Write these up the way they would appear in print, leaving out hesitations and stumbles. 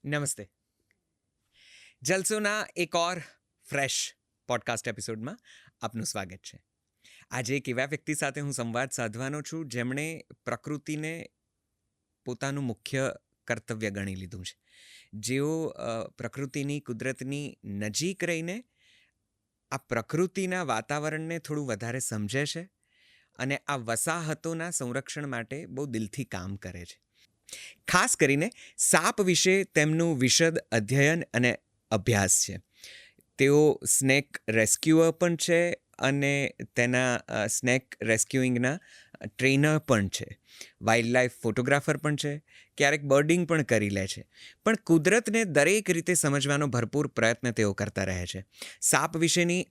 નમસ્તે. જલસોના એક ઓર fresh podcast એપિસોડમાં આપનું સ્વાગત છે. આજે એક એવા વ્યક્તિ સાથે હું સંવાદ સાધવાનો છું જેમણે પ્રકૃતિને પોતાનું મુખ્ય કર્તવ્ય ગણી લીધું છે. જેઓ પ્રકૃતિની કુદરતની નજીક રહીને આ પ્રકૃતિના વાતાવરણને થોડું વધારે સમજે છે અને આ વસાહતોના સંરક્ષણ માટે બહુ દિલથી કામ કરે છે. ખાસ કરીને સાપ વિશે તેમનું વિશદ અધ્યયન અને અભ્યાસ છે. તેઓ સ્નેક રેસ્ક્યુઅર પણ છે અને તેના સ્નેક રેસ્ક્યુઇંગના ટ્રેનર પણ છે. વાઇલ્ડ લાઈફ ફોટોગ્રાફર પણ છે. ક્યારેક બર્ડિંગ પણ કરી લે છે. પણ કુદરતને દરેક રીતે સમજવાનો ભરપૂર પ્રયત્ન તેઓ કરતા રહે છે. સાપ વિશેની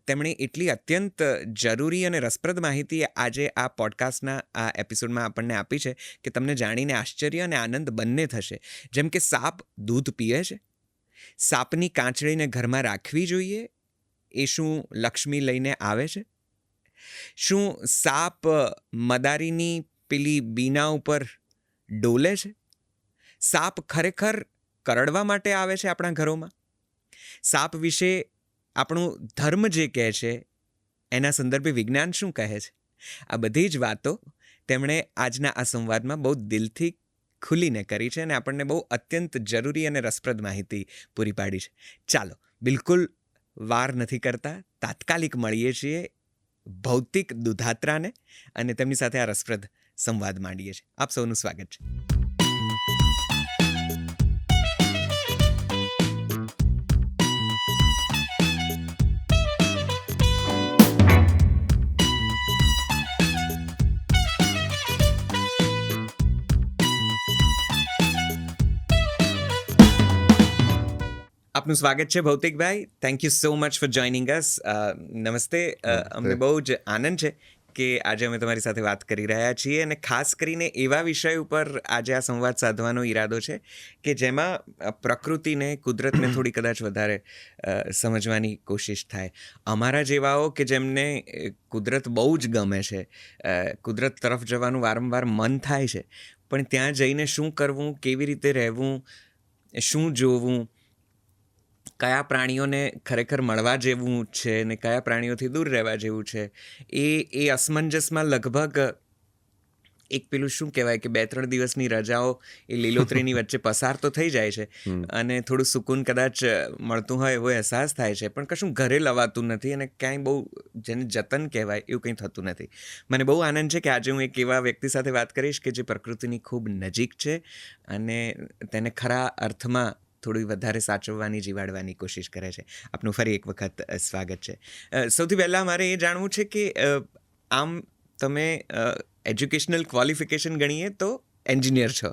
તેમણે એટલી અત્યંત જરૂરી અને રસપ્રદ માહિતી આજે આ પોડકાસ્ટના આ એપિસોડમાં આપણને આપી છે કે તમને જાણીને આશ્ચર્ય અને આનંદ બંને થશે. જેમ કે સાપ દૂધ પીએ છે, સાપની કાંચળીને ઘરમાં રાખવી જોઈએ, એ શું લક્ષ્મી લઈને આવે છે, શું સાપ મદારીની પેલી બીના ઉપર ડોલે છે, સાપ ખરેખર કરડવા માટે આવે છે આપણા ઘરોમાં, સાપ વિશે આપણું ધર્મ જે કહે છે એના સંદર્ભે વિજ્ઞાન શું કહે છે. આ બધી જ વાતો તેમણે આજના આ સંવાદમાં બહુ દિલથી ખુલીને કરી છે અને આપણને બહુ અત્યંત જરૂરી અને રસપ્રદ માહિતી પૂરી પાડી છે. ચાલો, બિલકુલ વાર નથી કરતા, તાત્કાલિક મળીએ છીએ ભૌતિક દુધાત્રાને અને તેમની સાથે આ રસપ્રદ સંવાદ માંડીએ છીએ. આપ સૌનું સ્વાગત છે. આપનું સ્વાગત છે ભૌતિકભાઈ. Thank you so much for joining us. નમસ્તે. અમને બહુ જ આનંદ છે કે આજે અમે તમારી સાથે વાત કરી રહ્યા છીએ અને ખાસ કરીને એવા વિષય ઉપર આજે આ સંવાદ સાધવાનો ઈરાદો છે કે જેમાં પ્રકૃતિને, કુદરતને થોડી કદાચ વધારે સમજવાની કોશિશ થાય. અમારા જેવાઓ કે જેમને કુદરત બહુ જ ગમે છે, કુદરત તરફ જવાનું વારંવાર મન થાય છે, પણ ત્યાં જઈને શું કરવું, કેવી રીતે રહેવું, શું જોવું, કયા પ્રાણીઓને ખરેખર મળવા જેવું છે ને કયા પ્રાણીઓથી દૂર રહેવા જેવું છે, એ અસમંજસમાં લગભગ એક પેલું શું કહેવાય કે 2-3 દિવસની રજાઓ એ લીલોતરીની વચ્ચે પસાર તો થઈ જાય છે અને થોડું સુકૂન કદાચ મળતું હોય એવો અહેસાસ થાય છે, પણ કશું ઘરે લવાતું નથી અને ક્યાંય બહુ જેને જતન કહેવાય એવું કંઈ થતું નથી. મને બહુ આનંદ છે કે આજે હું એક એવા વ્યક્તિ સાથે વાત કરીશ કે જે પ્રકૃતિની ખૂબ નજીક છે અને તેને ખરા અર્થમાં થોડી વધારે સાચવવાની, જીવાડવાની કોશિશ કરે છે. આપનું ફરી એક વખત સ્વાગત છે. સૌથી પહેલાં મારે એ જાણવું છે કે આમ તમે એજ્યુકેશનલ ક્વોલિફિકેશન ગણીએ તો એન્જિનિયર છો.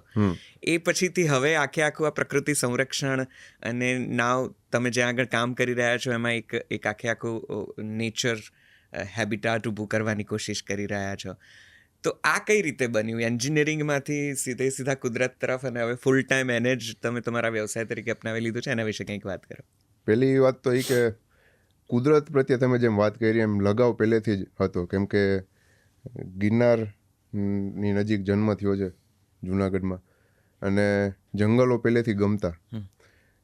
એ પછીથી હવે આખું આ પ્રકૃતિ સંરક્ષણ અને નાવ તમે જ્યાં આગળ કામ કરી રહ્યા છો એમાં એક આખું નેચર હેબિટાટ ઊભું કરવાની કોશિશ કરી રહ્યા છો. તો આ કઈ રીતે બન્યું? એન્જિનિયરિંગમાંથી સીધા કુદરત તરફ અને હવે ફૂલ ટાઈમ એને જ તમે તમારા વ્યવસાય તરીકે અપનાવી લીધું છે, એના વિશે કંઈક વાત કરો. પહેલી વાત તો એ કે કુદરત પ્રત્યે તમે જેમ વાત કરી એમ લગાવ પહેલેથી જ હતો, કેમ કે ગિરનારની નજીક જન્મ થયો છે જુનાગઢમાં અને જંગલો પહેલેથી ગમતા,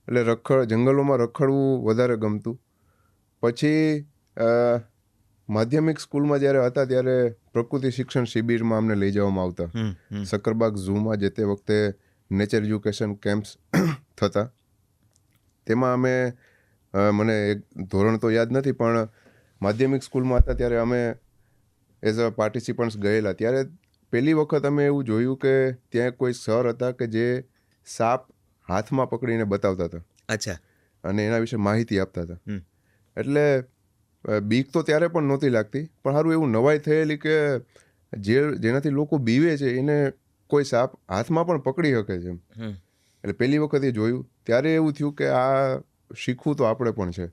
એટલે જંગલોમાં રખડવું વધારે ગમતું. પછી માધ્યમિક સ્કૂલમાં જ્યારે હતા ત્યારે પ્રકૃતિ શિક્ષણ શિબિરમાં અમને લઈ જવામાં આવતા. સક્કરબાગ ઝૂમાં જે તે વખતે નેચર એજ્યુકેશન કેમ્પ્સ થતા, તેમાં અમે મને એક ધોરણ તો યાદ નથી પણ માધ્યમિક સ્કૂલમાં હતા ત્યારે અમે એઝ અ પાર્ટિસિપન્ટ્સ ગયેલા. ત્યારે પહેલી વખત અમે એવું જોયું કે ત્યાં કોઈ સર હતા કે જે સાપ હાથમાં પકડીને બતાવતા હતા. અચ્છા. અને એના વિશે માહિતી આપતા હતા. એટલે બીક તો ત્યારે પણ નહોતી લાગતી, પણ સારું એવું નવાઈ થયેલી કે જેનાથી લોકો બીવે છે એને કોઈ સાપ હાથમાં પણ પકડી શકે છે. એટલે પહેલી વખત એ જોયું ત્યારે એવું થયું કે આ શીખવું તો આપણે પણ છે.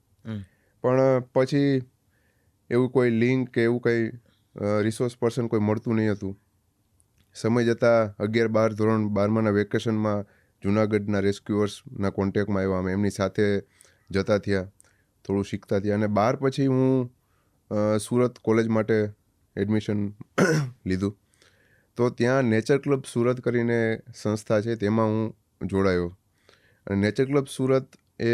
પણ પછી એવું કોઈ લિંક કે એવું કંઈ રિસોર્સ પર્સન કોઈ મળતું નહીં હતું. સમય જતાં 11-12 ધોરણ 12માના વેકેશનમાં જુનાગઢના રેસ્ક્યુઅર્સના કોન્ટેક્ટમાં આવ્યા. અમે એમની સાથે જતા થયા, થોડું શીખતા થયા અને 12 પછી હું સુરત કોલેજ માટે એડમિશન લીધું. તો ત્યાં નેચર ક્લબ સુરત કરીને સંસ્થા છે, તેમાં હું જોડાયો અને નેચર ક્લબ સુરત એ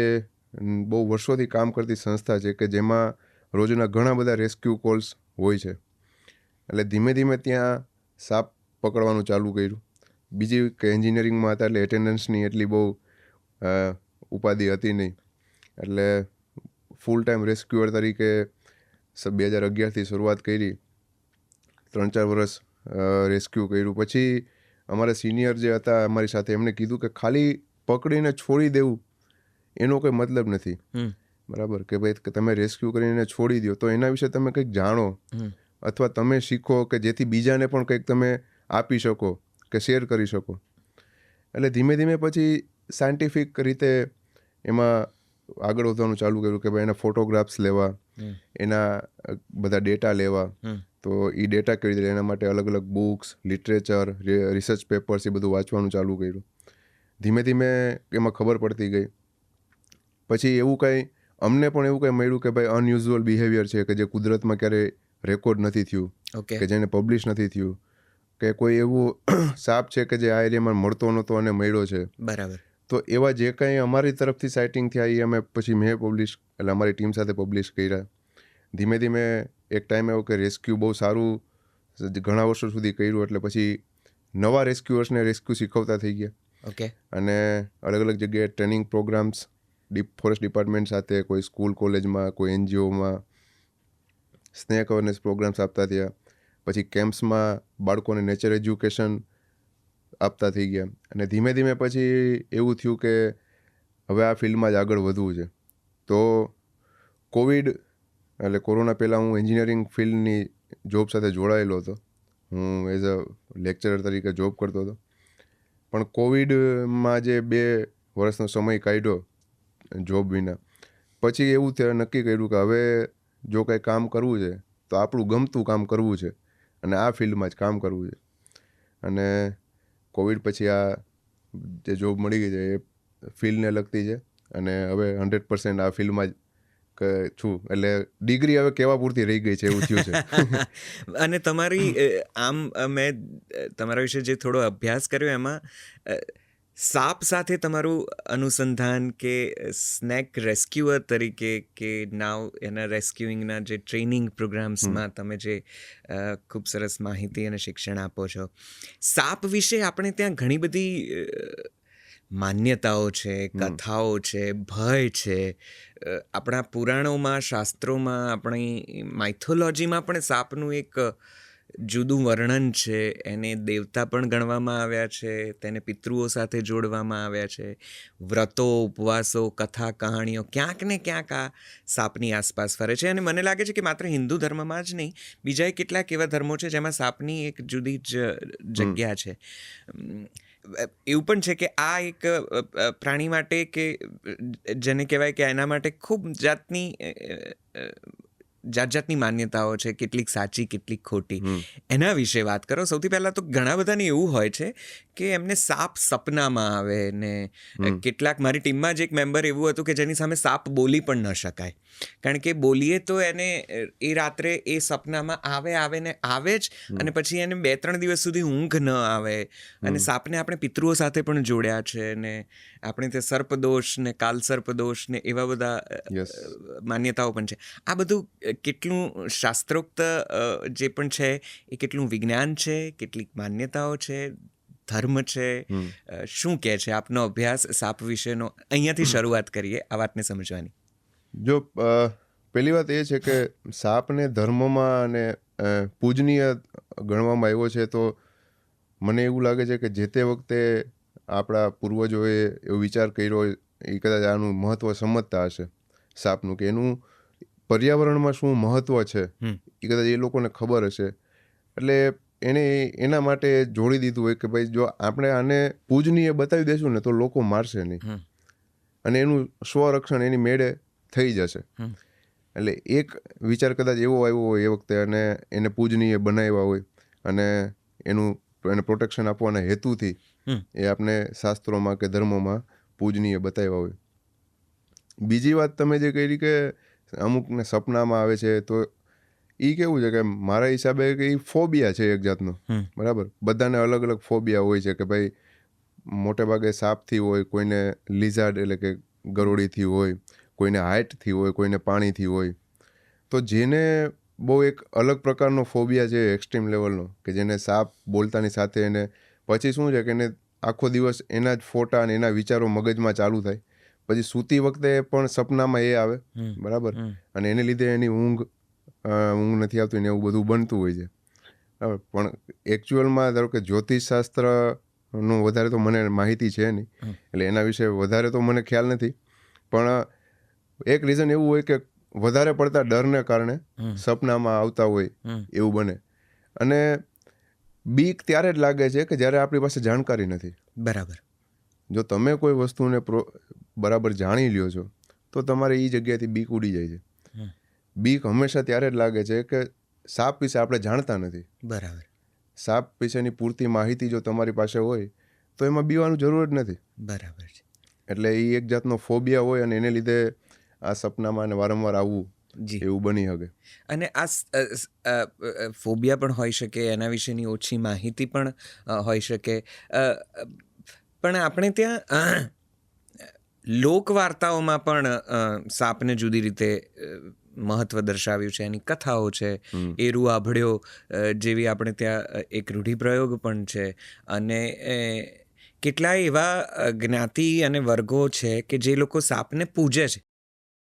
બહુ વર્ષોથી કામ કરતી સંસ્થા છે કે જેમાં રોજના ઘણા બધા રેસ્ક્યુ કોલ્સ હોય છે. એટલે ધીમે ધીમે ત્યાં સાપ પકડવાનું ચાલુ કર્યું. બીજી કે એન્જિનિયરિંગમાં હતા એટલે એટેન્ડન્સની એટલી બહુ ઉપાધિ હતી નહીં. એટલે ફૂલ ટાઈમ રેસ્ક્યુઅર તરીકે 2011થી શરૂઆત કરી. 3-4 વર્ષ રેસ્ક્યુ કર્યું. પછી અમારા સિનિયર જે હતા અમારી સાથે એમણે કીધું કે ખાલી પકડીને છોડી દેવું એનો કોઈ મતલબ નથી. બરાબર કે ભાઈ કે તમે રેસ્ક્યુ કરીને છોડી દો તો એના વિશે તમે કંઈક જાણો અથવા તમે શીખો કે જેથી બીજાને પણ કંઈક તમે આપી શકો કે શેર કરી શકો. એટલે ધીમે ધીમે પછી સાયન્ટિફિક રીતે એમાં આગળ વધવાનું ચાલુ કર્યું કે ભાઈ એના ફોટોગ્રાફ્સ લેવા, એના બધા ડેટા લેવા. તો એ ડેટા કેવી રીતે એના માટે અલગ અલગ બુક્સ, લિટરેચર, રિસર્ચ પેપર્સ એ બધું વાંચવાનું ચાલુ કર્યું. ધીમે ધીમે એમાં ખબર પડતી ગઈ. પછી એવું કંઈ અમને પણ એવું કંઈ મળ્યું કે ભાઈ અનયુઝ્યુઅલ બિહેવિયર છે કે જે કુદરતમાં ક્યારેય રેકોર્ડ નથી થયું, કે જેને પબ્લિશ નથી થયું, કે કોઈ એવું સાપ છે કે જે આ એરિયામાં મળતો નહોતો અને મળ્યો છે. બરાબર. તો એવા જે કંઈ અમારી તરફથી સાઇટિંગ થયા એ અમે પછી મેં પબ્લિશ એટલે અમારી ટીમ સાથે પબ્લિશ કર્યા. ધીમે ધીમે એક ટાઈમ એવો કે રેસ્ક્યુ બહુ સારું ઘણા વર્ષો સુધી કર્યું. એટલે પછી નવા રેસ્ક્યુઅર્સને રેસ્ક્યુ શીખવતા થઈ ગયા. ઓકે. અને અલગ અલગ જગ્યાએ ટ્રેનિંગ પ્રોગ્રામ્સ ફોરેસ્ટ ડિપાર્ટમેન્ટ સાથે, કોઈ સ્કૂલ કોલેજમાં, કોઈ એનજીઓમાં સ્નેક અવેરનેસ પ્રોગ્રામ્સ આપતા થયા. પછી કેમ્પ્સમાં બાળકોને નેચર એજ્યુકેશન આપતા થઈ ગયા. અને ધીમે ધીમે પછી એવું થયું કે હવે આ ફિલ્ડમાં જ આગળ વધવું છે. તો કોવિડ એટલે કોરોના પહેલાં હું એન્જિનિયરિંગ ફિલ્ડની જોબ સાથે જોડાયેલો હતો. હું એઝ અ લેક્ચરર તરીકે જોબ કરતો હતો. પણ કોવિડમાં જે 2 વર્ષનો સમય કાઢ્યો જોબ વિના, પછી એવું નક્કી કર્યું કે હવે જો કંઈ કામ કરવું છે તો આપણું ગમતું કામ કરવું છે અને આ ફિલ્ડમાં જ કામ કરવું છે. અને કોવિડ પછી આ જે જોબ મળી ગઈ છે એ ફિલ્ડને લગતી છે અને હવે 100% આ ફિલ્ડમાં જ છું. એટલે ડિગ્રી હવે કેવા પૂરતી રહી ગઈ છે એવું થયું છે. અને તમારી આમ મેં તમારા વિશે જે થોડો અભ્યાસ કર્યો એમાં સાપ સાથે તમારું અનુસંધાન કે સ્નેક રેસ્ક્યુઅર તરીકે કે નાવ એના રેસ્ક્યુઇંગના જે ટ્રેનિંગ પ્રોગ્રામ્સમાં તમે જે ખૂબ સરસ માહિતી અને શિક્ષણ આપો છો. સાપ વિશે આપણે ત્યાં ઘણી બધી માન્યતાઓ છે, કથાઓ છે, ભય છે. આપણા પુરાણોમાં, શાસ્ત્રોમાં, આપણી માઇથોલોજીમાં પણ સાપનું એક જુદું વર્ણન છે. એને દેવતા પણ ગણવામાં આવ્યા છે, તેને પિતૃઓ સાથે જોડવામાં આવ્યા છે. વ્રતો, ઉપવાસો, કથા, કહાણીઓ ક્યાંક ને ક્યાંક આ સાપની આસપાસ ફરે છે. અને મને લાગે છે કે માત્ર હિન્દુ ધર્મમાં જ નહીં, બીજા કેટલાક એવા ધર્મો છે જેમાં સાપની એક જુદી જ જગ્યા છે. એવું પણ છે કે આ એક પ્રાણી માટે કે જેને કહેવાય કે એના માટે ખૂબ જાતની માન્યતાઓ છે, કેટલીક સાચી, કેટલીક ખોટી. એના વિશે વાત કરો. સૌથી પહેલાં તો ઘણા બધાને એવું હોય છે કે એમને સાપ સપનામાં આવે ને કેટલાક મારી ટીમમાં જ એક મેમ્બર એવું હતું કે જેની સામે સાપ બોલી પણ ન શકાય, કારણ કે બોલીએ તો એને એ રાત્રે એ સપનામાં આવે ને આવે જ, અને પછી એને 2-3 દિવસ સુધી ઊંઘ ન આવે. અને સાપને આપણે પિતૃઓ સાથે પણ જોડ્યા છે ને આપણે તે સર્પદોષ ને કાલસર્પદોષ ને એવા બધા માન્યતાઓ પણ છે. આ બધું કેટલું શાસ્ત્રોક્ત જે પણ છે એ કેટલું વિજ્ઞાન છે, કેટલીક માન્યતાઓ છે, ધર્મ છે, શું કહે છે આપનો અભ્યાસ સાપ વિશેનો? અહીંયાથી શરૂઆત કરીએ આ વાતને સમજવાની. જો પહેલી વાત એ છે કે સાપને ધર્મમાં અને પૂજનીય ગણવામાં આવ્યો છે, તો મને એવું લાગે છે કે જે તે વખતે આપણા પૂર્વજોએ એવો વિચાર કર્યો એ કદાચ આનું મહત્ત્વ સમજતા હશે સાપનું, કે એનું પર્યાવરણમાં શું મહત્ત્વ છે એ કદાચ એ લોકોને ખબર હશે. એટલે એને એના માટે જોડી દીધું હોય કે ભાઈ જો આપણે આને પૂજનીય બતાવી દઈશું ને તો લોકો મારશે નહીં અને એનું સ્વરક્ષણ એની મેળે થઈ જશે. એટલે એક વિચાર કદાચ એવો આવ્યો હોય એ વખતે અને એને પૂજનીય બનાવ્યા હોય અને એને પ્રોટેક્શન આપવાના હેતુથી એ આપણે શાસ્ત્રોમાં કે ધર્મોમાં પૂજનીય બતાવ્યા હોય. બીજી વાત તમે જે કરી કે અમુકને સપનામાં આવે છે, તો એ કેવું છે કે મારા હિસાબે કે એ ફોબિયા છે એક જાતનો. બરાબર, બધાને અલગ અલગ ફોબિયા હોય છે કે ભાઈ મોટે ભાગે સાપથી હોય, કોઈને લિઝાર્ડ એટલે કે ગરોળીથી હોય, કોઈને હાઇટથી હોય, કોઈને પાણીથી હોય. તો જેને બહુ એક અલગ પ્રકારનો ફોબિયા છે એક્સ્ટ્રીમ લેવલનો, કે જેને સાપ બોલતાની સાથે એને પછી શું છે કે એને આખો દિવસ એના જ ફોટા અને એના વિચારો મગજમાં ચાલુ થાય. પછી સૂતી વખતે પણ સપનામાં એ આવે, બરાબર, અને એને લીધે એની ઊંઘ નથી આવતી ને એવું બધું બનતું હોય છે. બરાબર, પણ એકચ્યુઅલમાં ધારો કે જ્યોતિષશાસ્ત્રનું વધારે તો મને માહિતી છે નહીં, એટલે એના વિશે વધારે તો મને ખ્યાલ નથી. પણ એક રીઝન એવું હોય કે વધારે પડતા ડરને કારણે સપનામાં આવતા હોય એવું બને. અને બીક ત્યારે જ લાગે છે કે જ્યારે આપણી પાસે જાણકારી નથી. બરાબર. જો તમે કોઈ વસ્તુને બરાબર જાણી લ્યો છો તો તમારે એ જગ્યાએથી બીક ઉડી જાય છે. બીક હંમેશા ત્યારે જ લાગે છે કે સાપ વિશે આપણે જાણતા નથી. બરાબર. સાપ વિશેની પૂરતી માહિતી જો તમારી પાસે હોય તો એમાં બીવાનું જરૂર જ નથી. બરાબર છે. એટલે એ એક જાતનો ફોબિયા હોય અને એને લીધે આ સપનામાં વારંવાર આવવું એવું બની શકે. અને આ ફોબિયા પણ હોઈ શકે, એના વિશેની ઓછી માહિતી પણ હોઈ શકે. પણ આપણે ત્યાં લોકવાર્તાઓમાં પણ સાપને જુદી રીતે મહત્વ દર્શાવ્યું છે. એની કથાઓ છે, એરુ આભળ્યો જેવી આપણે ત્યાં એક રૂઢિપ્રયોગ પણ છે. અને કેટલાય એવા જ્ઞાતિ અને વર્ગો છે કે જે લોકો સાપને પૂજે છે,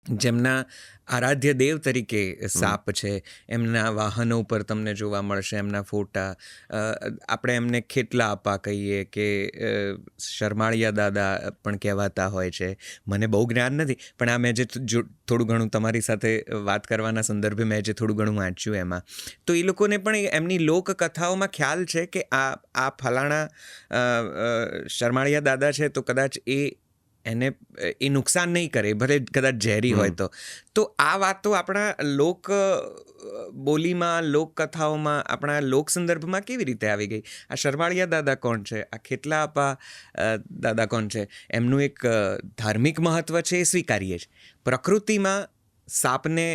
જેમના આરાધ્ય દેવ તરીકે સાપ છે. એમના વાહનો ઉપર તમને જોવા મળશે એમના ફોટા. આપણે એમને ખેતલા આપા કહીએ કે શરમાળિયા દાદા પણ કહેવાતા હોય છે. મને બહુ જ્ઞાન નથી, પણ આ મેં જે થોડું ઘણું તમારી સાથે વાત કરવાના સંદર્ભે મેં જે થોડું ઘણું વાંચ્યું એમાં, તો એ લોકોને પણ એમની લોકકથાઓમાં ખ્યાલ છે કે આ ફલાણા શરમાળિયા દાદા છે તો કદાચ એને નુકસાન નહીં કરે, ભલે કદાચ ઝેરી હોય તો આ વાતો આપણા લોક બોલીમાં, લોકકથાઓમાં, આપણા લોક સંદર્ભમાં કેવી રીતે આવી ગઈ? આ શરમાળિયા દાદા કોણ છે? આ ખેતલા આપા દાદા કોણ છે? એમનું એક ધાર્મિક મહત્વ છે, એ સ્વીકારીએ છીએ. પ્રકૃતિમાં સાપને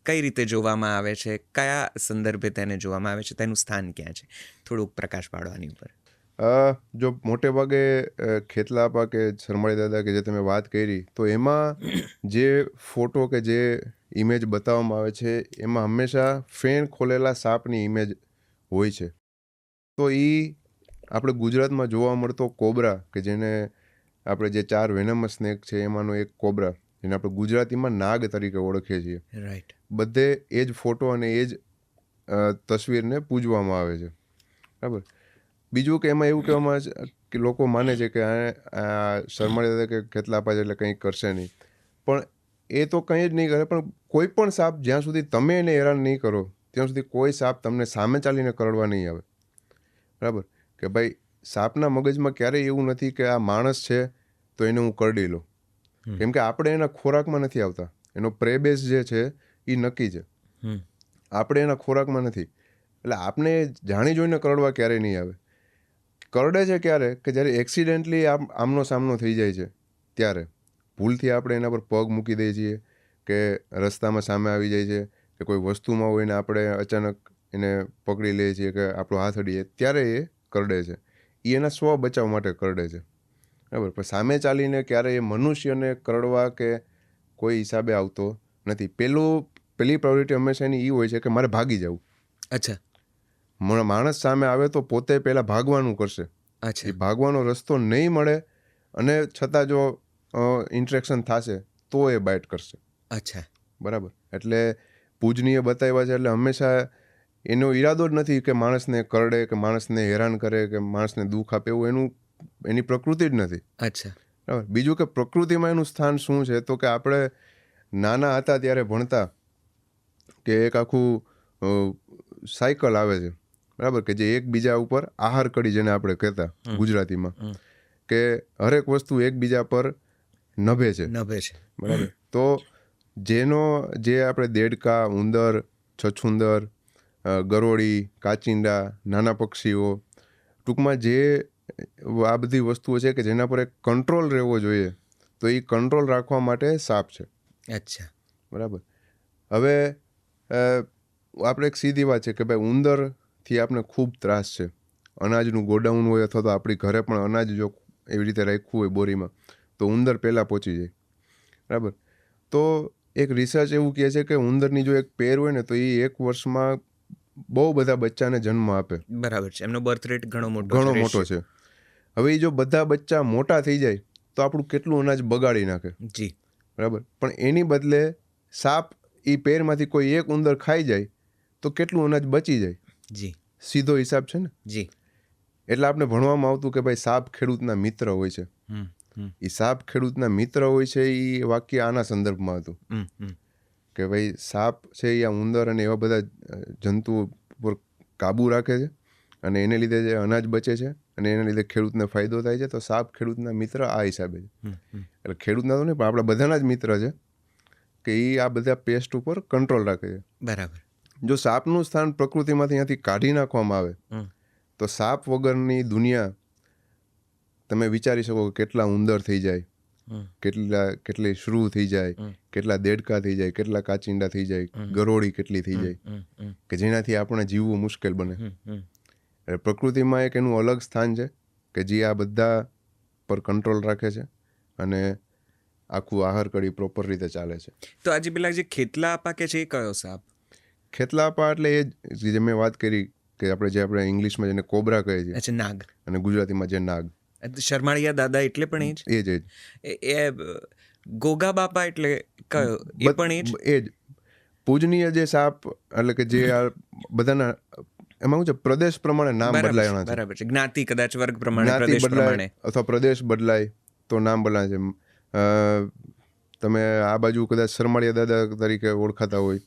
કઈ રીતે જોવામાં આવે છે? કયા સંદર્ભે તેને જોવામાં આવે છે? તેનું સ્થાન ક્યાં છે? થોડુંક પ્રકાશ પાડવાની ઉપર. જો મોટે ભાગે ખેતલા આપા કે શરમાળી દાદા કે જે તમે વાત કરી, તો એમાં જે ફોટો કે જે ઇમેજ બતાવવામાં આવે છે એમાં હંમેશા ફેણ ખોલેલા સાપની ઇમેજ હોય છે. તો એ આપણે ગુજરાતમાં જોવા મળતો કોબરા, કે જેને આપણે જે 4 વેનમસ સ્નેક છે એમાંનો એક કોબરા, જેને આપણે ગુજરાતીમાં નાગ તરીકે ઓળખીએ છીએ, રાઈટ, બધે એ જ ફોટો અને એ જ તસવીરને પૂજવામાં આવે છે. બરાબર. બીજું કે એમાં એવું કહેવામાં આવે છે કે લોકો માને છે કે આ શરમાળી દાદા કે ખેતલા આપા છે એટલે કંઈ કરશે નહીં. પણ એ તો કંઈ જ નહીં કરે. પણ કોઈ પણ સાપ જ્યાં સુધી તમે એને હેરાન નહીં કરો ત્યાં સુધી કોઈ સાપ તમને સામે ચાલીને કરડવા નહીં આવે. બરાબર, કે ભાઈ સાપના મગજમાં ક્યારેય એવું નથી કે આ માણસ છે તો એને હું કરડી લઉં. કેમ કે આપણે એના ખોરાકમાં નથી આવતા. એનો પ્રેબેઝ જે છે એ નક્કી છે. આપણે એના ખોરાકમાં નથી. એટલે આપણે જાણી જોઈને કરડવા ક્યારેય નહીં આવે. કરડે છે ક્યારે? કે જ્યારે એક્સિડેન્ટલી આમનો સામનો થઈ જાય છે ત્યારે. ભૂલથી આપણે એના પર પગ મૂકી દઈએ છીએ, કે રસ્તામાં સામે આવી જાય છે, કે કોઈ વસ્તુમાં હોય ને આપણે અચાનક એને પકડી લઈએ છીએ કે આપણો હાથ અડીએ, ત્યારે એ કરડે છે. એ એના સ્વ બચાવ માટે કરડે છે. બરાબર. પણ સામે ચાલીને ક્યારેય એ મનુષ્યને કરડવા કે કોઈ હિસાબે આવતો નથી. પહેલી પ્રાયોરિટી હંમેશા એની એ હોય છે કે મારે ભાગી જવું. અચ્છા. માણસ સામે આવે તો પોતે પહેલાં ભાગવાનું કરશે. એ ભાગવાનો રસ્તો નહીં મળે અને છતાં જો ઇન્ટરેક્શન થશે તો એ બાઇટ કરશે. અચ્છા. બરાબર. એટલે પૂજનીય બતાવ્યા છે. એટલે હંમેશા એનો ઈરાદો જ નથી કે માણસને કરડે, કે માણસને હેરાન કરે, કે માણસને દુઃખ આપે. એવું એની પ્રકૃતિ જ નથી. અચ્છા. બરાબર. બીજું કે પ્રકૃતિમાં એનું સ્થાન શું છે, તો કે આપણે નાના હતા ત્યારે ભણતા કે એક આખું સાયકલ આવે છે, બરાબર, કે જે એકબીજા ઉપર આહાર કડી, જેને આપણે કહેતા ગુજરાતીમાં, કે હરેક વસ્તુ એકબીજા પર નભે છે. બરાબર. તો જે આપણે દેડકા, ઉંદર, છછુંદર, ગરોળી, કાચિંડા, નાના પક્ષીઓ, ટૂંકમાં જે આ બધી વસ્તુઓ છે કે જેના પર એક કંટ્રોલ રહેવો જોઈએ, તો એ કંટ્રોલ રાખવા માટે સાપ છે. અચ્છા. બરાબર. હવે આપણે એક સીધી વાત છે કે ભાઈ ઉંદરથી આપણે ખૂબ ત્રાસ છે. અનાજનું ગોડાઉન હોય અથવા તો આપણી ઘરે પણ અનાજ જો એવી રીતે રાખ્યું હોય બોરીમાં તો ઉંદર પહેલાં પહોંચી જાય, બરાબર. તો એક રિસર્ચ એવું કહે છે કે ઉંદરની જો એક પેર હોય ને તો એ 1 વર્ષમાં બહુ બધા બચ્ચાને જન્મ આપે. બરાબર છે, એમનો બર્થ રેટ ઘણો મોટો છે. હવે એ જો બધા બચ્ચા મોટા થઈ જાય તો આપણું કેટલું અનાજ બગાડી નાખે. જી, બરાબર. પણ એની બદલે સાપ એ પેરમાંથી કોઈ એક ઉંદર ખાઈ જાય તો કેટલું અનાજ બચી જાય. જી, સીધો હિસાબ છે ને. જી. એટલે આપણે ભણવામાં આવતું કે ભાઈ સાપ ખેડૂતના મિત્ર હોય છે. એ સાપ ખેડૂતના મિત્ર હોય છે એ વાક્ય આના સંદર્ભમાં હતું કે ભાઈ સાપ છે એ આ ઉંદર અને એવા બધા જંતુઓ પર કાબુ રાખે છે અને એને લીધે જે અનાજ બચે છે અને એના લીધે ખેડૂતને ફાયદો થાય છે. તો સાપ ખેડૂતના મિત્ર આ હિસાબે છે. એટલે ખેડૂતના તો નહીં પણ આપણા બધાના જ મિત્ર છે કે એ આ બધા પેસ્ટ ઉપર કંટ્રોલ રાખે છે. બરાબર. જો સાપનું સ્થાન પ્રકૃતિમાંથી અહીંયાથી કાઢી નાખવામાં આવે તો સાપ વગરની દુનિયા તમે વિચારી શકો કેટલા ઉંદર થઈ જાય, કેટલી શ્રુ થઈ જાય, કેટલા દેડકા થઈ જાય, કેટલા કાચિંડા થઈ જાય, ગરોળી કેટલી થઈ જાય કે જેનાથી આપણે જીવવું મુશ્કેલ બને. પ્રકૃતિમાં એક એનું અલગ સ્થાન છે કે જે આ બધા પર કંટ્રોલ રાખે છે અને આખું આહાર કડી પ્રોપર રીતે ચાલે છે. તો આજે પેલા જે ખેતલા આપા કે છે એ કયો સાપ? ખેતલાપા એટલે એ જ જે મેં વાત કરી કે આપણે ઇંગ્લિશમાં જેને કોબરા કહે છે. અચ્છા, નાગ. અને ગુજરાતીમાં જે નાગ. શરમાળિયા દાદા એટલે પણ એ જ એ ગોગા બાપા એટલે કયો? એ પણ એ જ પૂજનીય જે સાપ એટલે કે જે આ બધાના એમાં શું છે પ્રદેશ પ્રમાણે નામ બદલાયા છે. બરાબર છે, જ્ઞાતિ કદાચ વર્ગ પ્રમાણે, પ્રદેશ પ્રમાણે અથવા પ્રદેશ બદલાય તો નામ બદલાય છે. તમે આ બાજુ કદાચ શરમાળિયા દાદા તરીકે ઓળખાતા હોય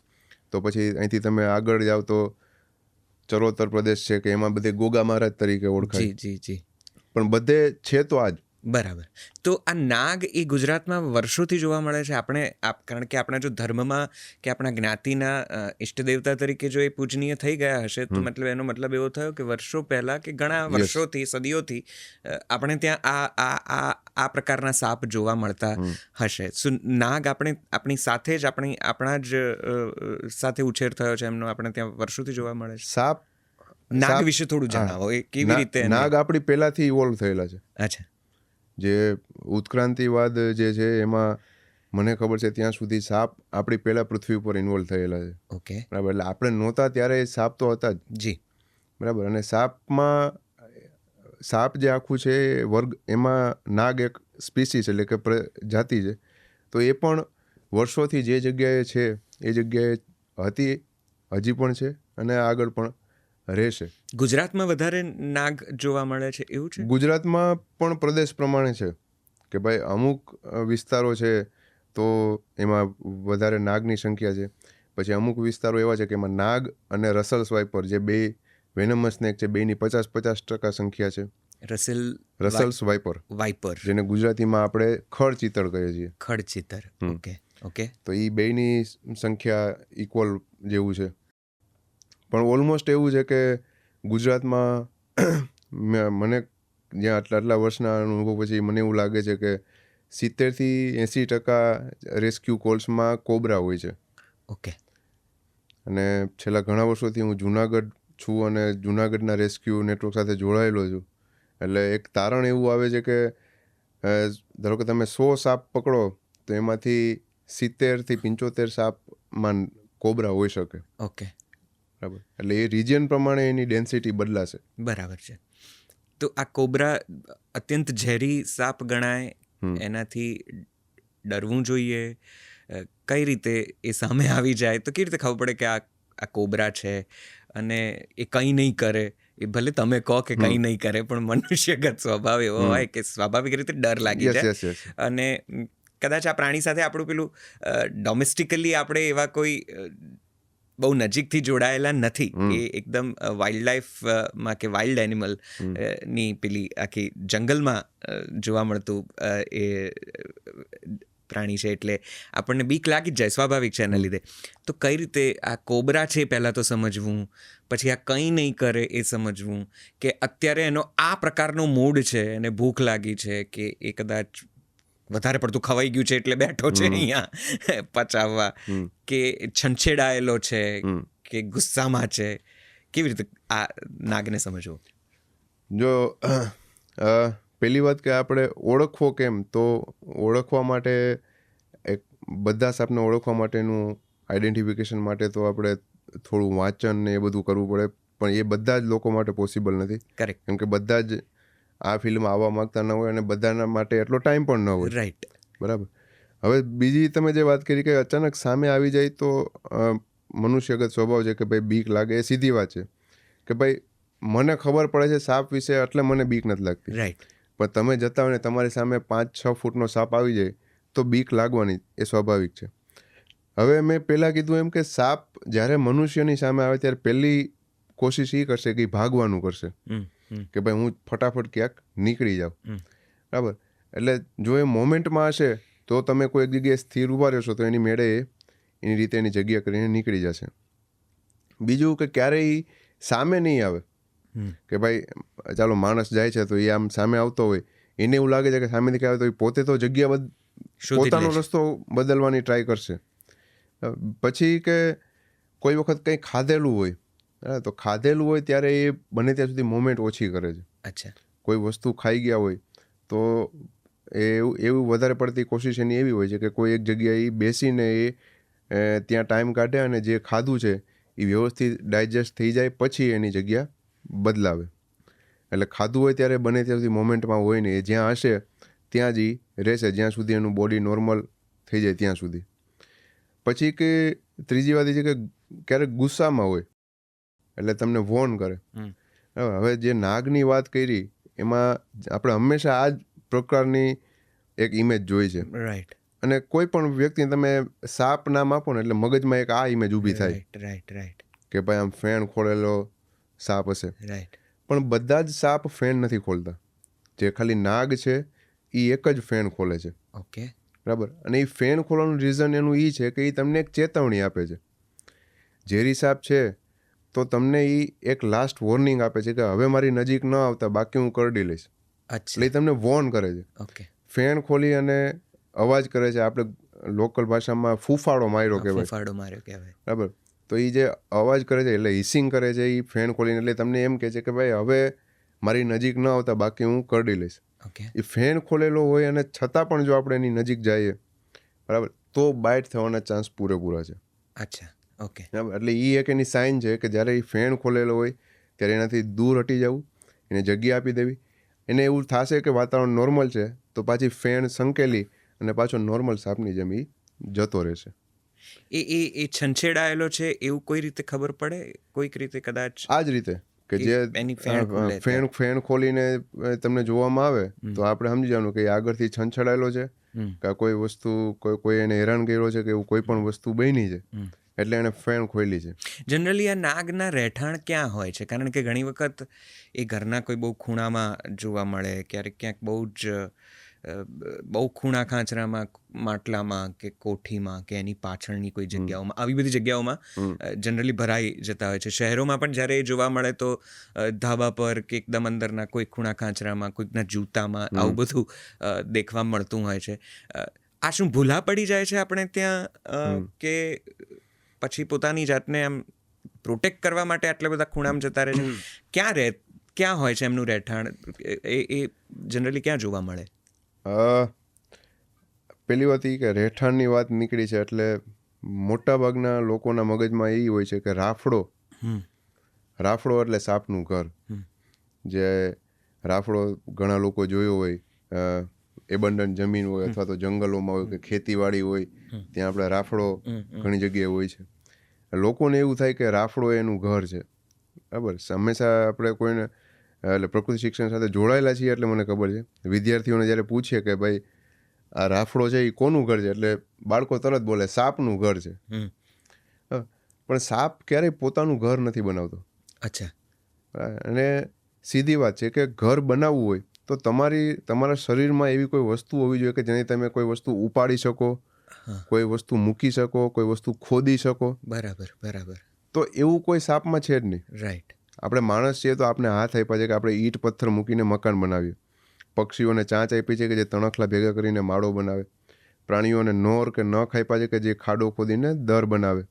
તો પછી અહીંથી તમે આગળ જાઓ તો ચરોતર પ્રદેશ છે કે એમાં બધે ગોગા મહારાજ તરીકે ઓળખાય. જી, જી. પણ બધે છે તો આજ. બરાબર. તો આ નાગ એ ગુજરાતમાં વર્ષોથી જોવા મળે છે. કારણ કે આપણા જો ધર્મમાં કે આપણા જ્ઞાતિના ઈષ્ટદેવતા તરીકે જો એ પૂજનીય થઈ ગયા હશે તો એનો મતલબ એવો થયો કે વર્ષો પહેલા કે ઘણા વર્ષોથી, સદીઓથી આપણે ત્યાં આ પ્રકારના સાપ જોવા મળતા હશે. સો નાગ આપણી સાથે જ આપણા જ સાથે ઉછેર થયો છે એમનો, આપણે ત્યાં વર્ષોથી જોવા મળે છે. સાપ નાગ વિશે થોડું જણાવો, એ કેવી રીતે? નાગ આપણી પહેલાથી ઇવોલ્વ થયેલા છે. અચ્છા. જે ઉત્ક્રાંતિવાદ જે છે એમાં મને ખબર છે ત્યાં સુધી સાપ આપણી પહેલા પૃથ્વી ઉપર ઇન્વોલ્વ થયેલા છે. ઓકે, બરાબર. એટલે આપણે નહોતા ત્યારે સાપ તો હતા જ. જી, બરાબર. અને સાપ જે આખું છે વર્ગ, એમાં નાગ એક સ્પીસીસ એટલે કે જાતિ છે. તો એ પણ વર્ષોથી જે જગ્યાએ છે એ જગ્યાએ હતી, હજી પણ છે અને આગળ પણ રહેશે. ગુજરાતમાં વધારે નાગ જોવા મળે છે એવું છે? ગુજરાતમાં પણ પ્રદેશ પ્રમાણે છે કે ભાઈ અમુક વિસ્તારો છે તો એમાં વધારે નાગની સંખ્યા છે. પછી અમુક વિસ્તારો એવા છે કે એમાં નાગ અને રસલ્સ વાઇપર જે બે વેનમસ સ્નેક છે, બેની 50% સંખ્યા છે. રસલ્સ વાઇપર જેને ગુજરાતીમાં આપણે ખડચિતળ કહીએ છીએ. ખડચિતળ. ઓકે. તો એ બેની સંખ્યા ઇક્વલ જેવું છે. પણ ઓલમોસ્ટ એવું છે કે ગુજરાતમાં મને જ્યાં આટલા વર્ષના અનુભવ પછી મને એવું લાગે છે કે 70-80% રેસ્ક્યુ કોલ્સમાં કોબરા હોય છે. ઓકે. અને છેલ્લા ઘણા વર્ષોથી હું જુનાગઢ છું અને જુનાગઢના રેસ્ક્યુ નેટવર્ક સાથે જોડાયેલો છું. એટલે એક તારણ એવું આવે છે કે ધારો કે તમે 100 સાપ પકડો તો એમાંથી 70-75 સાપમાં કોબરા હોઈ શકે. ઓકે, બરાબર. એટલે એ રિજિયન પ્રમાણે એની ડેન્સિટી બદલાશે. બરાબર છે. તો આ કોબરા અત્યંત ઝેરી સાપ ગણાય, એનાથી ડરવું જોઈએ? કઈ રીતે એ સામે આવી જાય તો કેવી રીતે ખબર પડે કે આ કોબરા છે અને એ કંઈ નહીં કરે? એ ભલે તમે કહો કે કંઈ નહીં કરે, પણ મનુષ્યગત સ્વભાવ એવો હોય કે સ્વાભાવિક રીતે ડર લાગી જાય. અને કદાચ આ પ્રાણી સાથે આપણું પેલું ડોમેસ્ટિકલી આપણે એવા કોઈ બહુ નજીકથી જોડાયેલા નથી. એ એકદમ વાઇલ્ડ લાઈફમાં કે વાઇલ્ડ એનિમલ ની પેલી આખી જંગલમાં જોવા મળતું એ પ્રાણી છે, એટલે આપણને બીક લાગી જ જાય, સ્વાભાવિક છે એના લીધે. તો કઈ રીતે આ કોબરા છે પહેલાં તો સમજવું, પછી આ કંઈ નહીં કરે એ સમજવું, કે અત્યારે એનો આ પ્રકારનો મૂડ છે અને ભૂખ લાગી છે કે એ કદાચ વધારે પડતું ખવાઈ ગયું છે એટલે બેઠો છે અહીંયા પચાવવા, કે છંછેડાયેલો છે કે ગુસ્સામાં છે, કેવી રીતે આ નાગને સમજવો? જો પહેલી વાત કે આપણે ઓળખવો કેમ, તો ઓળખવા માટે બધા સાપને ઓળખવા માટેનું આઈડેન્ટિફિકેશન માટે તો આપણે થોડું વાંચન ને એ બધું કરવું પડે, પણ એ બધા જ લોકો માટે પોસિબલ નથી. કરેક્ટ. કેમ કે બધા જ આ ફિલ્ડમાં આવવા માંગતા ન હોય અને બધાના માટે એટલો ટાઈમ પણ ન હોય. રાઈટ. બરાબર. હવે બીજી તમે જે વાત કરી કે અચાનક સામે આવી જાય તો મનુષ્યગત સ્વભાવ છે કે ભાઈ બીક લાગે, એ સીધી વાત છે કે ભાઈ મને ખબર પડે છે સાપ વિશે એટલે મને બીક નથી લાગતી. રાઈટ. પણ તમે જતા હોય ને તમારી સામે 5-6 ફૂટનો સાપ આવી જાય તો બીક લાગવાની, એ સ્વાભાવિક છે. હવે મેં પહેલાં કીધું એમ કે સાપ જ્યારે મનુષ્યની સામે આવે ત્યારે પહેલી કોશિશ એ કરશે કે ભાગવાનું કરશે, કે ભાઈ હું ફટાફટ ક્યાંક નીકળી જાઉં. બરાબર. એટલે જો એ મોમેન્ટમાં હશે તો તમે કોઈ એક જગ્યાએ સ્થિર ઊભા રહેશો તો એની મેળે એની રીતે એની જગ્યા કરીને નીકળી જશે. બીજું કે ક્યારેય સામે નહીં આવે કે ભાઈ ચાલો માણસ જાય છે તો એ આમ સામે આવતો હોય, એને એવું લાગે છે કે સામેથી કે આવે તો એ પોતે તો જગ્યા પોતાનો રસ્તો બદલવાની ટ્રાય કરશે. પછી કે કોઈ વખત કંઈ ખાધેલું હોય તો ખાધેલું હોય ત્યારે એ બને ત્યાં સુધી મોમેન્ટ ઓછી કરે છે. અચ્છા. કોઈ વસ્તુ ખાઈ ગયા હોય તો એવું વધારે પડતી કોશિશ એની એવી હોય છે કે કોઈ એક જગ્યાએ બેસીને એ ત્યાં ટાઈમ કાઢે અને જે ખાધું છે એ વ્યવસ્થિત ડાયજેસ્ટ થઈ જાય પછી એની જગ્યા બદલાવે. એટલે ખાધું હોય ત્યારે બને ત્યાં સુધી મોમેન્ટમાં હોય ને, એ જ્યાં હશે ત્યાં જ એ રહેશે જ્યાં સુધી એનું બોડી નોર્મલ થઈ જાય ત્યાં સુધી. પછી કે ત્રીજી વાત એ છે કે ક્યારેક ગુસ્સામાં હોય એટલે તમને વોર્ન કરે. હવે જે નાગની વાત કરી એમાં આપણે હંમેશા આ જ પ્રકારની એક ઇમેજ જોઈ છે. રાઈટ. અને કોઈ પણ વ્યક્તિને તમે સાપ નામ આપો ને એટલે મગજમાં એક આ ઇમેજ ઊભી થાય. રાઈટ. રાઈટ. કે ભાઈ આમ ફેણ ખોલેલો સાપ હશે. રાઈટ. પણ બધા જ સાપ ફેણ નથી ખોલતા. જે ખાલી નાગ છે એ એક જ ફેણ ખોલે છે. ઓકે. બરાબર. અને એ ફેણ ખોલવાનું રીઝન એનું એ છે કે એ તમને એક ચેતવણી આપે છે. ઝેરી સાપ છે તો તમને એ એક લાસ્ટ વોર્નિંગ આપે છે કે હવે મારી નજીક ન આવતા બાકી હું કરડી લઈશ. એટલે એ તમને વોર્ન કરે છે. ઓકે. ફેણ ખોલી અને અવાજ કરે છે, આપણે લોકલ ભાષામાં ફૂફાડો માર્યો કહેવાય. ફૂફાડો માર્યો કહેવાય. બરાબર. તો એ જે અવાજ કરે છે એટલે હિસિંગ કરે છે એ ફેણ ખોલીને, એટલે તમને એમ કહે છે કે ભાઈ હવે મારી નજીક ન આવતા બાકી હું કરડી લઈશ. ઓકે. એ ફેણ ખોલેલો હોય અને છતાં પણ જો આપણે એની નજીક જઈએ બરાબર તો બાઇટ થવાના ચાન્સ પૂરેપૂરા છે. અચ્છા. ઓકે. બરાબર. એટલે એ એક એની સાઇન છે કે જ્યારે એ ફેણ ખોલેલો હોય ત્યારે એનાથી દૂર હટી જવું, એને જગ્યા આપી દેવી. એને એવું થશે કે વાતાવરણ નોર્મલ છે તો પાછી ફેણ સંકેલી અને પાછો નોર્મલ સાપની જેમ એ જતો રહેશે. એ છંછેડાયેલો છે એવું કોઈ રીતે ખબર પડે? કોઈક રીતે કદાચ આ જ રીતે કે જે એની ફેણ ખોલીને તમને જોવામાં આવે તો આપણે સમજી જવાનું કે આગળથી છંછેડાયેલો છે કે કોઈ વસ્તુ કોઈ એને હેરાન કર્યો છે કે એવું કોઈ પણ વસ્તુ બની છે એટલે એને ફેણ ખોલી છે. જનરલી આ નાગના રહેઠાણ ક્યાં હોય છે? કારણ કે ઘણી વખત એ ઘરના કોઈ બહુ ખૂણામાં જોવા મળે, ક્યારેક ક્યાંક બહુ ખૂણા ખાંચરામાં, માટલામાં કે કોઠીમાં કે એની પાછળની કોઈ જગ્યાઓમાં, આવી બધી જગ્યાઓમાં જનરલી ભરાઈ જતા હોય છે. શહેરોમાં પણ જ્યારે એ જોવા મળે તો ધાબા પર કે એકદમ અંદરના કોઈ ખૂણા ખાંચરામાં, કોઈકના જૂતામાં આવું બધું દેખવા મળતું હોય છે. આ શું ભૂલા પડી જાય છે આપણે ત્યાં કે પછી પોતાની જાતને આમ પ્રોટેક્ટ કરવા માટે આટલા બધા ખૂણામાં જતા રહે છે? ક્યાં હોય છે એમનું રહેઠાણ? એ જનરલી ક્યાં જોવા મળે? પહેલી વાત એ કે રહેઠાણની વાત નીકળી છે એટલે મોટાભાગના લોકોના મગજમાં એ હોય છે કે રાફડો એટલે સાપનું ઘર. જે રાફડો ઘણા લોકો જોયો હોય, એબન્ડન્ટ જમીન હોય અથવા તો જંગલોમાં હોય કે ખેતીવાડી હોય ત્યાં આપણે રાફડો ઘણી જગ્યાએ હોય છે. લોકોને એવું થાય કે રાફડો એનું ઘર છે. બરાબર. હંમેશા આપણે કોઈને એટલે પ્રકૃતિ શિક્ષણ સાથે જોડાયેલા છીએ એટલે મને ખબર છે. વિદ્યાર્થીઓને જ્યારે પૂછીએ કે ભાઈ આ રાફડો છે એ કોનું ઘર છે એટલે બાળકો તરત બોલે સાપનું ઘર છે. પણ સાપ ક્યારેય પોતાનું ઘર નથી બનાવતો. અચ્છા. અને સીધી વાત છે કે ઘર બનાવવું હોય તો તમારા શરીરમાં એવી કોઈ વસ્તુ હોવી જોઈએ કે જેની તમે કોઈ વસ્તુ ઉપાડી શકો, કોઈ વસ્તુ મૂકી શકો, કોઈ વસ્તુ ખોદી શકો. બરાબર. તો એવું કોઈ સાપમાં છે જ નહીં. રાઈટ. આપણે માણસ છીએ તો આપણે હાથ આપ્યા છે કે આપણે ઈંટ પથ્થર મૂકીને મકાન બનાવીએ. પક્ષીઓને ચાંચ આપી છે કે જે તણખલા ભેગા કરીને માળો બનાવે. પ્રાણીઓને નોર કે નખ આપ્યા છે કે જે ખાડો ખોદીને દર બનાવે.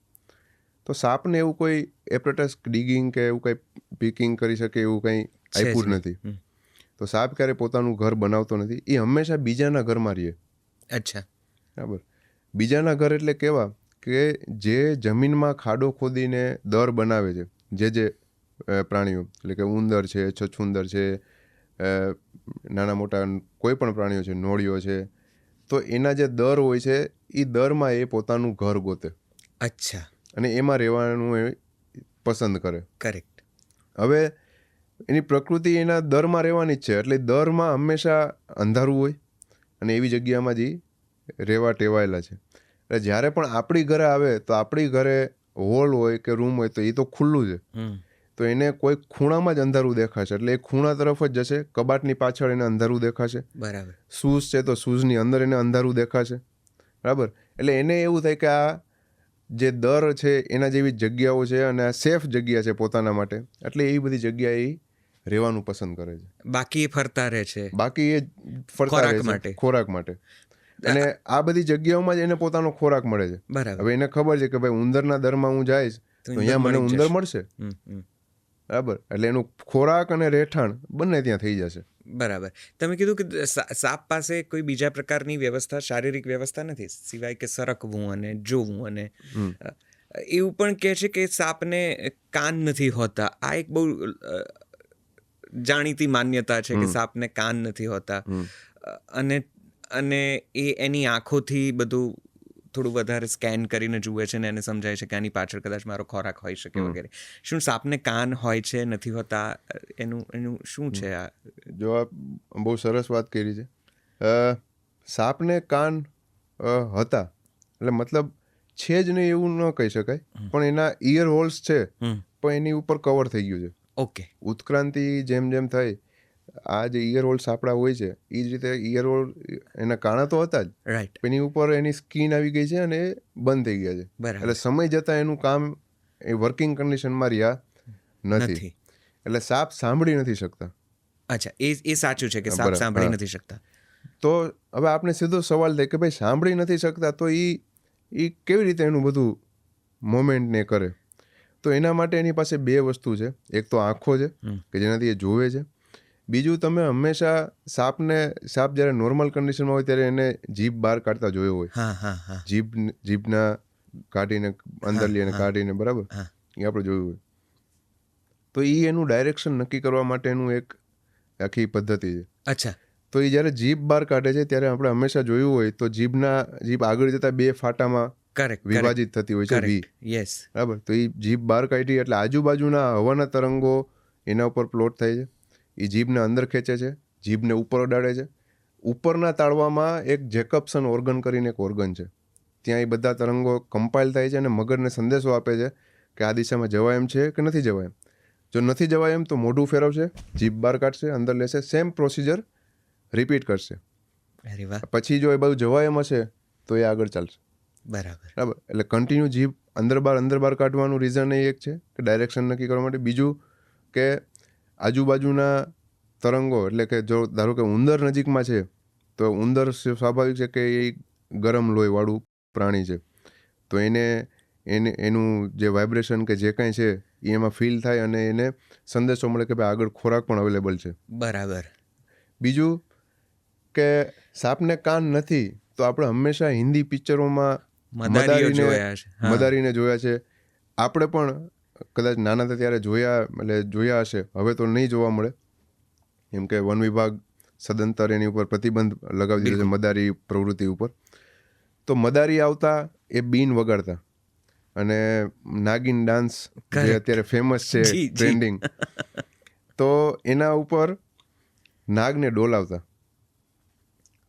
તો સાપને એવું કોઈ એપ્રેટસ ડિગિંગ કે એવું કંઈ પીકિંગ કરી શકે એવું કંઈ આપ્યું જ નથી. તો સાપ ક્યારે પોતાનું ઘર બનાવતો નથી, એ હંમેશા બીજાના ઘરમાં રહે. અચ્છા, બરાબર. બીજાના ઘર એટલે કેવા કે જે જમીનમાં ખાડો ખોદીને દર બનાવે છે, જે પ્રાણીઓ, એટલે કે ઉંદર છે, છછુંદર છે, નાના મોટા કોઈ પણ પ્રાણીઓ છે, નોળિયો છે, તો એના જે દર હોય છે એ દરમાં એ પોતાનું ઘર ગોતે. અચ્છા, અને એમાં રહેવાનું એ પસંદ કરે. કરેક્ટ. હવે એની પ્રકૃતિ એના દરમાં રહેવાની જ છે, એટલે દરમાં હંમેશા અંધારું હોય અને એવી જગ્યામાં જ રહેવા ટેવાયેલા છે. એટલે જ્યારે પણ આપણી ઘરે આવે તો આપણી ઘરે હોલ હોય કે રૂમ હોય તો એ તો ખુલ્લું છે, તો એને કોઈ ખૂણામાં જ અંધારું દેખાશે, એટલે એ ખૂણા તરફ જ જશે. કબાટની પાછળ એને અંધારું દેખાશે. બરાબર. શૂઝ છે તો શૂઝની અંદર એને અંધારું દેખાશે. બરાબર. એટલે એને એવું થાય કે આ જે દર છે એના જેવી જગ્યાઓ છે અને આ સેફ જગ્યા છે પોતાના માટે, એટલે એ બધી જગ્યાએ રહેવાનું પસંદ કરે છે. બાકી એ ફરતા રહે છે, બાકી એ ફરતા રહે છે ખોરાક માટે. અને આ બધી જગ્યાઓમાં જ એને પોતાનો ખોરાક મળે છે. બરાબર. હવે એને ખબર છે કે ભાઈ ઉંદરના દરમાં હું જઈશ તો અહીંયા મને ઉંદર મળશે. બરાબર. એટલે એનું ખોરાક અને રહેઠાણ બંને ત્યાં થઈ જશે. બરાબર. તમે કીધું કે સાપ પાસે કોઈ બીજા પ્રકારની વ્યવસ્થા, શારીરિક વ્યવસ્થા નથી સિવાય કે સરકવું અને જોવું, અને એવું પણ કહે છે કે સાપને કાન નથી હોતા. આ એક બહુ જાણીતી માન્યતા છે કે સાપને કાન નથી હોતા, અને એ એની આંખોથી બધું થોડું વધારે સ્કેન કરીને જુએ છે ને એને સમજાય છે કે આની પાછળ કદાચ મારો ખોરાક હોઈ શકે વગેરે. શું સાપને કાન હોય છે, નથી હોતા? એનું શું છે? આ જો આપ બહુ સરસ વાત કરી છે. સાપને કાન હતા, એટલે મતલબ છે જ નહીં એવું ન કહી શકાય, પણ એના ઇયર હોલ્સ છે, પણ એની ઉપર કવર થઈ ગયું છે. ઓકે. ઉત્ક્રાંતિ જેમ જેમ થઈ, આ જે ઇયર હોલ્સ આપણા હોય છે એ જ રીતે ઇયર હોલ એના કાણા તો હતા જ, રાઈટ. એની ઉપર એની સ્કિન આવી ગઈ છે અને એ બંધ થઈ ગયા છે. એટલે સમય જતાં એનું કામ એ વર્કિંગ કન્ડિશનમાં રહ્યા નથી. એટલે સાપ સાંભળી નથી શકતા. અચ્છા, એ સાચું છે કે સાપ સાંભળી નથી શકતા. તો હવે આપણે સીધો સવાલ થાય કે ભાઈ સાંભળી નથી શકતા તો એ કેવી રીતે એનું બધું મોમેન્ટ ને કરે? તો એના માટે એની પાસે બે વસ્તુ છે. એક તો આંખો છે કે જેનાથી એ જોવે છે. બીજું, તમે હંમેશા સાપ જ્યારે નોર્મલ કન્ડિશનમાં હોય ત્યારે એને જીભ બહાર કાઢતા જોયો હોય. જીભના કાઢીને અંદર લઈને કાઢીને, બરાબર, એ આપણે જોયું હોય. તો એ એનું ડાયરેક્શન નક્કી કરવા માટેનું એક આખી પદ્ધતિ છે. અચ્છા. તો એ જ્યારે જીભ બહાર કાઢે છે ત્યારે આપણે હંમેશા જોયું હોય તો જીભ આગળ જતા બે ફાટામાં વિભાજિત થતી હોય છે, વી. યસ. બરાબર. તો એ જીભ બહાર કાઢી એટલે આજુબાજુના હવાના તરંગો એના ઉપર પ્લોટ થાય છે. એ જીભને અંદર ખેંચે છે, જીભને ઉપર અડાડે છે. ઉપરના તાળવામાં એક જેકબસન ઓર્ગન કરીને એક ઓર્ગન છે, ત્યાં એ બધા તરંગો કમ્પાઇલ થાય છે અને મગજને સંદેશો આપે છે કે આ દિશામાં જવાય એમ છે કે નથી જવાય એમ. જો નથી જવાય એમ તો મોઢું ફેરવશે, જીભ બહાર કાઢશે, અંદર લેશે, સેમ પ્રોસિજર રિપીટ કરશે. પછી જો એ બધું જવાય એમ હશે તો એ આગળ ચાલશે. બરાબર. એટલે કન્ટિન્યુ જીભ અંદર બહાર કાઢવાનું રીઝન એ એક છે કે ડાયરેક્શન નક્કી કરવા માટે. બીજું કે આજુબાજુના તરંગો, એટલે કે જો ધારો કે ઉંદર નજીકમાં છે તો ઉંદર સ્વાભાવિક છે કે એ ગરમ લોહીવાળું પ્રાણી છે, તો એનું જે વાઇબ્રેશન કે જે કાંઈ છે એ એમાં ફીલ થાય અને એને સંદેશો મળે કે ભાઈ આગળ ખોરાક પણ અવેલેબલ છે. બરાબર. બીજું કે સાપને કાન નથી તો આપણે હંમેશા હિન્દી પિક્ચરોમાં મદારીને જોયા છે. આપણે પણ કદાચ નાના હતા ત્યારે જોયા હશે, હવે તો નહીં જોવા મળે, એમ કે વન વિભાગ સદંતર એની ઉપર પ્રતિબંધ લગાવી દીધો છે મદારી પ્રવૃત્તિ ઉપર. તો મદારી આવતા એ બીન વગાડતા અને નાગિન ડાન્સ જે અત્યારે ફેમસ છે, ટ્રેન્ડિંગ, તો એના ઉપર નાગને ડોલાવતા.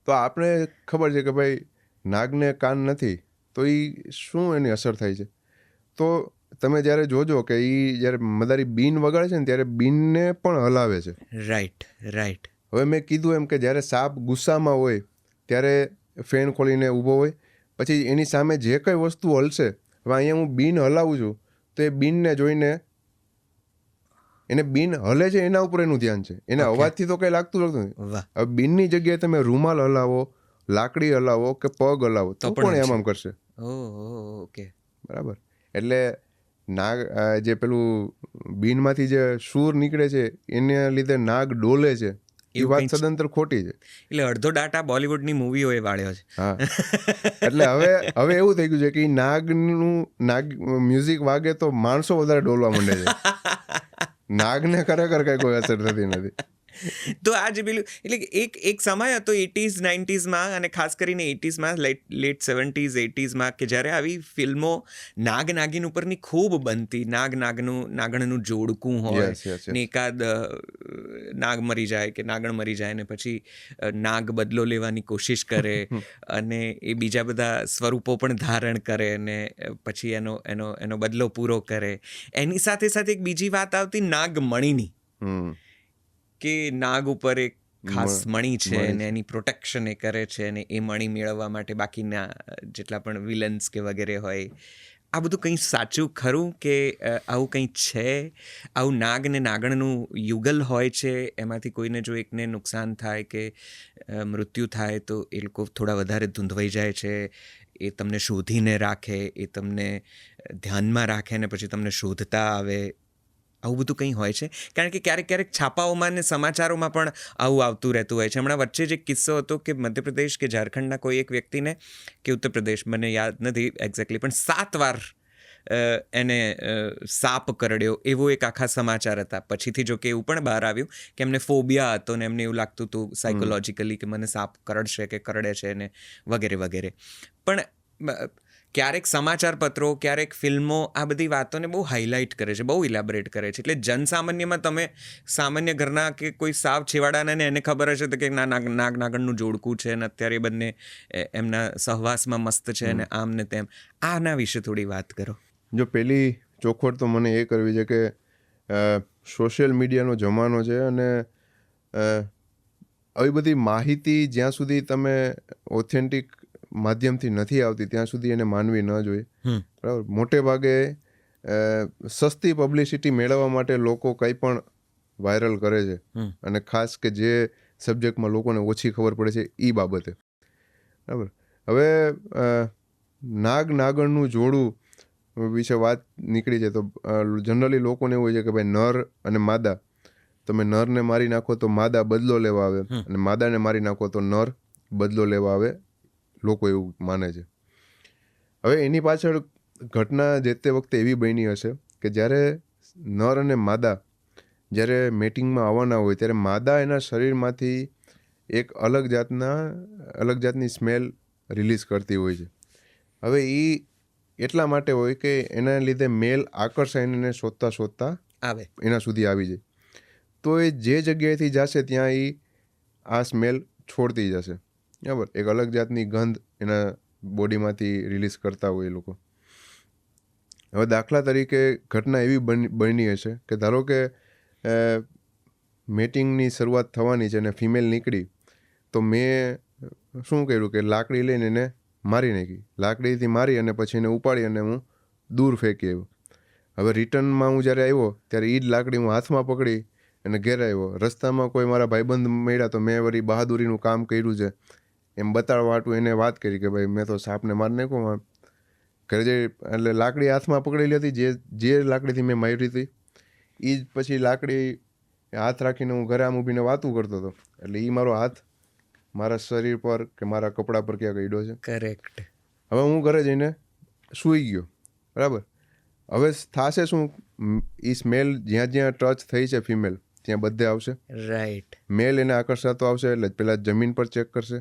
તો આપણે ખબર છે કે ભાઈ નાગને કાન નથી તો એ શું એની અસર થાય છે. તો તમે જ્યારે જોજો કે એ જ્યારે મદારી બીન વગાડે છે ને ત્યારે બીનને પણ હલાવે છે. રાઈટ. હવે મેં કીધું એમ કે જ્યારે સાપ ગુસ્સામાં હોય ત્યારે ફેણ ખોલીને ઊભો હોય, પછી એની સામે જે કંઈ વસ્તુ હલશે, હવે અહીંયા હું બીન હલાવું છું તો એ બીનને જોઈને એને બીન હલે છે એના ઉપર એનું ધ્યાન છે, એને અવાજથી તો કંઈ લાગતું નથી. હવે બીનની જગ્યાએ તમે રૂમાલ હલાવો, લાકડી હલાવો કે પગ હલાવો તો પણ એમ કરશે. ઓકે. બરાબર. એટલે નાગ જે પેલું બીનમાંથી જે સૂર નીકળે છે એને લીધે નાગ ડોલે છે, એ એવું વાત કંઈ સદંતર ખોટી છે. એટલે અડધો ડાટા બોલિવૂડની મૂવીઓએ વાળ્યો છે. હા, એટલે હવે એવું થઈ ગયું છે કે નાગ મ્યુઝિક વાગે તો માણસો વધારે ડોલવા માંડે છે. નાગને ખરેખર કઈ કોઈ અસર થતી નથી. તો આ જે પેલું એટલે એક સમય હતો 80s 90sમાં અને ખાસ કરીને 80sમાં લેટ 70s 80sમાં કે જ્યારે આવી ફિલ્મો નાગ નાગિન ઉપરની ખૂબ બનતી. નાગણનું જોડકું હોય ને એકાદ નાગ મરી જાય કે નાગણ મરી જાય ને પછી નાગ બદલો લેવાની કોશિશ કરે અને એ બીજા બધા સ્વરૂપો પણ ધારણ કરે ને પછી એનો બદલો પૂરો કરે. એની સાથે સાથે એક બીજી વાત આવતી નાગમણીની, કે નાગ ઉપર એક ખાસ મણી છે ને એની પ્રોટેક્શન એ કરે છે ને એ મણી મેળવવા માટે બાકીના જેટલા પણ વિલન્સ કે વગેરે હોય, આ બધું કંઈ સાચું ખરું કે આવું કંઈ છે? આવું નાગ ને નાગણનું યુગલ હોય છે, એમાંથી કોઈને જો એકને નુકસાન થાય કે મૃત્યુ થાય તો એ લોકો થોડા વધારે ધૂંધવાઈ જાય છે, એ તમને શોધીને રાખે, એ તમને ધ્યાનમાં રાખે ને પછી તમને શોધતા આવે, આવું બધું કંઈ હોય છે? કારણ કે ક્યારેક છાપાઓમાં ને સમાચારોમાં પણ આવું આવતું રહેતું હોય છે. હમણાં વચ્ચે જ એક કિસ્સો હતો કે મધ્યપ્રદેશ કે ઝારખંડના કોઈ એક વ્યક્તિને, કે ઉત્તર પ્રદેશ, મને યાદ નથી એક્ઝેક્ટલી, પણ 7 વાર એને સાપ કરડ્યો, એવો એક આખા સમાચાર હતા. પછીથી જો કે એવું પણ બહાર આવ્યું કે એમને ફોબિયા હતો ને એમને એવું લાગતું હતું સાયકોલોજીકલી કે મને સાપ કરડશે કે કરડે છે ને વગેરે વગેરે. પણ ક્યારેક સમાચાર પત્રો, ક્યારેક ફિલ્મો આ બધી વાતોને બહુ હાઇલાઇટ કરે છે, બહુ ઇલેબોરેટ કરે છે. એટલે જનસામાન્યમાં તમે સામાન્ય ઘરના કે કોઈ સાવ છેવાડાના ને એને ખબર હશે તો કે નાગણનું જોડકું છે ને અત્યારે એ બંને એમના સહવાસમાં મસ્ત છે ને આમ ને તેમ. આના વિશે થોડી વાત કરો. જો પેલી ચોખવટ તો મને એ કરવી છે કે સોશિયલ મીડિયાનો જમાનો છે અને આવી બધી માહિતી જ્યાં સુધી તમે ઓથેન્ટિક માધ્યમથી નથી આવતી ત્યાં સુધી એને માનવી ન જોઈએ. બરાબર. મોટે ભાગે સસ્તી પબ્લિસિટી મેળવવા માટે લોકો કંઈ પણ વાયરલ કરે છે, અને ખાસ કે જે સબ્જેક્ટમાં લોકોને ઓછી ખબર પડે છે એ બાબતે. બરાબર. હવે નાગણનું જોડું વિશે વાત નીકળી છે તો જનરલી લોકોને એવું હોય છે કે ભાઈ નર અને માદા, તમે નરને મારી નાખો તો માદા બદલો લેવા આવે અને માદાને મારી નાખો તો નર બદલો લેવા આવે. લોકો એવું માને છે. હવે એની પાછળ ઘટના જે તે વખતે એવી બની હશે કે જ્યારે નર અને માદા જ્યારે મેટિંગમાં આવવાના હોય ત્યારે માદા એના શરીરમાંથી એક અલગ જાતની સ્મેલ રિલીઝ કરતી હોય છે. હવે એ એટલા માટે હોય કે એના લીધે મેલ આકર્ષાઈને એને શોધતા આવે, એના સુધી આવી જાય. તો એ જે જગ્યાએથી જશે ત્યાં એ આ સ્મેલ છોડતી જશે. બરાબર. એક અલગ જાતની ગંધ એના બોડીમાંથી રિલીઝ કરતા હોય એ લોકો. હવે દાખલા તરીકે ઘટના એવી બની હશે કે ધારો કે મેટિંગની શરૂઆત થવાની છે અને ફિમેલ નીકળી, તો મેં શું કર્યું કે લાકડી લઈને એને મારી નાખી. લાકડીથી મારી અને પછી એને ઉપાડી અને હું દૂર ફેંકી આવ્યો. હવે રિટર્નમાં હું જ્યારે આવ્યો ત્યારે એ જ લાકડી હું હાથમાં પકડી અને ઘેર આવ્યો. રસ્તામાં કોઈ મારા ભાઈબંધ મળ્યા તો મેં વળી બહાદુરીનું કામ કર્યું છે એમ બતાડવા હાટું એને વાત કરી કે ભાઈ મેં તો સાપને મારી નાખ્યો. ઘરે જઈ એટલે લાકડી હાથમાં પકડેલી હતી, જે લાકડીથી મેં મારી હતી એ જ પછી લાકડી હાથ રાખીને હું ઘરે આમ ઊભીને વાતું કરતો હતો. એટલે એ મારો હાથ મારા શરીર પર કે મારા કપડા પર ક્યાંક અડ્યો છે. કરેક્ટ. હવે હું ઘરે જઈને સૂઈ ગયો. બરાબર. હવે થશે શું, એ સ્મેલ જ્યાં જ્યાં ટચ થઈ છે ફિમેલ ત્યાં બધે આવશે. રાઈટ. મેલ એને આકર્ષાતો આવશે એટલે પહેલાં જમીન પર ચેક કરશે,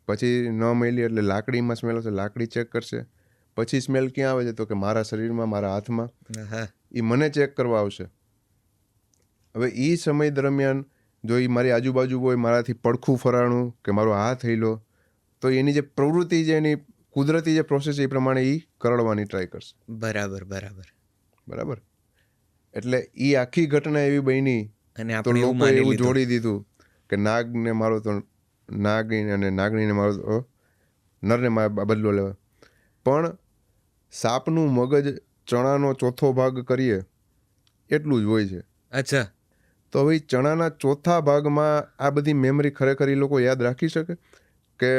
પછી ન મળી એટલે લાકડીમાં સ્મેલ આવશે, લાકડી ચેક કરશે, પછી સ્મેલ ક્યાં આવે છે તો કે મારા શરીરમાં, મારા હાથમાં, એ મને ચેક કરવા આવશે. હવે એ સમય દરમિયાન જો એ મારી આજુબાજુ હોય, મારાથી પડખું ફરાણું કે મારો હાથ હિલો, તો એની જે પ્રવૃત્તિ છે, એની કુદરતી જે પ્રોસેસ એ પ્રમાણે એ કરડવાની ટ્રાય કરશે. બરાબર. એટલે એ આખી ઘટના એવી બની અને તો લોકો એવું જોડી દીધું કે નાગને મારો તો નાગીને અને નાગણીને મારો તો નરને બદલો લેવા. પણ સાપનું મગજ ચણાનો ચોથો ભાગ કરીએ એટલું જ હોય છે. અચ્છા. તો હવે ચણાના ચોથા ભાગમાં આ બધી મેમરી ખરેખર એ લોકો યાદ રાખી શકે કે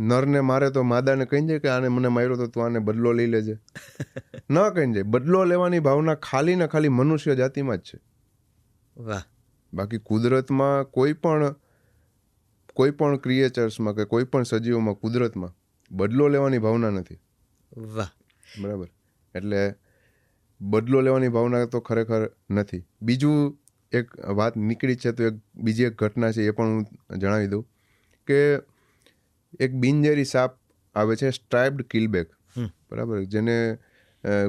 નરને મારે તો માદાને કહી દે કે આને મને માર્યો તો તું આને બદલો લઈ લેજે. ન કહીને જાય. બદલો લેવાની ભાવના ખાલી ને ખાલી મનુષ્ય જાતિમાં જ છે. વાહ. બાકી કુદરતમાં કોઈ પણ ક્રિએચર્સમાં કે કોઈ પણ સજીવોમાં કુદરતમાં બદલો લેવાની ભાવના નથી. વાહ. બરાબર. એટલે બદલો લેવાની ભાવના તો ખરેખર નથી. બીજું એક વાત નીકળી છે તો બીજી એક ઘટના છે, એ પણ હું જણાવી દઉં કે એક બિનઝેરી સાપ આવે છે, સ્ટ્રાઇપ્ડ કિલબેક. બરાબર. જેને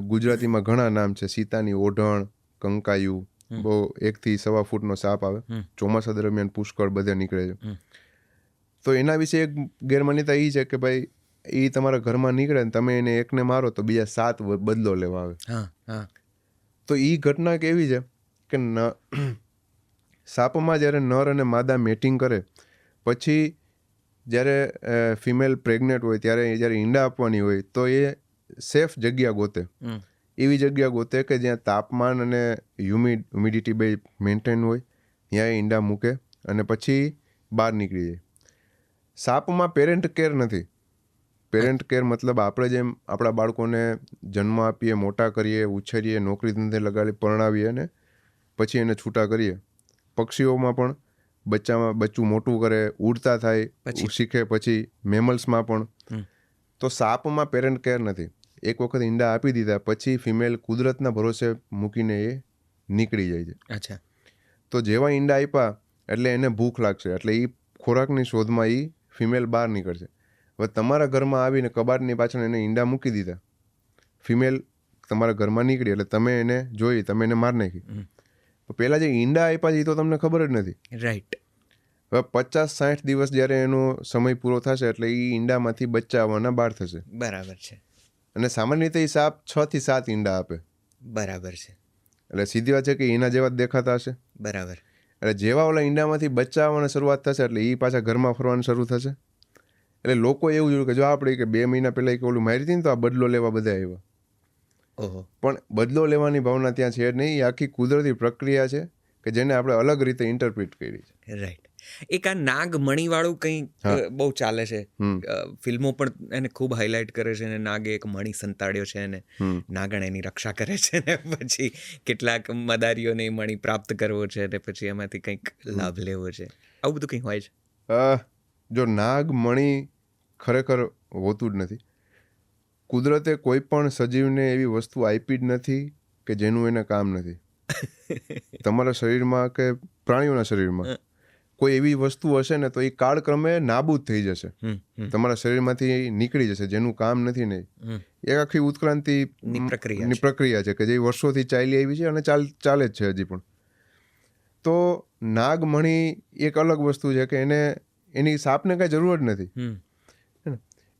ગુજરાતીમાં ઘણા નામ છે. સીતાની ઓઢણ, કંકાયુ, બહુ 1 થી 1.25 ફૂટનો સાપ આવે. ચોમાસા દરમિયાન પુષ્કળ બધે નીકળે છે. તો એના વિશે એક ગેરમાન્યતા એ છે કે ભાઈ એ તમારા ઘરમાં નીકળે ને તમે એને એકને મારો તો બીજા 7 બદલો લેવા આવે. તો એ ઘટના કેવી છે કે સાપમાં જ્યારે નર અને માદા મેટિંગ કરે પછી જ્યારે ફિમેલ પ્રેગ્નેન્ટ હોય ત્યારે જ્યારે ઈંડા આપવાની હોય તો એ સેફ જગ્યા ગોતે. એવી જગ્યા ગોતે કે જ્યાં તાપમાન અને હ્યુમિડિટી બે મેન્ટેન હોય, ત્યાં એ ઈંડા મૂકે અને પછી બહાર નીકળી જાય. સાપમાં પેરેન્ટ કેર નથી. પેરેન્ટ કેર મતલબ આપણે જેમ આપણા બાળકોને જન્મ આપીએ, મોટા કરીએ, ઉછેરીએ, નોકરી ધંધે લગાડી, પરણાવીએ ને પછી એને છૂટા કરીએ. પક્ષીઓમાં પણ બચ્ચું મોટું કરે, ઉડતા થાય, શીખે, પછી મેમલ્સમાં પણ. તો સાપમાં પેરેન્ટ કેર નથી. એક વખત ઈંડા આપી દીધા પછી ફિમેલ કુદરતના ભરોસે મૂકીને એ નીકળી જાય છે. અચ્છા. તો જેવા ઈંડા આપ્યા એટલે એને ભૂખ લાગશે, એટલે એ ખોરાકની શોધમાં એ ફિમેલ બહાર નીકળશે. હવે તમારા ઘરમાં આવીને કબાટની પાછળ એને ઈંડા મૂકી દીધા, ફિમેલ તમારા ઘરમાં નીકળી એટલે તમે એને જોઈ, તમે એને માર નાખી. પહેલાં જે ઈંડા આપ્યા છે એ તો તમને ખબર જ નથી. રાઈટ. હવે 50-60 દિવસ જ્યારે એનો સમય પૂરો થશે એટલે એ ઈંડામાંથી બચ્ચા આવવાના બહાર થશે. બરાબર છે. અને સામાન્ય રીતે એ સાપ 6 થી 7 ઈંડા આપે. બરાબર છે. એટલે સીધી વાત છે કે એના જેવા જ દેખાતા હશે. બરાબર. એટલે જેવા ઓલા ઈંડામાંથી બચ્ચા આવવાની શરૂઆત થશે એટલે એ પાછા ઘરમાં ફરવાનું શરૂ થશે. એટલે લોકો એવું જોયું કે જો આપણે કે 2 મહિના પહેલાં એક ઓલું મારી હતી ને તો આ બદલો લેવા બધા આવ્યા. ઓહો. પણ બદલો લેવાની ભાવના ત્યાં છે નહીં. એ આખી કુદરતી પ્રક્રિયા છે કે જેને આપણે અલગ રીતે ઇન્ટરપ્રિટ કરી છે. રાઈટ. એક આ નાગ મણીવાળું કંઈ બહુ ચાલે છે. ફિલ્મો પણ એને ખૂબ હાઇલાઇટ કરે છે અને નાગે એક મણી સંતાડ્યો છે અને નાગણ એની રક્ષા કરે છે ને પછી કેટલાક મદારીઓને એ મણી પ્રાપ્ત કરવો છે અને પછી એમાંથી કંઈક લાભ લેવો છે. આવું બધું કંઈ હોય છે? જો નાગ મણી ખરેખર હોતું જ નથી. કુદરતે કોઈ પણ સજીવને એવી વસ્તુ આપી જ નથી કે જેનું એને કામ નથી. તમારા શરીરમાં કે પ્રાણીઓના શરીરમાં કોઈ એવી વસ્તુ હશે ને તો એ કાળક્રમે નાબૂદ થઈ જશે, તમારા શરીરમાંથી નીકળી જશે, જેનું કામ નથી. નહીં, એ આખી ઉત્ક્રાંતિની પ્રક્રિયા છે કે જે વર્ષોથી ચાલી આવી છે અને ચાલે જ છે હજી પણ. તો નાગમણી એક અલગ વસ્તુ છે કે એની સાપને કાંઈ જરૂર જ નથી.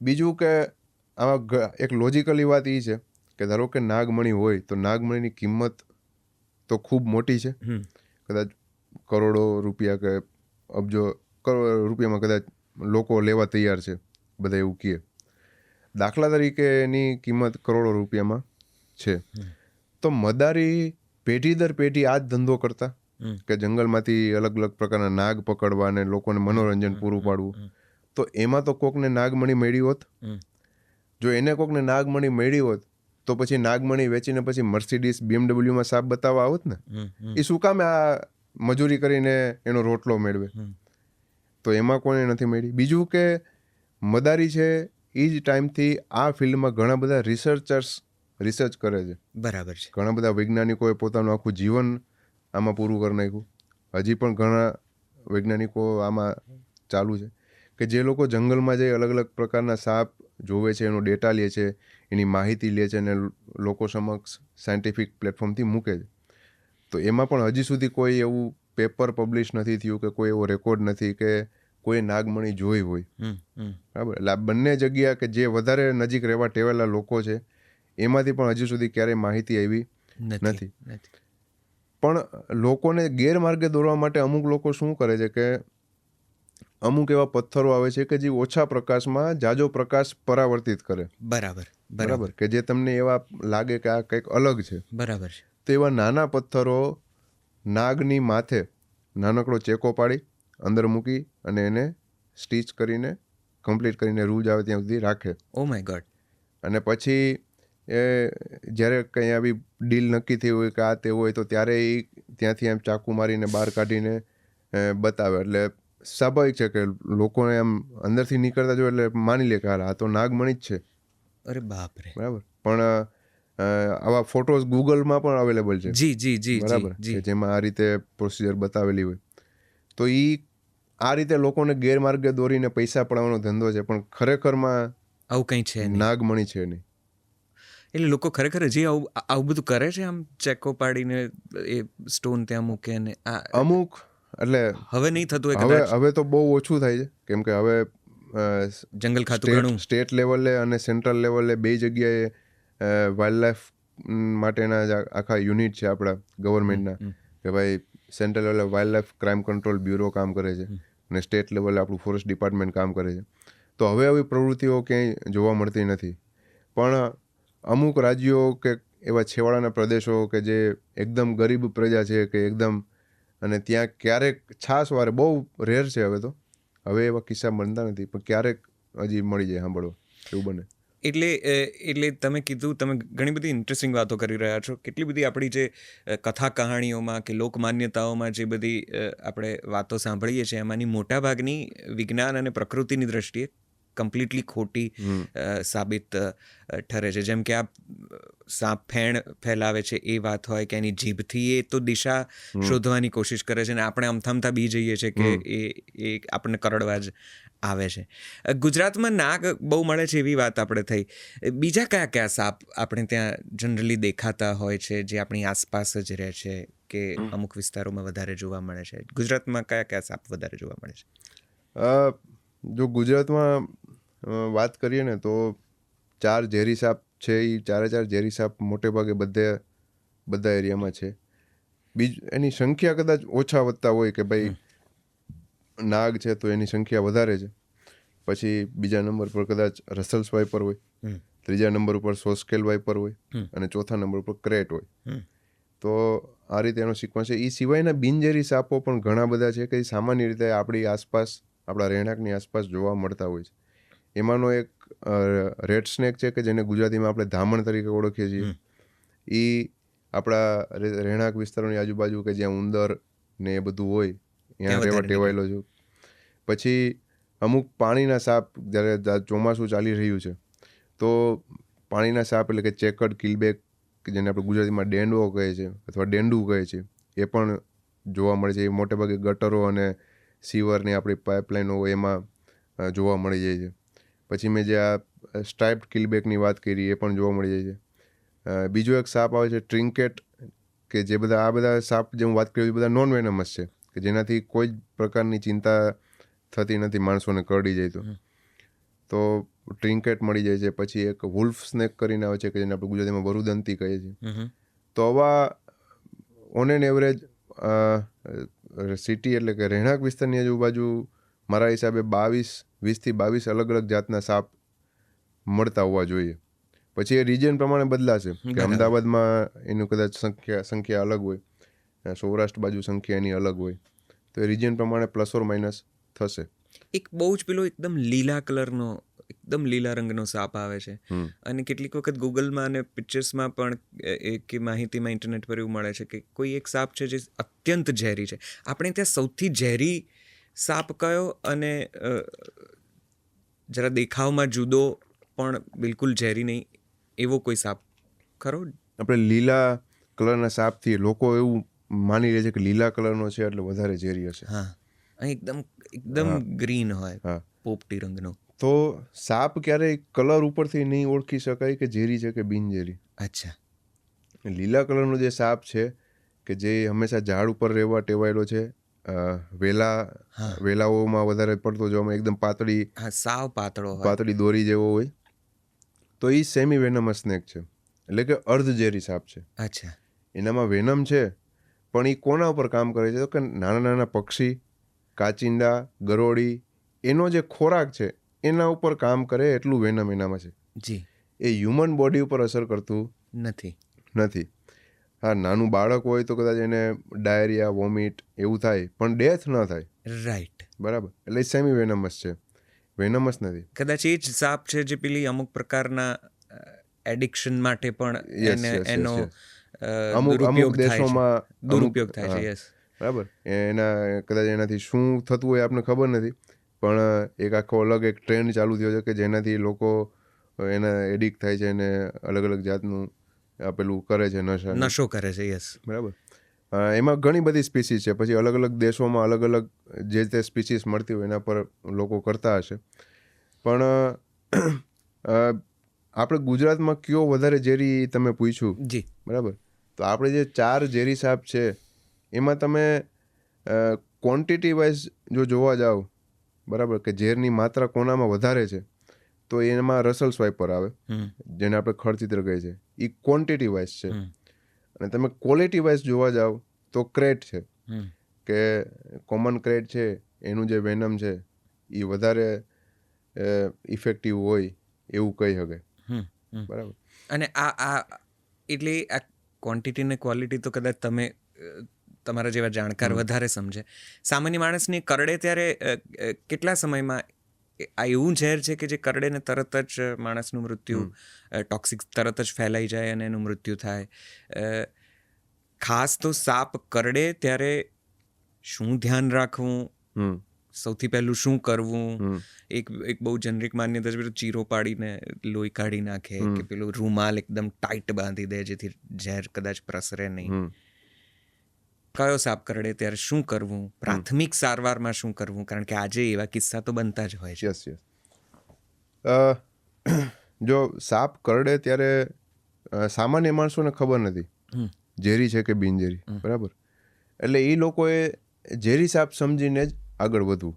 બીજું કે આમાં એક લોજિકલી વાત એ છે કે ધારો કે નાગમણી હોય તો નાગમણીની કિંમત તો ખૂબ મોટી છે. કદાચ કરોડો રૂપિયા કે અબજો રૂપિયામાં કદાચ લોકો લેવા તૈયાર છે, બધા એવું કહે. દાખલા તરીકે એની કિંમત કરોડો રૂપિયામાં છે. તો મદારી પેઢી દર પેઢી આ જ ધંધો કરતા કે જંગલમાંથી અલગ અલગ પ્રકારના નાગ પકડવા અને લોકોને મનોરંજન પૂરું પાડવું. તો એમાં તો કોકને નાગમણી મળી હોત. જો એને કોકને નાગમણી મળી હોત તો પછી નાગમણી વેચીને પછી મર્સિડીઝ BMW સાપ બતાવવા આવત ને. એ શું કામ આ મજૂરી કરીને એનો રોટલો મેળવે? તો એમાં કોને નથી મળી. બીજું કે મદારી છે એ જ ટાઈમથી આ ફિલ્ડમાં ઘણા બધા રિસર્ચ કરે છે. બરાબર છે. ઘણા બધા વૈજ્ઞાનિકોએ પોતાનું આખું જીવન આમાં પૂરું કરી નાખ્યું. હજી પણ ઘણા વૈજ્ઞાનિકો આમાં ચાલુ છે કે જે લોકો જંગલમાં જઈ અલગ અલગ પ્રકારના સાપ જોવે છે, એનો ડેટા લે છે, એની માહિતી લે છે અને લોકો સમક્ષ સાયન્ટિફિક પ્લેટફોર્મથી મૂકે છે. તો એમાં પણ હજી સુધી કોઈ એવું પેપર પબ્લિશ નથી થયું કે કોઈ એવો રેકોર્ડ નથી કે કોઈ નાગમણી જોઈ હોય. બરાબર. એટલે આ બંને જગ્યા કે જે વધારે નજીક રહેવા ટેવેલા લોકો છે એમાંથી પણ હજી સુધી ક્યારેય માહિતી આવી નથી. પણ લોકોને ગેરમાર્ગે દોરવા માટે અમુક લોકો શું કરે છે કે અમુક એવા પથ્થરો આવે છે કે જે ઓછા પ્રકાશમાં જાજો પ્રકાશ પરાવર્તિત કરે. બરાબર. કે જે તમને એવા લાગે કે આ કંઈક અલગ છે. બરાબર છે. તો એવા નાના પથ્થરો નાગની માથે નાનકડો ચેકો પાડી અંદર મૂકી અને એને સ્ટીચ કરીને કમ્પ્લીટ કરીને રૂજ આવે ત્યાં સુધી રાખે. Oh my God. અને પછી એ જ્યારે કંઈ આવી ડીલ નક્કી થઈ હોય કે આ તે હોય તો ત્યારે એ ત્યાંથી એમ ચાકુ મારીને બહાર કાઢીને બતાવે. એટલે સ્વાભાવિક છે કે લોકોને એમ અંદરથી નીકળતા જો એટલે માની લે કે હાલ આ તો નાગમણી જ છે. અરે બાપ રે. બરાબર. પણ આવા ફોટોઝ ગૂગલમાં પણ અવેલેબલ છે. જી જી જી બરાબર. જી કે જેમાં આ રીતે પ્રોસિજર બતાવેલી હોય. તો એ આ રીતે લોકોને ગેરમાર્ગે દોરીને પૈસા પડાવવાનો ધંધો છે, પણ ખરેખરમાં આવું કંઈ છે નહીં. નાગમણી છે નહીં. એટલે લોકો ખરેખર હજી આવું બધું કરે છે, આમ ચેકો પાડીને એ સ્ટોન ત્યાં મૂકે ને આ અમુક એટલે હવે નહીં થતું હોય કદાચ. હવે તો બહુ ઓછું થાય છે, કેમ કે હવે જંગલ ખાતું ઘણું સ્ટેટ લેવલે અને સેન્ટ્રલ લેવલે બે જગ્યાએ વાઇલ્ડ લાઈફ માટેના જ આખા યુનિટ છે આપણા ગવર્મેન્ટના, કે ભાઈ સેન્ટ્રલ લેવલે wild life crime control bureau કામ કરે છે અને સ્ટેટ લેવલે આપણું ફોરેસ્ટ ડિપાર્ટમેન્ટ કામ કરે છે. તો હવે આવી પ્રવૃત્તિઓ ક્યાંય જોવા મળતી નથી. પણ અમુક રાજ્યો કે એવા છેવાડાના પ્રદેશો કે જે એકદમ ગરીબ પ્રજા છે કે એકદમ, અને ત્યાં ક્યારેક છાસવારે, બહુ રેર છે હવે એવા કિસ્સા બનતા નથી, પણ ક્યારેક હજી મળી જાય સાંભળવા, એવું બને. એટલે તમે કીધું, તમે ઘણી બધી ઇન્ટરેસ્ટિંગ વાતો કરી રહ્યા છો. કેટલી બધી આપણી જે કથા કહાણીઓમાં કે લોકમાન્યતાઓમાં જે બધી આપણે વાતો સાંભળીએ છીએ એમાંની મોટાભાગની વિજ્ઞાન અને પ્રકૃતિની દ્રષ્ટિએ કમ્પ્લીટલી ખોટી સાબિત ઠરે છે. જેમ કે આ સાપ ફેણ ફેલાવે છે એ વાત હોય કે એની જીભથી એ તો દિશા શોધવાની કોશિશ કરે છે, અને આપણે અમથામથા બી જઈએ છીએ કે એ આપણને કરડવા જ આવે છે. ગુજરાતમાં નાગ બહુ મળે છે એવી વાત આપણે થઈ. બીજા કયા કયા સાપ આપણે ત્યાં જનરલી દેખાતા હોય છે જે આપણી આસપાસ જ રહે છે કે અમુક વિસ્તારોમાં વધારે જોવા મળે છે? ગુજરાતમાં કયા કયા સાપ વધારે જોવા મળે છે? જો ગુજરાતમાં વાત કરીએ ને તો 4 ઝેરી સાપ છે. એ 4 ઝેરી સાપ મોટે ભાગે બધા એરિયામાં છે. એની સંખ્યા કદાચ ઓછા વધતા હોય કે ભાઈ નાગ છે તો એની સંખ્યા વધારે છે. પછી બીજા નંબર પર કદાચ રસલ્સ વાઇપર હોય, ત્રીજા નંબર ઉપર સોસ્કેલ વાઇપર હોય, અને ચોથા નંબર પર ક્રેટ હોય. તો આ રીતે એનો સિક્વન્સ છે. એ સિવાયના બિનઝેરી સાપો પણ ઘણા બધા છે કે સામાન્ય રીતે આપણી આસપાસ, આપણા રહેણાંકની આસપાસ જોવા મળતા હોય છે. એમાંનો એક રેડ સ્નેક છે કે જેને ગુજરાતીમાં આપણે ધામણ તરીકે ઓળખીએ છીએ. એ આપણા રહેણાંક વિસ્તારોની આજુબાજુ કે જ્યાં ઉંદર ને એ બધું હોય ત્યાં રહેવા ટેવાયેલો છું. પછી અમુક પાણીના સાપ, જ્યારે ચોમાસું ચાલી રહ્યું છે તો પાણીના સાપ એટલે કે ચેકડ કિલબેક, જેને આપણે ગુજરાતીમાં ડેંડવો કહે છે અથવા ડેંડું કહે છે, એ પણ જોવા મળે છે. એ મોટે ભાગે ગટરો અને સીવરની આપણી પાઇપલાઇનો હોય એમાં જોવા મળી જાય છે. પછી મેં જે આ સ્ટ્રાઇપ્ડ કિલબેકની વાત કરી એ પણ જોવા મળી જાય છે. બીજો એક સાપ આવે છે ટ્રિન્કેટ, કે જે આ બધા સાપ જે હું વાત કરી એ બધા નોન વેનમસ છે, કે જેનાથી કોઈ જ પ્રકારની ચિંતા થતી નથી માણસોને કરડી જાય તો ટ્રિન્કેટ મળી જાય છે. પછી એક વુલ્ફ સ્નેક કરીને આવે છે કે જેને આપણે ગુજરાતીમાં વરુદંતી કહીએ છીએ. તો આવા ઓન એન એવરેજ સિટી એટલે કે રહેણાંક વિસ્તારની આજુબાજુ મારા હિસાબે 20-થી 22 અલગ અલગ જાતના સાપ મળતા હોવા જોઈએ. પછી એ રિજન પ્રમાણે બદલાશે, કે અમદાવાદમાં એનું કદાચ સંખ્યા અલગ હોય, સૌરાષ્ટ્ર બાજુ સંખ્યા એની અલગ હોય, તો એ રિજન પ્રમાણે પ્લસ ઓર માઇનસ થશે. એક બહુ જ પેલો એકદમ લીલા કલરનો, એકદમ લીલા રંગનો સાપ આવે છે, અને કેટલીક વખત ગૂગલમાં અને પિક્ચર્સમાં પણ કે માહિતીમાં ઇન્ટરનેટ પર એવું મળે છે કે કોઈ એક સાપ છે જે અત્યંત ઝેરી છે. આપણે ત્યાં સૌથી ઝેરી સાપ કયો, અને જરા દેખાવમાં જુદો પણ બિલકુલ ઝેરી નહીં એવો કોઈ સાપ ખરો? આપણે લીલા કલરના સાપથી લોકો એવું માની લે છે કે લીલા કલરનો છે એટલે વધારે ઝેરી હશે. હા, એકદમ ગ્રીન હોય, પોપટી રંગનો. તો સાપ ક્યારેય કલર ઉપરથી નહીં ઓળખી શકાય કે ઝેરી છે કે બિનઝેરી. અચ્છા. લીલા કલરનો જે સાપ છે કે જે હંમેશા ઝાડ ઉપર રહેવા ટેવાયેલો છે, વેલાઓમાં વધારે પડતો જોવા મળે, એકદમ પાતળી, સાવ પાતળી દોરી જેવો હોય, તો એ સેમી વેનમસ સ્નેક છે, એટલે કે અર્ધઝેરી સાપ છે. અચ્છા. એનામાં વેનમ છે, પણ એ કોના ઉપર કામ કરે છે તો કે નાના નાના પક્ષી, કાચિંડા, ગરોળી, એનો જે ખોરાક છે એના ઉપર કામ કરે એટલું વેનમ એનામાં છે. જી. એ હ્યુમન બોડી ઉપર અસર કરતું નથી. હા, નાનું બાળક હોય તો કદાચ એને ડાયરિયા, વોમિટ એવું થાય, પણ ડેથ ન થાય. રાઈટ. બરાબર. એટલે સેમી વેનમસ છે, વેનમસ નથી. કદાચ એ જ સાપ છે જે પેલી અમુક પ્રકારના એડિક્શન માટે પણ Yes, એને yes, yes, એનો yes. અમુક દુરુપયોગ થાય છે, દેશોમાં દુરુપયોગ થાય છે. યસ, બરાબર, કદાચ એનાથી શું થતું હોય આપણને ખબર નથી, પણ એક આખો અલગ એક ટ્રેન્ડ ચાલુ થયો છે કે જેનાથી લોકો એના એડિક્ટ થાય છે અને અલગ અલગ જાતનું પેલું કરે છે નશો કરે છે. યસ, બરાબર. એમાં ઘણી બધી સ્પીસીસ છે, પછી અલગ અલગ દેશોમાં અલગ અલગ જે તે સ્પીસીસ મળતી હોય એના પર લોકો કરતા હશે, પણ આપણે ગુજરાતમાં કયો વધારે ઝેરી તમે પૂછ્યું, જી, બરાબર, તો આપણે જે 4 ઝેરી સાપ છે એમાં તમે ક્વોન્ટિટી વાઇઝ જો જોવા જાઓ, બરાબર, કે ઝેરની માત્રા કોનામાં વધારે છે તો એમાં રસલ સ્વાઈપર આવે, જેને આપણે ખડચિત્ર કહે છે, એ ક્વોન્ટિટી વાઇઝ છે. અને તમે ક્વોલિટી વાઇઝ જોવા જાઓ તો ક્રેટ છે, કે કોમન ક્રેટ છે એનું જે વેનમ છે એ વધારે ઇફેક્ટિવ હોય એવું કહી શકાય, બરાબર. અને આ એટલે આ ક્વોન્ટિટી ને ક્વોલિટી તો કદાચ તમે તમારા જેવા જાણકાર વધારે સમજે. સામાન્ય માણસને કરડે ત્યારે કેટલા સમયમાં આ એવું ઝેર છે કે જે કરડે ને તરત જ માણસનું મૃત્યુ, ટોક્સિક તરત જ ફેલાઈ જાય અને એનું મૃત્યુ થાય? ખાસ તો સાપ કરડે ત્યારે શું ધ્યાન રાખવું, સૌથી પહેલું શું કરવું? એક બહુ જનરિક માન્યતા છે, પેલું ચીરો પાડીને લોહી કાઢી નાખે, કે પેલું રૂમાલ એકદમ ટાઈટ બાંધી દે જેથી ઝેર કદાચ પ્રસરે નહીં. કયો સાપ કરડે ત્યારે શું કરવું? પ્રાથમિક સારવારમાં શું કરવું? કારણ કે આજે એવા કિસ્સા તો બનતા જ હોય છે. Yes, yes. જો સાપ કરડે ત્યારે સામાન્ય માણસોને ખબર નથી ઝેરી છે કે બિનઝેરી, બરાબર, એટલે એ લોકોએ ઝેરી સાપ સમજીને જ આગળ વધવું.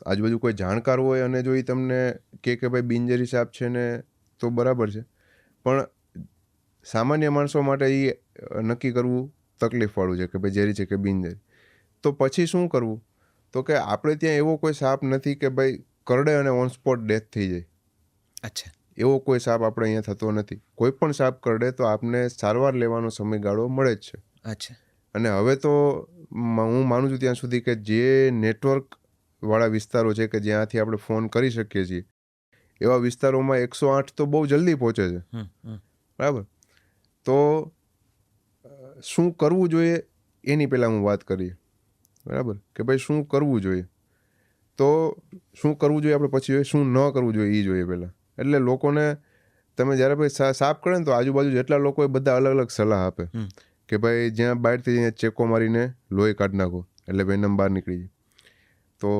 આજુબાજુ કોઈ જાણકાર હોય અને જો એ તમને કે ભાઈ બિનઝેરી સાપ છે ને તો બરાબર છે, પણ સામાન્ય માણસો માટે એ નક્કી કરવું તકલીફવાળું છે કે ભાઈ ઝેરી છે કે બિનઝેરી. તો પછી શું કરવું? તો કે આપણે ત્યાં એવો કોઈ સાપ નથી કે ભાઈ કરડે અને ઓન સ્પોટ ડેથ થઈ જાય. અચ્છા, એવો કોઈ સાપ આપણે અહીંયા થતો નથી. કોઈ પણ સાપ કરડે તો આપને સારવાર લેવાનો સમયગાળો મળે જ છે. અચ્છા. અને હવે તો હું માનું છું ત્યાં સુધી કે જે નેટવર્ક વાળા વિસ્તારો છે કે જ્યાંથી આપણે ફોન કરી શકીએ છીએ એવા વિસ્તારોમાં 108 તો બહુ જલ્દી પહોંચે છે, બરાબર. તો શું કરવું જોઈએ એની પહેલાં હું વાત કરીએ, બરાબર, કે ભાઈ શું કરવું જોઈએ. તો શું કરવું જોઈએ આપણે પછી જોઈએ, શું ન કરવું જોઈએ એ જોઈએ પહેલાં. એટલે લોકોને તમે જ્યારે ભાઈ સાપ કરે ને તો આજુબાજુ જેટલા લોકો એ બધા અલગ અલગ સલાહ આપે કે ભાઈ જ્યાં બહારથી અહીંયા ચેકો મારીને લોહી કાઢી નાખો એટલે વેનમ બહાર નીકળી જાય. તો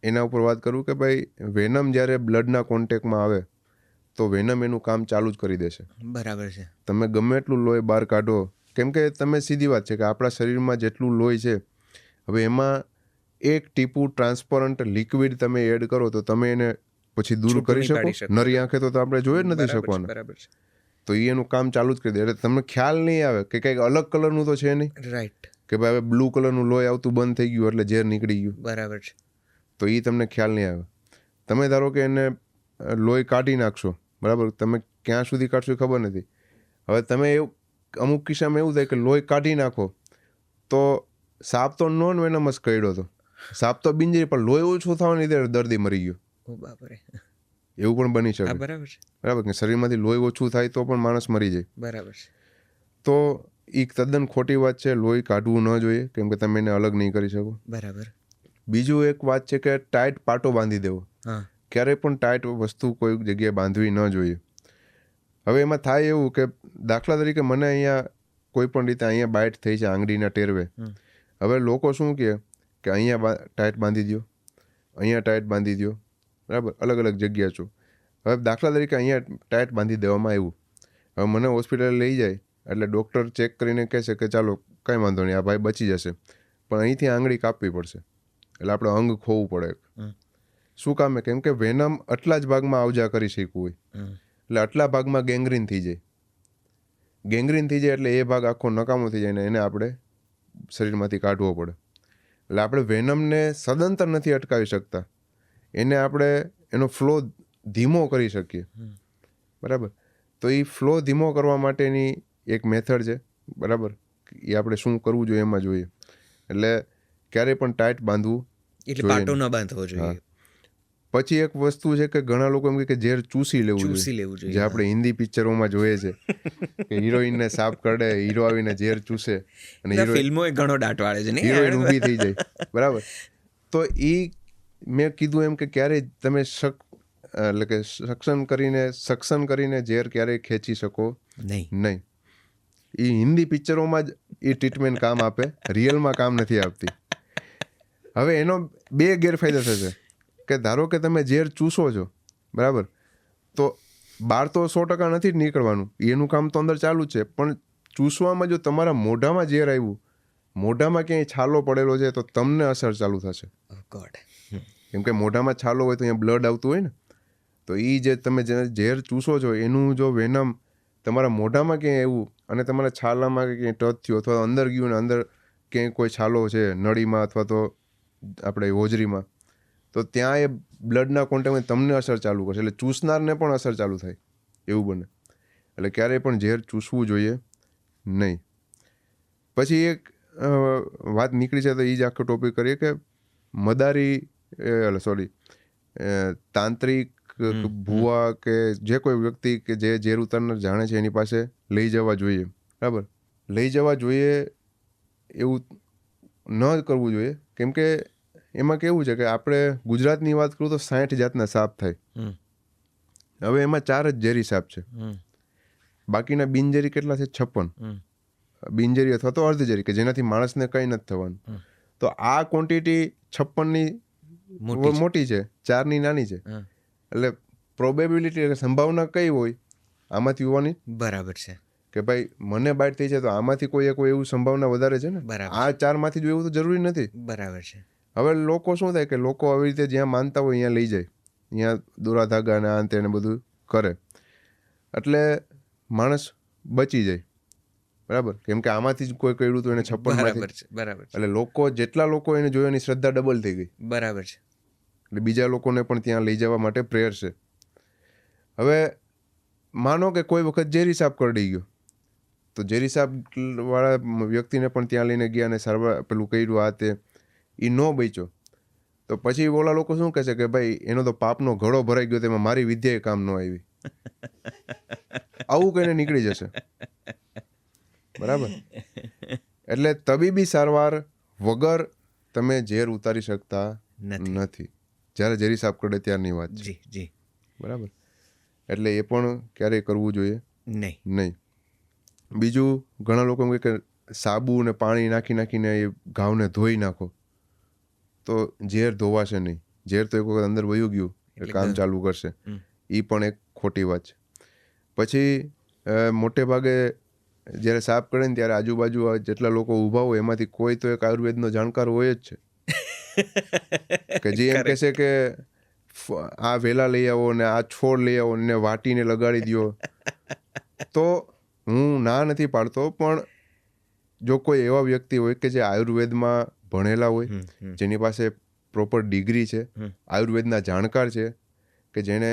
એના ઉપર વાત કરું કે ભાઈ વેનમ જ્યારે બ્લડના કોન્ટેક્ટમાં આવે તો વેનમ એનું કામ ચાલુ જ કરી દેશે. બરાબર છે. તમે ગમે એટલું લોહી બહાર કાઢો, કેમ કે તમે સીધી વાત છે કે આપણા શરીરમાં જેટલું લોહી છે, હવે એમાં એક ટીપું ટ્રાન્સપરન્ટ લિક્વિડ તમે એડ કરો તો તમે એને પછી દૂર કરી શકો? નરી આંખે તો આપણે જોઈ જ નથી શકવાના. બરાબર છે. તો એ એનું કામ ચાલુ જ કરી દે. એટલે તમને ખ્યાલ નહીં આવે કે કંઈક અલગ કલરનું તો છે નહીં, રાઈટ, કે ભાઈ હવે બ્લુ કલરનું લોહી આવતું બંધ થઈ ગયું એટલે ઝેર નીકળી ગયું. બરાબર છે. તો એ તમને ખ્યાલ નહીં આવે. તમે ધારો કે એને લોહી કાઢી નાખશો, બરાબર, તમે ક્યાં સુધી કાઢશો એ ખબર નથી. હવે તમે એવું અમુક કિસ્સામાં એવું થાય કે લોહી કાઢી નાખો તો સાપ તો નોન વેનમસ કરડ્યો હતો, સાપ તો બિનઝેરી, પણ લોહી ઓછું થવાની લીધે દર્દી મરી ગયો. ઓ બાપરે, એવું પણ બની શકે. બરાબર છે. બરાબર, કે શરીરમાંથી લોહી ઓછું થાય તો પણ માણસ મરી જાય. બરાબર છે. તો એ તદ્દન ખોટી વાત છે. લોહી કાઢવું ન જોઈએ, કેમ કે તમે એને અલગ નહીં કરી શકો. બરાબર. બીજું એક વાત છે કે ટાઈટ પાટો બાંધી દેવો. ક્યારેય પણ ટાઈટ વસ્તુ કોઈ જગ્યાએ બાંધવી ન જોઈએ. હવે એમાં થાય એવું કે દાખલા તરીકે મને અહીંયા કોઈ પણ રીતે અહીંયા બાઇટ થઈ છે આંગળીના ટેરવે. હવે લોકો શું કહે કે અહીંયા ટાઈટ બાંધી દો, અહીંયા ટાઈટ બાંધી દો, બરાબર, અલગ અલગ જગ્યા છો. હવે દાખલા તરીકે અહીંયા ટાઈટ બાંધી દેવામાં આવ્યું. હવે મને હોસ્પિટલે લઈ જાય એટલે ડૉક્ટર ચેક કરીને કહેશે કે ચાલો કંઈ વાંધો નહીં, આ ભાઈ બચી જશે, પણ અહીંથી આંગળી કાપવી પડશે, એટલે આપણે અંગ ખોવું પડે. શું કામે? કેમ કે વેનમ આટલા જ ભાગમાં આવજા કરી શક્યું હોય, એટલે આટલા ભાગમાં ગેંગ્રીન થઈ જાય. ગેંગ્રીન થઈ જાય એટલે એ ભાગ આખો નકામો થઈ જાય ને એને આપણે શરીરમાંથી કાઢવો પડે. એટલે આપણે વેનમને સદંતર નથી અટકાવી શકતા, એને આપણે એનો ફ્લો ધીમો કરી શકીએ, બરાબર. તો એ ફ્લો ધીમો કરવા માટેની એક મેથડ છે, બરાબર, એ આપણે શું કરવું જોઈએ એમાં જોઈએ. એટલે ક્યારેય પણ ટાઈટ બાંધવું એટલે પાટો ન બાંધવો જોઈએ. પછી એક વસ્તુ છે કે ઘણા લોકો એમ કહે કે ઝેર ચૂસી લેવું જોઈએ, જે આપણે હિન્દી પિક્ચરોમાં જોઈએ છે કે હિરોઈનને સાપ કરડે, હીરો આવીને ઝેર ચૂસે અને ફિલ્મો ઘણો દાટ વાળે છે, હિરોઈન ઊભી થઈ જાય, બરાબર. તો એ મેં કીધું એમ કે ક્યારેય તમે એટલે કે સક્શન કરીને ઝેર ક્યારેય ખેંચી શકો નહીં. એ હિન્દી પિક્ચરોમાં જ એ ટ્રીટમેન્ટ કામ આપે, રિયલમાં કામ નથી આપતી. હવે એનો બે ગેરફાયદા થશે કે ધારો કે તમે ઝેર ચૂસો છો, બરાબર, તો બહાર તો 100% નથી જ નીકળવાનું, એનું કામ તો અંદર ચાલુ જ છે, પણ ચૂસવામાં જો તમારા મોઢામાં ઝેર આવ્યું, મોઢામાં ક્યાંય છાલો પડેલો છે, તો તમને અસર ચાલુ થશે. કેમ કે મોઢામાં છાલો હોય તો અહીંયા બ્લડ આવતું હોય ને, તો એ જે તમે ઝેર ચૂસો છો એનું જો વેનમ તમારા મોઢામાં ક્યાંય આવ્યું અને તમારા છાલામાં ક્યાંય ટચ થયો અથવા અંદર ગયું ને અંદર ક્યાંય કોઈ છાલો છે નળીમાં અથવા તો આપણે હોજરીમાં, તો ત્યાં એ બ્લડના કોન્ટેક્ટમાં તમને અસર ચાલુ કરશે, એટલે ચૂસનારને પણ અસર ચાલુ થાય એવું બને. એટલે ક્યારેય પણ ઝેર ચૂસવું જોઈએ નહીં. પછી એક વાત નીકળી છે તો એ જ આખો ટોપિક કરીએ કે મદારી તાંત્રિક ભુવા કે જે કોઈ વ્યક્તિ કે જે ઝેર ઉતારનાર જાણે છે એની પાસે લઈ જવા જોઈએ, બરાબર. લઈ જવા જોઈએ એવું ન કરવું જોઈએ, કેમ કે એમાં કેવું છે કે આપણે ગુજરાતની વાત કરું તો 60 જાતના સાપ થાય. હવે એમાં 4 જ ઝેરી સાપ છે, બાકીના બિનઝેરી કેટલા છે? 56 બિનઝેરી અથવા તો અર્ધઝેરી કે જેનાથી માણસને કંઈ નથી થવાનું. તો આ ક્વોન્ટિટી 56ની મોટી છે, 4ની નાની છે, એટલે પ્રોબેબિલિટી સંભાવના કઈ હોય આમાંથી હોવાની? બરાબર છે કે ભાઈ મને બાઇટ થઈ છે તો આમાંથી કોઈ એવું સંભાવના વધારે છે ને, આ 4માંથી જ એવું તો જરૂરી નથી. બરાબર છે. હવે લોકો શું થાય કે લોકો આવી રીતે જ્યાં માનતા હોય અહીંયા લઈ જાય, અહીંયા દોરા ધાગા ને અંતે ને બધું કરે, એટલે માણસ બચી જાય, બરાબર. કેમ કે આમાંથી જ કોઈ કર્યું તો એને 56માંથી, બરાબર. એટલે લોકો જેટલા લોકો એને જોયો એની શ્રદ્ધા ડબલ થઈ ગઈ, બરાબર છે. એટલે બીજા લોકોને પણ ત્યાં લઈ જવા માટે પ્રેયર છે. હવે માનો કે કોઈ વખત ઝેરી સાપ કરડી ગયો, તો ઝેરી સાપ વાળા વ્યક્તિને પણ ત્યાં લઈને ગયા અને સારવાર પેલું કર્યું આ તે, એ ન બચ્યો, તો પછી ઓલા લોકો શું કહેશે કે ભાઈ એનો તો પાપનો ઘડો ભરાઈ ગયો, તેમાં મારી વિદ્યાએ કામ ન આવી, આવું કહીને નીકળી જશે, બરાબર. એટલે તબીબી સારવાર વગર તમે ઝેર ઉતારી શકતા નથી. જ્યારે ઝેરી સાપ કરડે ત્યારની વાત છે, બરાબર. એટલે એ પણ ક્યારેય કરવું જોઈએ નહીં. બીજું, ઘણા લોકો એમ કહે કે સાબુ ને પાણી નાખીને એ ઘાવને ધોઈ નાખો તો ઝેર ધોવાશે નહીં. ઝેર તો એક વખત અંદર વયું ગયું એટલે કામ ચાલુ કરશે, એ પણ એક ખોટી વાત છે. પછી મોટે ભાગે જ્યારે સાપ કરડે ને ત્યારે આજુબાજુ જેટલા લોકો ઊભા હોય એમાંથી કોઈ તો એક આયુર્વેદનો જાણકાર હોય જ છે કે જે એમ કહેશે કે આ વેલા લઈ આવો ને આ છોડ લઈ આવો ને વાટીને લગાડી દો. તો હું ના નથી પાડતો, પણ જો કોઈ એવા વ્યક્તિ હોય કે જે આયુર્વેદમાં ભણેલા હોય, જેની પાસે પ્રોપર ડિગ્રી છે, આયુર્વેદના જાણકાર છે, કે જેણે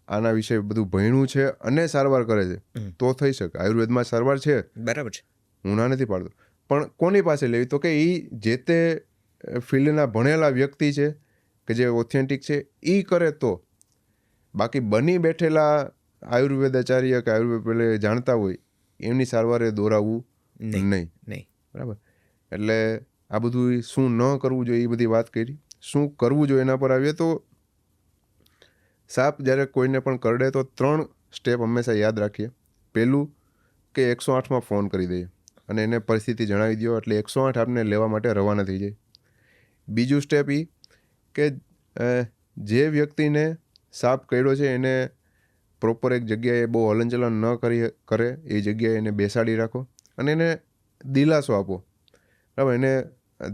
આના વિશે બધું ભણ્યું છે અને સારવાર કરે છે, તો થઈ શકે. આયુર્વેદમાં સારવાર છે, બરાબર છે, હું ના નથી પાડતો, પણ કોની પાસે લેવી? તો કે એ જે તે ફિલ્ડના ભણેલા વ્યક્તિ છે કે જે ઓથેન્ટિક છે એ કરે તો. બાકી બની બેઠેલા આયુર્વેદાચાર્ય કે આયુર્વેદ પેલે જાણતા હોય એમની સારવારે દોરાવવું નહીં, બરાબર. એટલે આ બધું શું ન કરવું જોઈએ એ બધી વાત કરી. શું કરવું જોઈએ એના પર આવીએ તો, સાપ જ્યારે કોઈને પણ કરડે તો 3 સ્ટેપ હંમેશા યાદ રાખીએ. પહેલું કે 108માં ફોન કરી દઈએ અને એને પરિસ્થિતિ જણાવી દો, એટલે 108 આપને લેવા માટે રવાના થઈ જાય. બીજું સ્ટેપ એ કે જે વ્યક્તિને સાપ કરડ્યો છે એને પ્રોપર એક જગ્યાએ બહુ હલનચલન ન કરે એ જગ્યાએ એને બેસાડી રાખો અને એને દિલાસો આપો, બરાબર. એને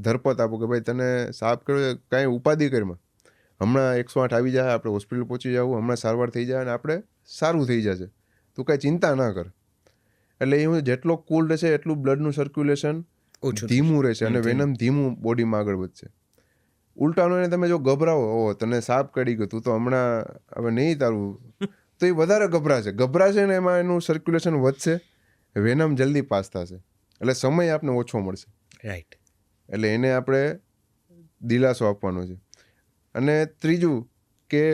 ધરપત આપો કે ભાઈ તને સાપ કરડ્યો, કાંઈ ઉપાધિ કરીમાં, હમણાં 108 આવી જાય, આપણે હોસ્પિટલ પહોંચી જવું, હમણાં સારવાર થઈ જાય અને આપણે સારું થઈ જશે, તું કાંઈ ચિંતા ના કર. એટલે એ જેટલો કુલ રહેશે એટલું બ્લડનું સર્ક્યુલેશન ધીમું રહેશે અને વેનમ ધીમું બોડીમાં આગળ વધશે. ઉલટાનું એને તમે જો ગભરાવો, ઓ તને સાપ કરડી ગયો, તું તો હમણાં હવે નહીં તારું, તો એ વધારે ગભરાશે ને એમાં એનું સર્ક્યુલેશન વધશે, વેનમ જલ્દી પાસ થશે, એટલે સમય આપને ઓછો મળશે. રાઈટ. એટલે એને આપણે દિલાસો આપવાનો છે. અને ત્રીજું કે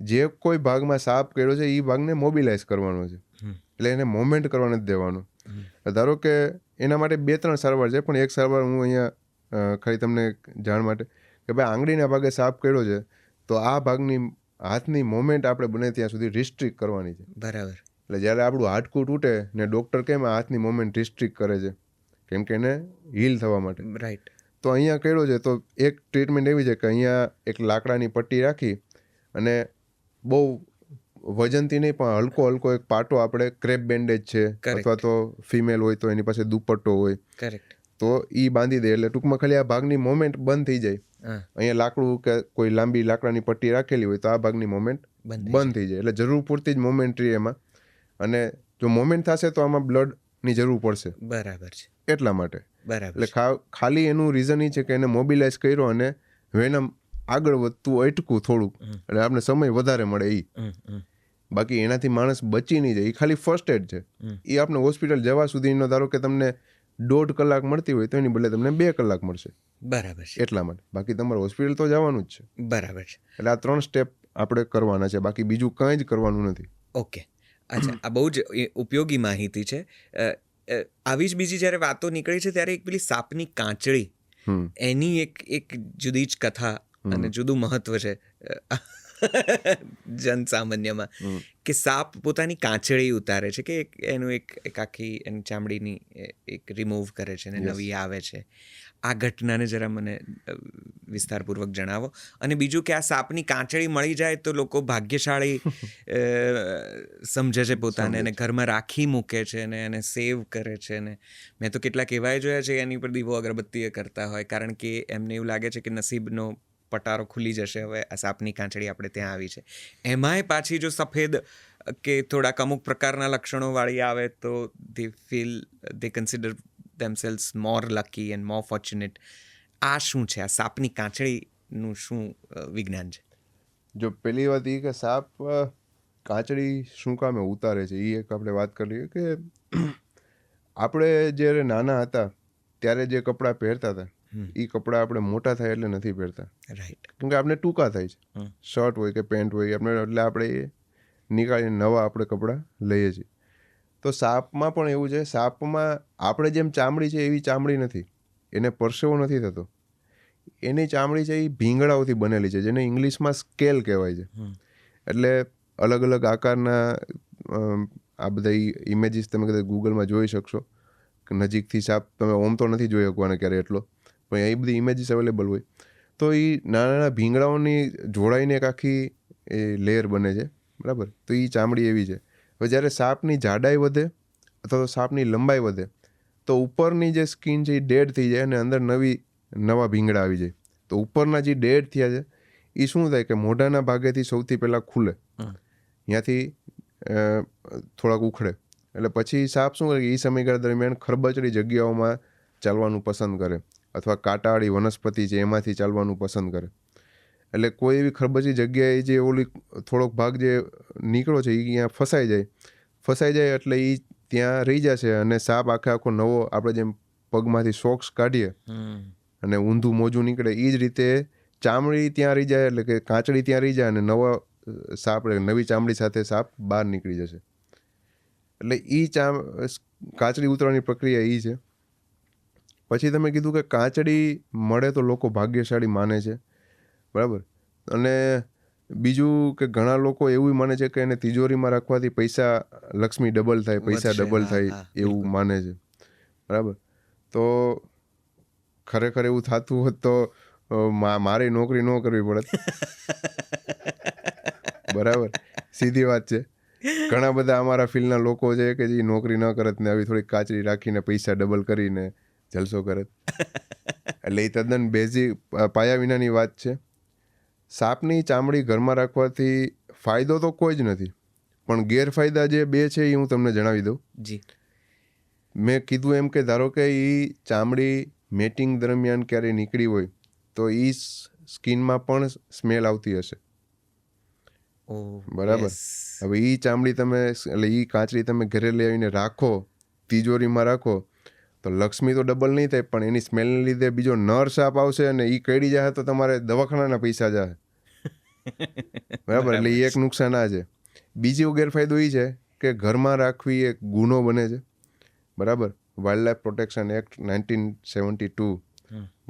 જે કોઈ ભાગમાં સાપ કર્યો છે એ ભાગને મોબિલાઇઝ કરવાનો છે, એટલે એને મોમેન્ટ કરવા નથી દેવાનો. ધારો કે એના માટે 2-3 સારવાર છે, પણ એક સારવાર હું અહીંયા ખાલી તમને જાણ માટે કે ભાઈ આંગળીના ભાગે સાપ કર્યો છે તો આ ભાગની હાથની મોમેન્ટ આપણે બને ત્યાં સુધી રિસ્ટ્રિક્ટ કરવાની છે. બરાબર. એટલે જ્યારે આપણું હાડકું તૂટે ને ડૉક્ટર કેમ હાથની મોમેન્ટ રિસ્ટ્રિક્ટ કરે છે, કેમ કે એને હીલ થવા માટે. રાઈટ. તો અહીંયા કર્યો છે તો એક ટ્રીટમેન્ટ એવી છે કે અહીંયા એક લાકડાની પટ્ટી રાખી અને બહુ વજનથી નહીં પણ હલકો હલકો એક પાટો, આપણે ક્રેપ બેન્ડેજ છે અથવા તો ફિમેલ હોય તો એની પાસે દુપટ્ટો હોય, કરેક્ટ, તો એ બાંધી દે. એટલે ટૂંકમાં ખાલી આ ભાગની મોમેન્ટ બંધ થઈ જાય. અહીંયા લાકડું કે કોઈ લાંબી લાકડાની પટ્ટી રાખેલી હોય તો આ ભાગની મોમેન્ટ બંધ થઈ જાય. એટલે જરૂર પૂરતી જ મોમેન્ટ રહી એમાં, અને જો મોમેન્ટ થશે તો આમાં બ્લડની જરૂર પડશે. બરાબર છે. એટલા માટે. બરાબર. એટલે ખાલી એનું રીઝન એ છે કે એને મોબિલાઇઝ કર્યો અને વેનમ આગળ વધતું અટકું થોડુંક, એટલે આપણે સમય વધારે મળે એ. બાકી એનાથી માણસ બચી નહીં જાય. એ ખાલી ફર્સ્ટ એડ છે. એ આપણે હોસ્પિટલ જવા સુધીનો ધારો કે તમને 1.5 કલાક મળતી હોય તો એની બદલે તમને 2 કલાક મળશે. બરાબર છે. એટલા માટે. બાકી તમારે હોસ્પિટલ તો જવાનું જ છે. બરાબર છે. એટલે આ 3 સ્ટેપ આપણે કરવાના છે, બાકી બીજું કંઈ જ કરવાનું નથી. ઓકે. અચ્છા, આ બહુ જ ઉપયોગી માહિતી છે. આવી જ બીજી જ્યારે વાતો નીકળી છે ત્યારે એક પેલી સાપની કાંચળી, એની એક જુદી જ કથા અને જુદું મહત્વ છે જનસામાન્યમાં, કે સાપ પોતાની કાંચળી ઉતારે છે, કે એનું એક આખી એની ચામડીની એક રિમૂવ કરે છે અને નવી આવે છે. આ ઘટનાને જરા મને વિસ્તારપૂર્વક જણાવો. અને બીજું કે આ સાપની કાંચળી મળી જાય તો લોકો ભાગ્યશાળી સમજે છે પોતાને, અને ઘરમાં રાખી મૂકે છે અને એને સેવ કરે છે. અને મેં તો કેટલાક એવાય જોયા છે એની પર દીવો અગરબત્તી કરતા હોય, કારણ કે એમને એવું લાગે છે કે નસીબનો પટારો ખુલી જશે, હવે આ સાપની કાંચળી આપણે ત્યાં આવી છે. એમાંય પાછી જો સફેદ કે થોડાક અમુક પ્રકારના લક્ષણોવાળી આવે તો દે consider themselves more lucky and more fortunate. આ શું છે? આ સાપની કાંચળીનું શું વિજ્ઞાન છે? જો પહેલી વાત એ કે સાપ કાંચળી શું કામે ઉતારે છે, એ એક આપણે વાત કરી લઈએ કે આપણે જ્યારે નાના હતા ત્યારે જે કપડાં પહેરતા હતા એ કપડાં આપણે મોટા થાય એટલે નથી પહેરતા. રાઈટ. કેમ કે આપણે ટૂંકા થાય છે. શર્ટ હોય કે પેન્ટ હોય આપણે, એટલે આપણે એ નીકાળીને નવા આપણે કપડાં લઈએ છીએ. તો સાપમાં પણ એવું છે. સાપમાં આપણે જેમ ચામડી છે એવી ચામડી નથી, એને પરસેવો નથી થતો. એની ચામડી છે એ ભીંગડાઓથી બનેલી છે, જેને ઇંગ્લિશમાં સ્કેલ કહેવાય છે. એટલે અલગ અલગ આકારના આ બધા ઇમેજીસ તમે કદાચ ગૂગલમાં જોઈ શકશો. નજીકથી સાપ તમે ઓમ તો નથી જોઈ શકવાના ક્યારે એટલો, પણ એ બધી ઇમેજીસ અવેલેબલ હોય. તો એ નાના નાના ભીંગડાઓની જોડાઈને એક આખી એ લેયર બને છે, બરાબર. તો એ ચામડી એવી છે. હવે જ્યારે સાપની જાડાઈ વધે અથવા તો સાપની લંબાઈ વધે તો ઉપરની જે સ્કિન છે એ ડેડ થઈ જાય અને અંદર નવા ભીંગડા આવી જાય. તો ઉપરના જે ડેડ થયા છે એ શું થાય કે મોઢાના ભાગેથી સૌથી પહેલાં ખુલે, ત્યાંથી થોડાક ઉખડે. એટલે પછી સાપ શું કરે કે એ સમયગાળા દરમિયાન ખરબચડી જગ્યાઓમાં ચાલવાનું પસંદ કરે, અથવા કાંટાવાળી વનસ્પતિ છે એમાંથી ચાલવાનું પસંદ કરે. એટલે કોઈ એવી ખરબચડી જગ્યાએ જે ઓલી થોડોક ભાગ જે નીકળો છે એ ત્યાં ફસાઈ જાય એટલે એ ત્યાં રહી જશે. અને સાપ આખો નવો, આપણે જેમ પગમાંથી સોક્સ કાઢીએ અને ઊંધું મોજું નીકળે એ જ રીતે ચામડી ત્યાં રહી જાય, એટલે કે કાંચળી ત્યાં રહી જાય અને નવી ચામડી સાથે સાપ બહાર નીકળી જશે. એટલે કાંચળી ઉતરવાની પ્રક્રિયા એ છે. પછી તમે કીધું કે કાંચળી મળે તો લોકો ભાગ્યશાળી માને છે, બરાબર. અને બીજું કે ઘણા લોકો એવું માને છે કે એને તિજોરીમાં રાખવાથી લક્ષ્મી ડબલ થાય, પૈસા ડબલ થાય એવું માને છે, બરાબર. તો ખરેખર એવું થતું હોત તો મારી નોકરી ન કરવી પડત, બરાબર. સીધી વાત છે. ઘણા બધા અમારા ફિલ્ડના લોકો છે કે જે નોકરી ન કરત ને આવી થોડીક કાંચળી રાખીને પૈસા ડબલ કરીને જલસો કરત. એટલે એ તદ્દન બેઝિક પાયા વિનાની વાત છે. સાપની ચામડી ઘરમાં રાખવાથી ફાયદો તો કોઈ જ નથી, પણ ગેરફાયદા જે 2 છે એ હું તમને જણાવી દઉં. જી. મેં કીધું એમ કે ધારો કે એ ચામડી મેટિંગ દરમિયાન ક્યારેય નીકળી હોય તો એ સ્કિનમાં પણ સ્મેલ આવતી હશે, બરાબર. હવે એ ચામડી એટલે એ કાંચળી તમે ઘરે લઈ આવીને રાખો, તિજોરીમાં રાખો તો લક્ષ્મી તો ડબલ નહીં થાય, પણ એની સ્મેલને લીધે બીજો નર સાપ આવશે અને એ કરડી જાય તો તમારે દવાખાનાના પૈસા જાય. બરાબર, એટલે એ એક નુકસાન આ છે. બીજો ગેરફાયદો એ છે કે ઘરમાં રાખવી એક ગુનો બને છે. બરાબર, વાઇલ્ડ લાઈફ પ્રોટેક્શન એક્ટ 1972,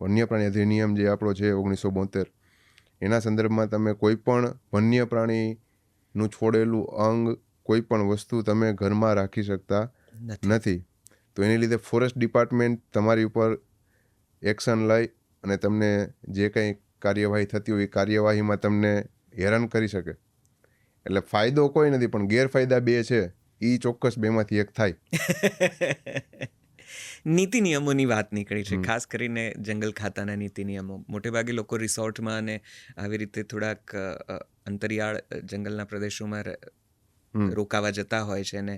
વન્ય પ્રાણી અધિનિયમ જે આપણો છે 1972, એના સંદર્ભમાં તમે કોઈ પણ વન્ય પ્રાણીનું છોડેલું અંગ, કોઈ પણ વસ્તુ તમે ઘરમાં રાખી શકતા નથી. તો એની લીધે ફોરેસ્ટ ડિપાર્ટમેન્ટ તમારી ઉપર એક્શન લઈ અને તમને જે કંઈ કાર્યવાહી થતી હોય એ કાર્યવાહીમાં તમને હેરાન કરી શકે. એટલે ફાયદો કોઈ નથી, પણ ગેરફાયદા બે છે. એ ચોક્કસ બેમાંથી એક થાય. નીતિ નિયમોની વાત નીકળી છે, ખાસ કરીને જંગલ ખાતાના નીતિ નિયમો. મોટે ભાગે લોકો રિસોર્ટમાં અને આવી રીતે થોડાક અંતરિયાળ જંગલના પ્રદેશોમાં રોકાવા જતા હોય છે અને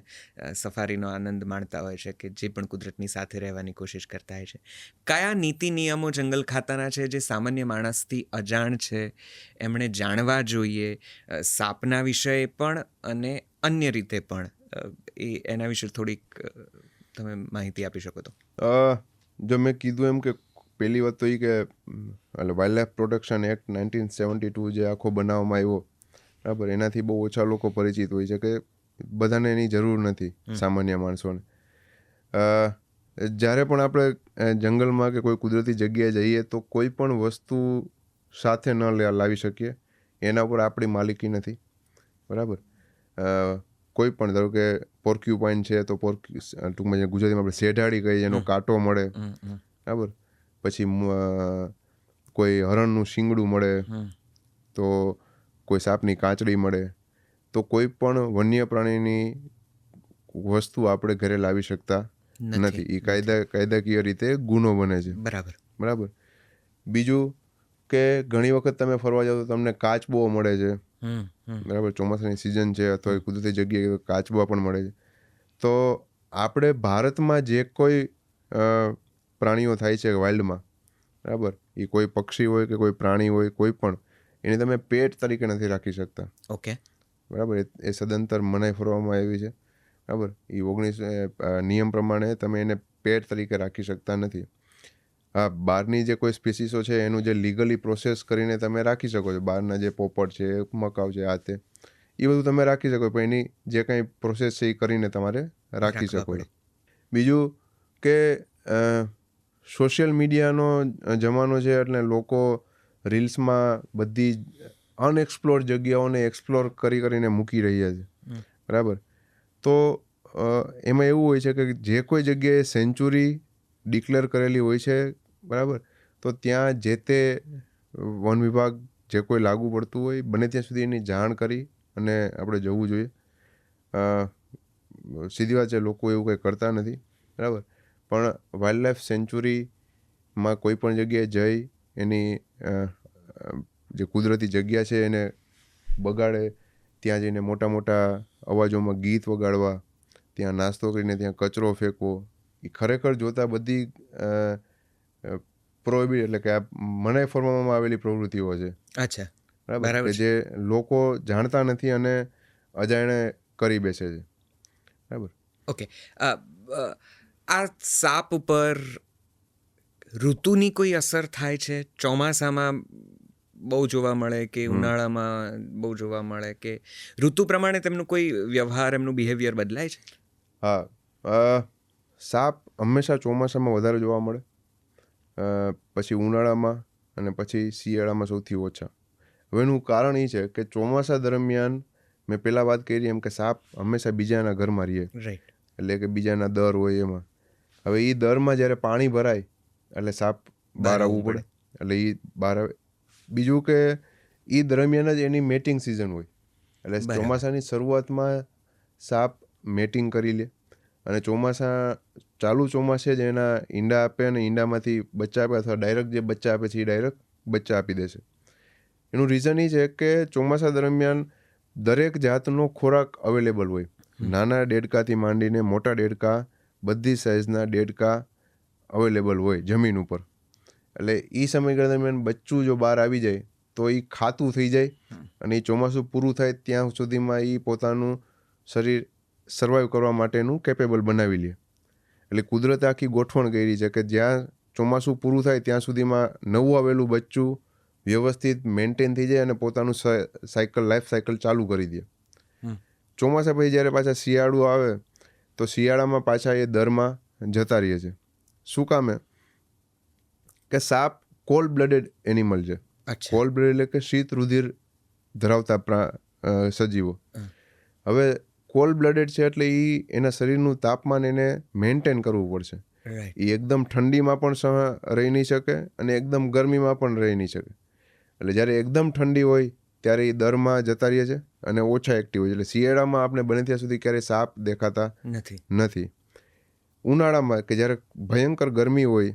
સફારીનો આનંદ માણતા હોય છે, કે જે પણ કુદરતની સાથે રહેવાની કોશિશ કરતા હોય છે. કયા નીતિ નિયમો જંગલ ખાતાના છે જે સામાન્ય માણસથી અજાણ છે, એમણે જાણવા જોઈએ, સાપના વિષયે પણ અને અન્ય રીતે પણ? એના વિશે થોડીક તમે માહિતી આપી શકો તો. જો મેં કીધું એમ કે પહેલી વાત તો એ કે વાઇલ્ડ લાઈફ પ્રોટેક્શન એક્ટ 1972 જે આખો બનાવવામાં આવ્યો, બરાબર, એનાથી બહુ ઓછા લોકો પરિચિત હોય છે, કે બધાને એની જરૂર નથી, સામાન્ય માણસોને. જ્યારે પણ આપણે જંગલમાં કે કોઈ કુદરતી જગ્યાએ જઈએ તો કોઈ પણ વસ્તુ સાથે ન લાવી શકીએ, એના ઉપર આપણી માલિકી નથી. બરાબર, કોઈ પણ, ધારો કે પોર્ક્યુપાઇન છે તો ટૂંકમાં જે ગુજરાતીમાં આપણે શેઢાડી કહીએ, એનો કાંટો મળે. બરાબર, પછી કોઈ હરણનું શીંગડું મળે, તો કોઈ સાપની કાંચડી મળે. તો કોઈ પણ વન્ય પ્રાણીની વસ્તુ આપણે ઘરે લાવી શકતા નથી. એ કાયદાકીય રીતે ગુનો બને છે. બરાબર. બીજું કે ઘણી વખત તમે ફરવા જાઓ તો તમને કાચબો મળે છે. બરાબર, ચોમાસાની સિઝન છે અથવા કુદરતી જગ્યાએ કાચબા પણ મળે છે. તો આપણે ભારતમાં જે કોઈ પ્રાણીઓ થાય છે વાઇલ્ડમાં, બરાબર, એ કોઈ પક્ષી હોય કે કોઈ પ્રાણી હોય, કોઈ પણ, એને તમે પેટ તરીકે નથી રાખી શકતા. ઓકે, બરાબર, એ સદંતર મનાઈ ફરવામાં આવી છે. બરાબર, એ 19 નિયમ પ્રમાણે તમે એને પેટ તરીકે રાખી શકતા નથી. હા, બહારની જે કોઈ સ્પીસીસો છે એનું જે લીગલી પ્રોસેસ કરીને તમે રાખી શકો છો. બહારના જે પોપટ છે, મકાઉ છે, આ તે, એ બધું તમે રાખી શકો, પણ એની જે કંઈ પ્રોસેસ છે એ કરીને તમારે રાખી શકો છો. બીજું કે સોશિયલ મીડિયાનો જમાનો છે, એટલે લોકો રીલ્સમાં બધી અનએક્સપ્લોર જગ્યાઓને એક્સપ્લોર કરીને મૂકી રહ્યા છે. બરાબર, તો એમાં એવું હોય છે કે જે કોઈ જગ્યાએ સેન્ચુરી ડિક્લેર કરેલી હોય છે, બરાબર, તો ત્યાં જે તે વન વિભાગ જે કોઈ લાગુ પડતું હોય, બને ત્યાં સુધી એની જાણ કરી અને આપણે જવું જોઈએ. સીધી વાત છે, લોકો એવું કંઈ કરતા નથી. બરાબર, પણ વાઇલ્ડ લાઈફ સેન્ચુરીમાં કોઈ પણ જગ્યાએ જઈ એની જે કુદરતી જગ્યા છે એને બગાડે, ત્યાં જઈને મોટા મોટા અવાજોમાં ગીત વગાડવા, ત્યાં નાસ્તો કરીને ત્યાં કચરો ફેંકવો, એ ખરેખર જોતા બધી પ્રોહિબિટ, એટલે કે આ મનાઈ ફરવામાં આવેલી પ્રવૃત્તિઓ છે. અચ્છા, બરાબર, કે જે લોકો જાણતા નથી અને અજાણે કરી બેસે છે. બરાબર. ઓકે, આ સાપ ઉપર ઋતુની કોઈ અસર થાય છે? ચોમાસામાં બહુ જોવા મળે કે ઉનાળામાં બહુ જોવા મળે, કે ઋતુ પ્રમાણે તેમનું કોઈ વ્યવહાર, એમનું બિહેવિયર બદલાય છે? હા, સાપ હંમેશા ચોમાસામાં વધારે જોવા મળે, પછી ઉનાળામાં, અને પછી શિયાળામાં સૌથી ઓછા. હવે એનું કારણ એ છે કે ચોમાસા દરમિયાન મેં પહેલાં વાત કરી એમ કે સાપ હંમેશા બીજાના ઘરમાં રહે, રાઈટ, એટલે કે બીજાના દર હોય એમાં. હવે એ દરમાં જ્યારે પાણી ભરાય એટલે સાપ બહાર આવવું પડે, એટલે એ બહાર આવે. બીજું કે એ દરમિયાન જ એની મેટિંગ સિઝન હોય, એટલે ચોમાસાની શરૂઆતમાં સાપ મેટિંગ કરી લે, અને ચાલુ ચોમાસે જ એના ઈંડા આપે, અને ઈંડામાંથી બચ્ચા આપે, અથવા ડાયરેક્ટ જે બચ્ચા આપે છે એ ડાયરેક્ટ બચ્ચા આપી દેશે. એનું રીઝન એ છે કે ચોમાસા દરમિયાન દરેક જાતનો ખોરાક અવેલેબલ હોય. નાના દેડકાથી માંડીને મોટા દેડકા, બધી સાઇઝના દેડકા અવેલેબલ હોય જમીન ઉપર. એટલે એ સમયગાળા દરમિયાન બચ્ચું જો બહાર આવી જાય તો એ ખાતું થઈ જાય, અને એ ચોમાસું પૂરું થાય ત્યાં સુધીમાં એ પોતાનું શરીર સર્વાઈવ કરવા માટેનું કેપેબલ બનાવી લે. એટલે કુદરતે આખી ગોઠવણ કરી છે કે જ્યાં ચોમાસું પૂરું થાય ત્યાં સુધીમાં નવું આવેલું બચ્ચું વ્યવસ્થિત મેન્ટેન થઈ જાય અને પોતાનું લાઈફ સાયકલ ચાલુ કરી દે. ચોમાસા પછી જ્યારે પાછા શિયાળું આવે તો શિયાળામાં પાછા એ દરમાં જતા રહીએ છે. શું કામે? કે સાપ કોલ્ડ બ્લડેડ એનિમલ છે. કોલ્ડ બ્લડ એટલે કે શીત રુધિર ધરાવતા સજીવો. હવે કોલ્ડ બ્લડેડ છે એટલે એના શરીરનું તાપમાન એને મેન્ટેન કરવું પડશે. એ એકદમ ઠંડીમાં પણ રહી નહીં શકે અને એકદમ ગરમીમાં પણ રહી નહીં શકે. એટલે જ્યારે એકદમ ઠંડી હોય ત્યારે એ દરમાં જતા રહીએ છે અને ઓછા એક્ટિવ હોય. એટલે શિયાળામાં આપણે બને ત્યાં સુધી ક્યારેય સાપ દેખાતા નથી. ઉનાળામાં કે જ્યારે ભયંકર ગરમી હોય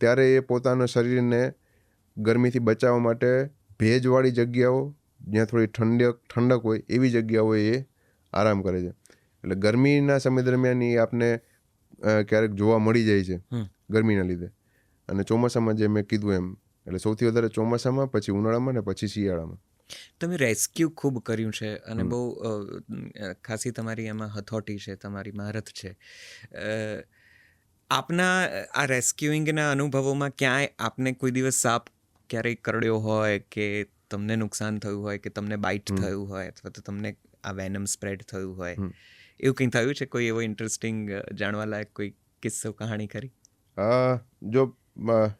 ત્યારે એ પોતાના શરીરને ગરમીથી બચાવવા માટે ભેજવાળી જગ્યાઓ, જ્યાં થોડી ઠંડક હોય એવી જગ્યાઓએ એ આરામ કરે છે. એટલે ગરમીના સમય દરમિયાન એ આપને ક્યારેક જોવા મળી જાય છે ગરમીના લીધે. અને ચોમાસામાં જે મેં કીધું એમ, એટલે સૌથી વધારે ચોમાસામાં, પછી ઉનાળામાં ને પછી શિયાળામાં. તમે રેસ્ક્યુ ખૂબ કર્યું છે અને બહુ ખાસી તમારી એમાં હથોટી છે, તમારી મહારત છે. આપના આ રેસ્ક્યુઇંગના અનુભવોમાં ક્યાંય આપને કોઈ દિવસ સાપ ક્યારેય કરડ્યો હોય કે તમને નુકસાન થયું હોય કે તમને બાઇટ થયું હોય અથવા તો તમને આ વેનમ સ્પ્રેડ થયું હોય, એવું કંઈ થયું છે? કોઈ એવો ઇન્ટરેસ્ટિંગ જાણવા લાયક કોઈ કિસ્સો, કહાણી ખરી? જો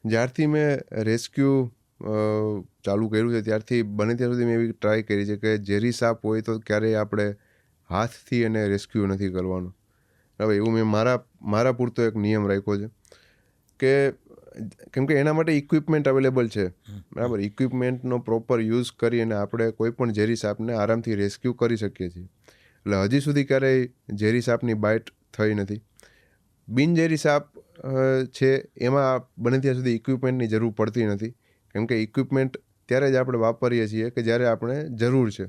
જ્યારથી મેં રેસ્ક્યુ ચાલુ કર્યું છે ત્યારથી બને ત્યાં સુધી મેં એવી ટ્રાય કરી છે કે ઝેરી સાપ હોય તો ક્યારેય આપણે હાથથી એને રેસ્ક્યુ નથી કરવાનું. હવે એવું મેં મારા પૂરતો એક નિયમ રાખ્યો છે કેમ કે એના માટે ઇક્વિપમેન્ટ અવેલેબલ છે, બરાબર. ઇક્વિપમેન્ટનો પ્રોપર યુઝ કરી અને આપણે કોઈ પણ ઝેરી સાપને આરામથી રેસ્ક્યુ કરી શકીએ છીએ. એટલે હજી સુધી ક્યારેય ઝેરી સાપની બાઇટ થઈ નથી. બિનઝેરી સાપ છે એમાં બને ત્યાં સુધી ઇક્વિપમેન્ટની જરૂર પડતી નથી, કેમ કે ઇક્વિપમેન્ટ ત્યારે જ આપણે વાપરીએ છીએ કે જ્યારે આપણે જરૂર છે,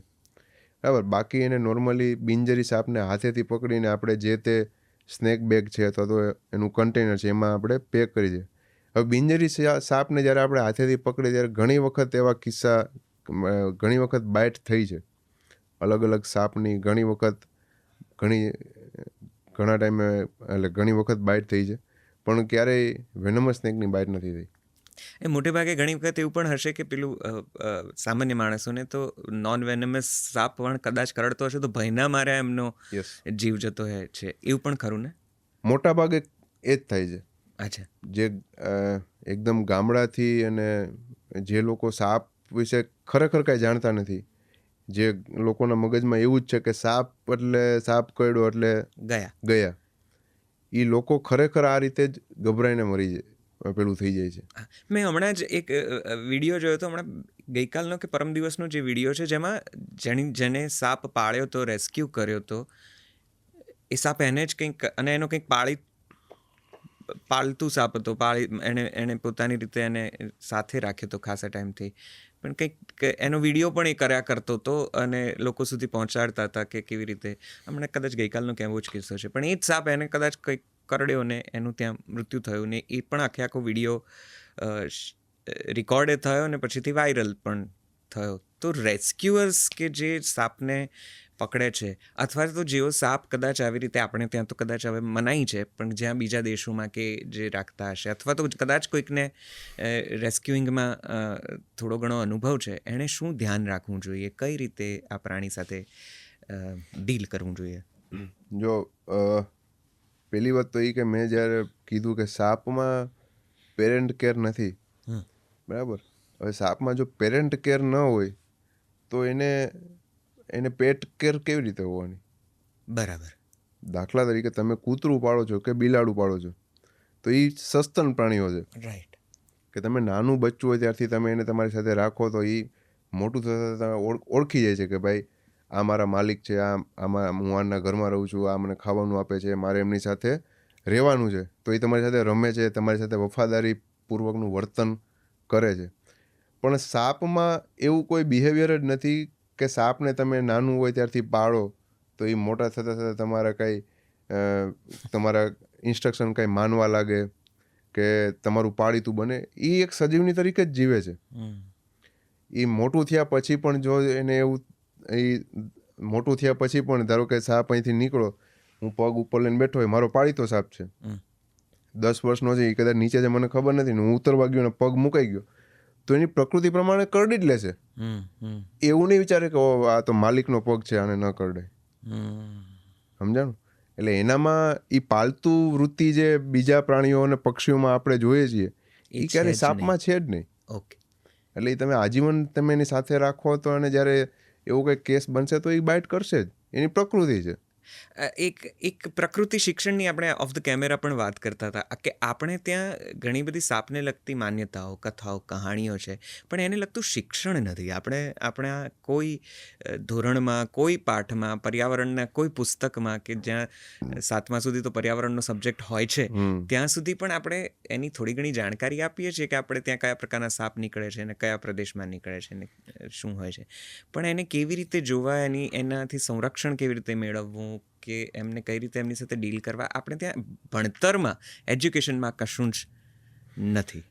બરાબર. બાકી એને નોર્મલી બિનઝેરી સાપને હાથેથી પકડીને આપણે જે તે સ્નેક બેગ છે અથવા તો એનું કન્ટેનર છે એમાં આપણે પેક કરી દઈએ. હવે બિનઝેરી સાપને જ્યારે આપણે હાથેથી પકડીએ ત્યારે ઘણી વખત એવા કિસ્સા, ઘણી વખત બાઇટ થઈ છે અલગ અલગ સાપની. ઘણા ટાઈમે એટલે ઘણી વખત બાઇટ થઈ છે, પણ ક્યારેય વેનમસ સ્નેકની બાઇટ નથી થઈ. એ મોટે ભાગે ઘણી વખત એવું પણ હશે કે પેલું સામાન્ય માણસોને તો નોન વેનમસ સાપ પણ કદાચ કરડતો હશે તો ભયના મારે એમનો જીવ જતો છે, એવું પણ ખરું ને? મોટા ભાગે એ જ થાય છે. અચ્છા. જે એકદમ ગામડાથી અને જે લોકો સાપ વિશે ખરેખર કાંઈ જાણતા નથી, જે લોકોના મગજમાં એવું જ છે કે સાપ કરડ્યો એટલે ગયા, એ લોકો ખરેખર આ રીતે જ ગભરાઈને પેલું થઈ જાય છે. મેં હમણાં જ એક વિડીયો જોયો હતો, હમણાં ગઈકાલનો કે પરમ દિવસનો જે વિડીયો છે, જેમાં જેને સાપ પાળ્યો હતો, રેસ્ક્યુ કર્યો હતો, એ સાપ એને જ કંઈક, અને એનો કંઈક પાળતું સાપ હતો, એણે પોતાની રીતે એને સાથે રાખ્યો હતો ખાસા ટાઈમથી, પણ કંઈક એનો વિડીયો પણ એ કર્યા કરતો હતો અને લોકો સુધી પહોંચાડતા હતા કે કેવી રીતે. હમણાં કદાચ ગઈકાલનો કે એવો જ કિસ્સો છે, પણ એ જ સાપ એને કદાચ કંઈક કરડ્યો ને એનું ત્યાં મૃત્યુ થયું ને એ પણ આખો વિડીયો રેકોર્ડે થયો ને પછીથી વાયરલ પણ થયો. તો રેસ્ક્યુઅર્સ કે જે સાપને પકડે છે અથવા તો જેઓ સાપ કદાચ આવી રીતે, આપણે ત્યાં તો કદાચ હવે મનાઈ છે, પણ જ્યાં બીજા દેશોમાં કે જે રાખતા હશે અથવા તો કદાચ કોઈકને રેસ્ક્યુઇંગમાં થોડો ઘણો અનુભવ છે, એણે શું ધ્યાન રાખવું જોઈએ, કઈ રીતે આ પ્રાણી સાથે ડીલ કરવું જોઈએ? જો પહેલી વાત તો એ કે મેં જ્યારે કીધું કે સાપમાં પેરેન્ટ કેર નથી, બરાબર. હવે સાપમાં જો પેરેન્ટ કેર ન હોય તો એને પેટ કેર કેવી રીતે હોવાની? બરાબર. દાખલા તરીકે તમે કૂતરું પાળો છો કે બિલાડું પાળો છો તો એ સસ્તન પ્રાણીઓ છે, રાઈટ. કે તમે નાનું બચ્ચું હોય ત્યારથી તમે એને તમારી સાથે રાખો તો એ મોટું થતાં તમે ઓળખી જાય છે કે ભાઈ આ મારા માલિક છે, આમાં હું આના ઘરમાં રહું છું, આ મને ખાવાનું આપે છે, મારે એમની સાથે રહેવાનું છે, તો એ તમારી સાથે રમે છે, તમારી સાથે વફાદારીપૂર્વકનું વર્તન કરે છે. પણ સાપમાં એવું કોઈ બિહેવિયર જ નથી કે સાપને તમે નાનું હોય ત્યારથી પાળો તો એ મોટા થતાં થતાં તમારા ઇન્સ્ટ્રક્શન કાંઈ માનવા લાગે કે તમારું પાળીતું બને. એ એક સજીવની તરીકે જ જીવે છે. એ મોટું થયા પછી પણ જો એને મોટું થયા પછી પણ ધારો કે સાપ અહીંથી નીકળો, હું પગ ઉપર લઈને બેઠો હોય, મારો પાળીતો સાપ છે, 10 વર્ષનો છે, એ કદાચ નીચે છે મને ખબર નથી, હું ઉતરવા ગયો ને પગ મુકાઈ ગયો તો એની પ્રકૃતિ પ્રમાણે કરડી જ લેશે. એવું નહીં વિચારે કે આ તો માલિકનો પગ છે, આને ન કરડે. સમજાણું? એટલે એનામાં એ પાલતુ વૃત્તિ જે બીજા પ્રાણીઓ અને પક્ષીઓમાં આપણે જોઈએ છીએ એ ક્યારેય સાપમાં છે જ નહીં. ઓકે. એટલે એ તમે આજીવન તમે એની સાથે રાખો તો, અને જ્યારે એવો કંઈક કેસ બનશે તો એ બાઇટ કરશે જ. એની પ્રકૃતિ છે. એક પ્રકૃતિ શિક્ષણની આપણે ઓફ ધ કેમેરા પણ વાત કરતા હતા કે આપણે ત્યાં ઘણી બધી સાપને લગતી માન્યતાઓ, કથાઓ, કહાણીઓ છે, પણ એને લગતું શિક્ષણ નથી. આપણા કોઈ ધોરણમાં, કોઈ પાઠમાં, પર્યાવરણના કોઈ પુસ્તકમાં કે જ્યાં 7મા સુધી તો પર્યાવરણનો સબ્જેક્ટ હોય છે ત્યાં સુધી પણ આપણે એની થોડી ઘણી જાણકારી આપીએ છીએ કે આપણે ત્યાં કયા પ્રકારના સાપ નીકળે છે અને કયા પ્રદેશમાં નીકળે છે ને શું હોય છે, પણ એને કેવી રીતે જોવા, એનાથી સંરક્ષણ કેવી રીતે મેળવવું, કે એમને કઈ રીતે એમની સાથે ડીલ કરવા, આપણે ત્યાં ભણતરમાં, એજ્યુકેશનમાં કશું જ નથી.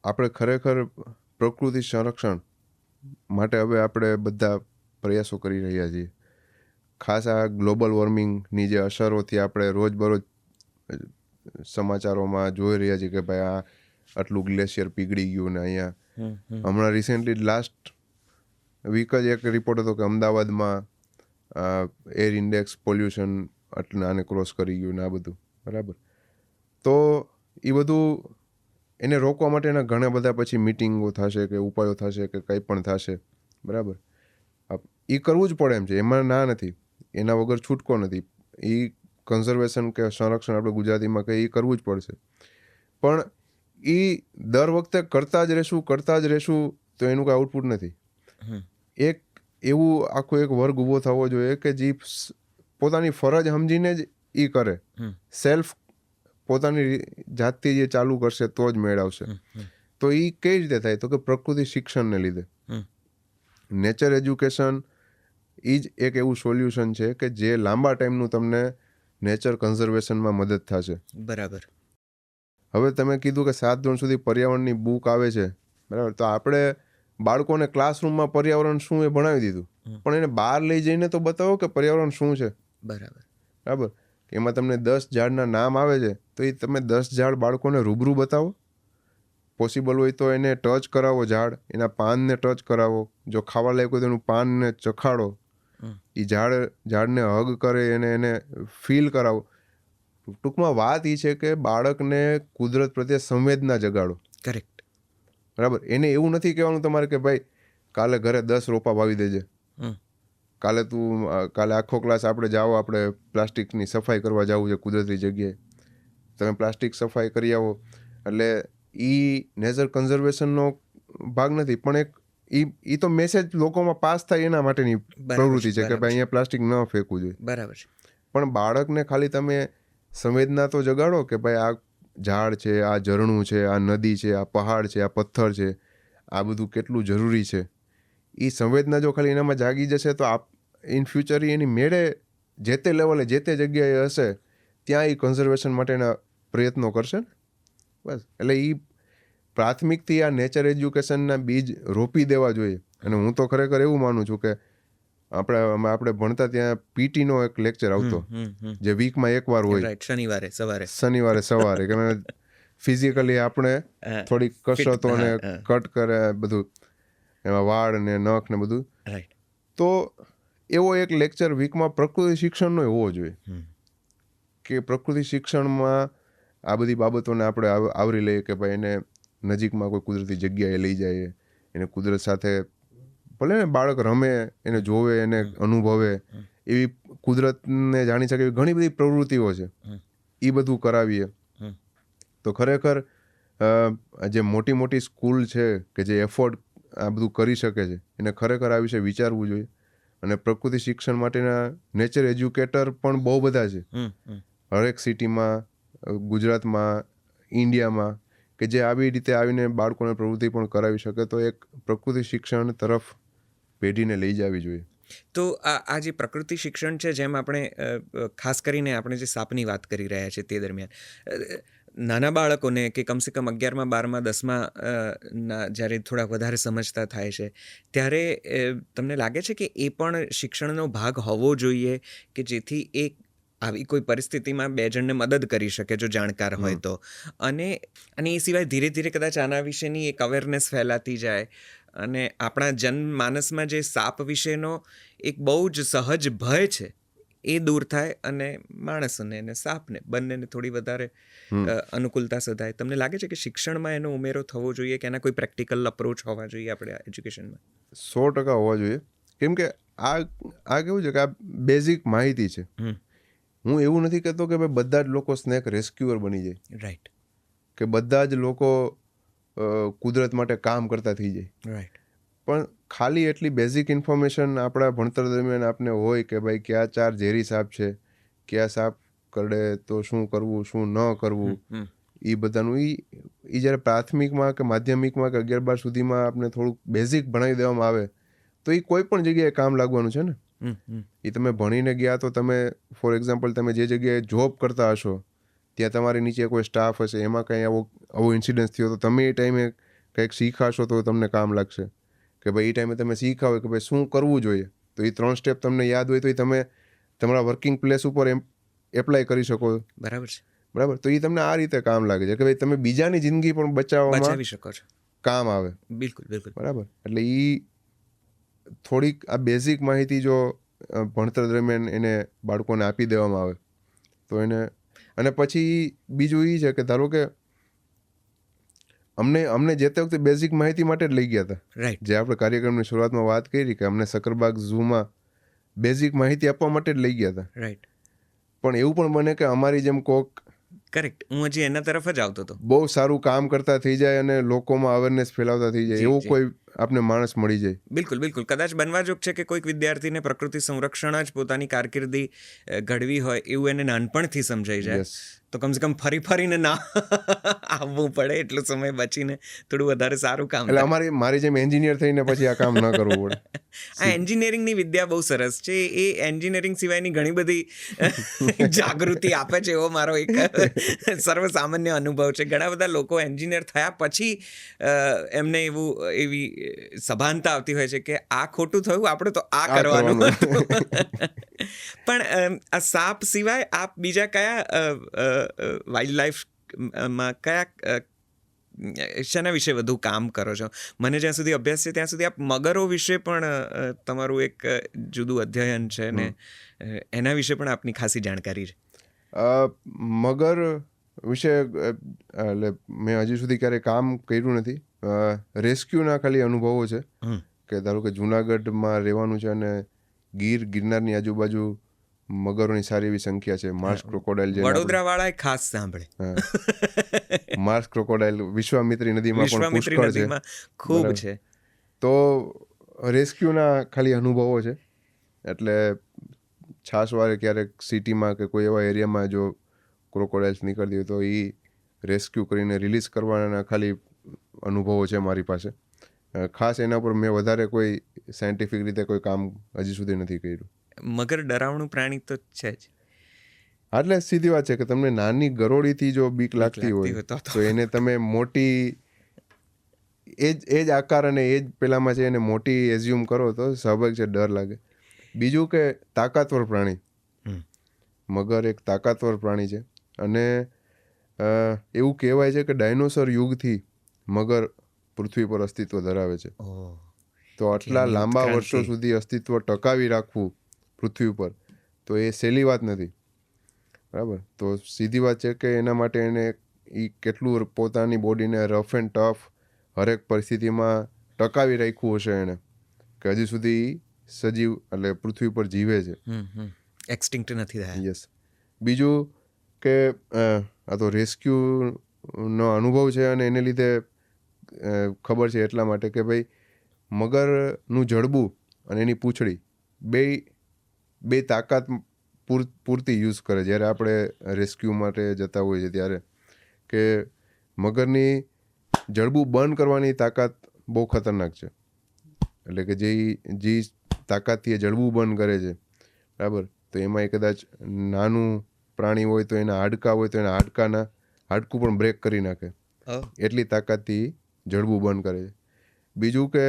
આપણે ખરેખર પ્રકૃતિ સંરક્ષણ માટે હવે આપણે બધા પ્રયાસો કરી રહ્યા છીએ. ખાસ આ ગ્લોબલ વોર્મિંગની જે અસરોથી આપણે રોજબરોજ સમાચારોમાં જોઈ રહ્યા છીએ કે ભાઈ આ આટલું ગ્લેશિયર પીગળી ગયું ને અહીંયા હમણાં રિસેન્ટલી લાસ્ટ વીક જ એક રિપોર્ટ હતો કે અમદાવાદમાં એર ઇન્ડેક્સ પોલ્યુશન આને ક્રોસ કરી ગયું ને આ બધું. બરાબર. તો એ બધું એને રોકવા માટેના ઘણા બધા પછી મિટિંગો થશે કે ઉપાયો થશે કે કંઈ પણ થશે. બરાબર. એ કરવું જ પડે એમ છે, એમાં ના નથી, એના વગર છૂટકો નથી. એ કન્ઝર્વેશન કે સંરક્ષણ આપણે ગુજરાતીમાં કહીએ એ કરવું જ પડશે. પણ એ દર વખતે કરતા જ રહેશું તો એનું કાંઈ આઉટપુટ નથી. એક એવું આખો એક વર્ગ ઊભો થવો જોઈએ કે જે પોતાની ફરજ સમજીને જ એ કરે, સેલ્ફ પોતાની જાતથી જે ચાલુ કરશે તો જ મેળવશે. તો એ કઈ રીતે થાય? તો કે પ્રકૃતિ શિક્ષણને લીધે. નેચર એજ્યુકેશન એ જ એક એવું સોલ્યુશન છે કે જે લાંબા ટાઈમનું તમને નેચર કન્ઝર્વેશનમાં મદદ થશે. બરાબર. હવે તમે કીધું કે 7 ધોરણ સુધી પર્યાવરણની બુક આવે છે. બરાબર. તો આપણે બાળકોને ક્લાસરૂમમાં પર્યાવરણ શું એ ભણાવી દીધું, પણ એને બહાર લઈ જઈને તો બતાવો કે પર્યાવરણ શું છે. બરાબર. એમાં તમને 10 ઝાડના નામ આવે છે તો એ તમે 10 ઝાડ બાળકોને રૂબરૂ બતાવો. પોસિબલ હોય તો એને ટચ કરાવો, ઝાડ એના પાનને ટચ કરાવો. જો ખાવા લાયક હોય તો એનું પાનને ચખાડો. એ ઝાડને હગ કરે, એને ફીલ કરાવો. ટૂંકમાં વાત એ છે કે બાળકને કુદરત પ્રત્યે સંવેદના જગાડો. કરેક્ટ. બરાબર. એને એવું નથી કહેવાનું તમારે કે ભાઈ કાલે ઘરે 10 રોપા વાવી દેજે, કાલે આખો ક્લાસ આપણે પ્લાસ્ટિકની સફાઈ કરવા જવું છે કુદરતી જગ્યાએ, તમે પ્લાસ્ટિક સફાઈ કરી આવો. એટલે એ નેચર કન્ઝર્વેશનનો ભાગ નથી, પણ એક એ તો મેસેજ લોકોમાં પાસ થાય એના માટેની પ્રવૃત્તિ છે કે ભાઈ અહીંયા પ્લાસ્ટિક ન ફેંકવું જોઈએ. બરાબર. પણ બાળકને ખાલી તમે સંવેદના તો જગાડો કે ભાઈ આ ઝાડ છે, આ ઝરણું છે, આ નદી છે, આ પહાડ છે, આ પથ્થર છે, આ બધું કેટલું જરૂરી છે. એ સંવેદના જો ખાલી એનામાં જાગી જશે તો ઇન ફ્યુચર એની મેળે જે તે લેવલે જે તે જગ્યાએ હશે ત્યાં એ કન્ઝર્વેશન માટેના પ્રયત્નો કરશે ને. બસ. એટલે એ પ્રાથમિકથી આ નેચર એજ્યુકેશનના બીજ રોપી દેવા જોઈએ. અને હું તો ખરેખર એવું માનું છું કે આપણે ભણતા ત્યાં પીટીનો એક લેક્ચર આવતો જે વીકમાં એકવાર હોય, શનિવારે સવારે કે ફિઝિકલી આપણે થોડીક કસરતો ને કટ કરે બધું, એમાં વાળ ને નખ ને બધું. તો એવો એક લેક્ચર વીકમાં પ્રકૃતિ શિક્ષણનો હોવો જોઈએ કે પ્રકૃતિ શિક્ષણમાં આ બધી બાબતોને આપણે આવરી લઈએ કે ભાઈ એને નજીકમાં કોઈ કુદરતી જગ્યાએ લઈ જાય, એને કુદરત સાથે ભલે ને બાળક રમે, એને જોવે, એને અનુભવે, એવી કુદરતને જાણી શકે એવી ઘણી બધી પ્રવૃત્તિઓ છે, એ બધું કરાવીએ. તો ખરેખર જે મોટી મોટી સ્કૂલ છે કે જે એફોર્ડ આ બધું કરી શકે છે એને ખરેખર આ વિશે વિચારવું જોઈએ. અને પ્રકૃતિ શિક્ષણ માટેના નેચર એજ્યુકેટર પણ બહુ બધા છે હરેક સિટીમાં, ગુજરાતમાં, ઇન્ડિયામાં, કે જે આવી રીતે આવીને બાળકોને પ્રવૃત્તિ પણ કરાવી શકે. તો એક પ્રકૃતિ શિક્ષણ તરફ પેઢીને લઈ જવી જોઈએ. તો આ જે પ્રકૃતિ શિક્ષણ છે, જેમ આપણે ખાસ કરીને આપણે જે સાપની વાત કરી રહ્યા છીએ તે દરમિયાન નાના બાળકોને કે કમસે કમ 11મા 12મા 10મા ના જ્યારે થોડા વધારે સમજતા થાય છે ત્યારે તમને લાગે છે કે એ પણ શિક્ષણનો ભાગ હોવો જોઈએ કે જેથી એ આવી કોઈ પરિસ્થિતિમાં બે જણને મદદ કરી શકે જો જાણકાર હોય તો. અને એ સિવાય ધીરે ધીરે કદાચ આના વિશેની એક અવેરનેસ ફેલાતી જાય અને આપણા જનમાનસમાં જે સાપ વિશેનો એક બહુ જ સહજ ભય છે એ દૂર થાય અને માણસને અને સાપને બંનેને થોડી વધારે અનુકૂળતા સધાય. તમને લાગે છે કે શિક્ષણમાં એનો ઉમેરો થવો જોઈએ કે એના કોઈ પ્રેક્ટિકલ અપ્રોચ હોવા જોઈએ આપણે એજ્યુકેશનમાં? 100% હોવા જોઈએ. કેમ કે આ કેવું છે કે આ બેઝિક માહિતી છે. હું એવું નથી કહેતો કે ભાઈ બધા જ લોકો સ્નેક રેસ્ક્યુઅર બની જાય. રાઈટ. કે બધા જ લોકો કુદરત માટે કામ કરતા થઈ જાય. રાઈટ. પણ ખાલી એટલી બેઝિક ઇન્ફોર્મેશન આપણા ભણતર દરમિયાન આપને હોય કે ભાઈ કયા 4 ઝેરી સાપ છે, કયા સાપ કરડે તો શું કરવું, શું ન કરવું, એ બધાનું એ જ્યારે પ્રાથમિકમાં કે માધ્યમિકમાં કે 11-12 સુધીમાં આપણે થોડુંક બેઝિક ભણાવી દેવામાં આવે તો એ કોઈ પણ જગ્યાએ કામ લાગવાનું છે ને. એ તમે ભણીને ગયા તો તમે ફોર એક્ઝામ્પલ તમે જે જગ્યાએ જોબ કરતા હશો ત્યાં તમારી નીચે કોઈ સ્ટાફ હશે, એમાં કંઈ આવો ઇન્સિડન્સ થયો તો તમે એ ટાઈમે કંઈક શીખાશો તો તમને કામ લાગશે. કે ભાઈ એ ટાઈમે તમે શીખા હોય કે ભાઈ શું કરવું જોઈએ, તો એ 3 સ્ટેપ તમને યાદ હોય તો એ તમે તમારા વર્કિંગ પ્લેસ ઉપર એપ્લાય કરી શકો. બરાબર છે. બરાબર. તો એ તમને આ રીતે કામ લાગે છે કે ભાઈ તમે બીજાની જિંદગી પણ બચાવી શકો છો, કામ આવે. બિલકુલ બિલકુલ. બરાબર. એટલે એ થોડીક આ બેઝિક માહિતી જો ભણતર દરમિયાન એને બાળકોને આપી દેવામાં આવે તો એને. અને પછી બીજું એ છે કે ધારો કે અમને જે તે વખતે બેઝિક માહિતી માટે જ લઈ ગયા હતા. રાઈટ. જે આપણે કાર્યક્રમની શરૂઆતમાં વાત કરી કે અમને સકરબાગ ઝૂમાં બેઝિક માહિતી આપવા માટે જ લઈ ગયા હતા. રાઈટ. પણ એવું પણ બને કે અમારી જેમ કોક કરેક્ટ, હું હજી એના તરફ જ આવતો હતો, બહુ સારું કામ કરતા થઈ જાય અને લોકોમાં અવેરનેસ ફેલાવતા થઈ જાય, એવું કોઈ આપને માણસ મળી જાય. બિલકુલ બિલકુલ. કદાચ બનવા જોગ છે કે કોઈક વિદ્યાર્થીને પ્રકૃતિ સંરક્ષણ જ પોતાની કારકિર્દી ઘડવી હોય એવું એને નાનપણથી સમજાઈ જાય તો કમસે કમ ફરીને ના આવવું પડે, એટલો સમય બચીને થોડું વધારે સારું કામ. એટલે મારી જેમ એન્જિનિયર થઈને પછી આ કામ ન કરવું પડે. આ એન્જિનિયરિંગની વિદ્યા બહુ સરસ છે. એ એન્જિનિયરિંગ સિવાયની ઘણી બધી જાગૃતિ આપે છે એવો મારો એક સર્વસામાન્ય અનુભવ છે. ઘણા બધા લોકો એન્જિનિયર થયા પછી એમને એવી સભાનતા આવતી હોય છે કે આ ખોટું થયું, આપણે તો આ કરવાનું હતું. પણ આ સાપ સિવાય આપ બીજા કયા વાઇલ્ડ લાઈફમાં કયા શેના વિશે વધુ કામ કરો છો? મને જ્યાં સુધી અભ્યાસ છે ત્યાં સુધી આપ મગરો વિશે પણ તમારું એક જુદું અધ્યયન છે ને એના વિશે પણ આપની ખાસી જાણકારી છે. મગર વિશે એટલે મેં હજી સુધી ક્યારેય કામ કર્યું નથી. રેસ્ક્યુના ખાલી અનુભવો છે કે ધારો કે જુનાગઢમાં રહેવાનું છે અને ગિરનારની આજુબાજુ મગરોની સારી એવી સંખ્યા છે. માર્સ ક્રોકોડાઇલ જે વડોદરા વાળાએ ખાસ સાંભળે. માર્સ ક્રોકોડાઇલ વિશ્વામિત્રી નદીમાં પણ પુષ્કળ છે, ખૂબ છે. તો રેસ્ક્યુના ખાલી અનુભવો છે. એટલે છાસવારે ક્યારેક સિટીમાં કે કોઈ એવા એરિયામાં જો ક્રોકોડાઇલ્સ નીકળતી હોય તો એ રેસ્ક્યુ કરીને રિલીઝ કરવાના ખાલી અનુભવો છે મારી પાસે. ખાસ એના પર મેં વધારે કોઈ સાયન્ટિફિક રીતે કોઈ કામ હજી સુધી નથી કર્યું. મગર ડરાવણું પ્રાણી તો છે જ. એટલે સીધી વાત છે કે તમને નાની ગરોળીથી જો બીક લાગતી હોય તો એને તમે મોટી એ જ આકાર અને એ જ પેલામાં છે એને મોટી એઝ્યુમ કરો તો સ્વાભાવિક છે ડર લાગે. બીજું કે તાકાતવર પ્રાણી. મગર એક તાકાતવર પ્રાણી છે અને એવું કહેવાય છે કે ડાયનોસર યુગથી મગર પૃથ્વી પર અસ્તિત્વ ધરાવે છે. તો આટલા લાંબા વર્ષો સુધી અસ્તિત્વ ટકાવી રાખવું પૃથ્વી પર તો એ સહેલી વાત નથી. બરાબર. તો સીધી વાત છે કે એના માટે એને એ કેટલું પોતાની બોડીને રફ એન્ડ ટફ હરેક પરિસ્થિતિમાં ટકાવી રાખ્યું હશે એને કે હજી સુધી સજીવ એટલે પૃથ્વી પર જીવે છે, એક્સટિંક્ટ નથી થયા. યસ. બીજું કે આ તો રેસ્ક્યુનો અનુભવ છે અને એને લીધે ખબર છે એટલા માટે કે ભાઈ મગરનું જડબું અને એની પૂંછડી બે તાકાત પૂરતી યુઝ કરે જ્યારે આપણે રેસ્ક્યુ માટે જતા હોઈએ છીએ ત્યારે, કે મગરની જડબું બંધ કરવાની તાકાત બહુ ખતરનાક છે. એટલે કે જે તાકાતથી એ જડબું બંધ કરે છે, બરાબર, તો એમાં એ કદાચ નાનું પ્રાણી હોય તો એના હાડકાં હોય તો એના હાડકું પણ બ્રેક કરી નાખે, એટલી તાકાતથી જડબું બંધ કરે છે. બીજું કે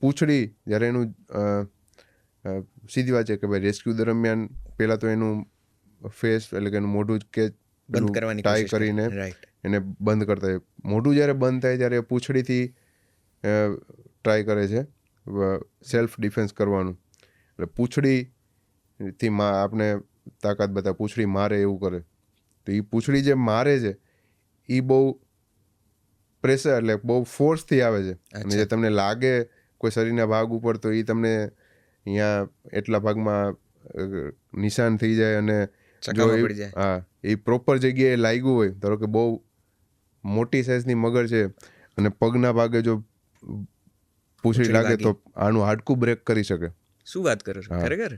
પૂંછડી જ્યારે એનું સીધી વાત છે કે ભાઈ રેસ્ક્યુ દરમિયાન પહેલાં તો એનું ફેસ એટલે કે એનું મોઢું જ કે બંધ કરવાની ટાઈ કોશિશ કરી. કરીને રાઈટ. એને બંધ કરતા હોય. મોઢું જ્યારે બંધ થાય ત્યારે પૂંછડીથી ટ્રાય કરે છે સેલ્ફ ડિફેન્સ કરવાનું. એટલે પૂંછડીથી આપણે તાકાત બતાવે, પૂંછડી મારે એવું કરે. તો એ પૂંછડી જે મારે છે એ બહુ પ્રેશર એટલે બહુ ફોર્સથી આવે છે. અને જે તમને લાગે કોઈ શરીરના ભાગ ઉપર તો એ તમને અહીંયા એટલા ભાગમાં નિશાન થઈ જાય. અને જો ચકામાં પડી જાય. હા એ પ્રોપર જગ્યાએ લાગ્યું હોય, ધારો કે બહુ મોટી સાઇઝની મગર છે અને પગના ભાગે જો પૂંછડી લાગે તો આનું હાડકું બ્રેક કરી શકે. શું વાત કરો છો? ખરેખર?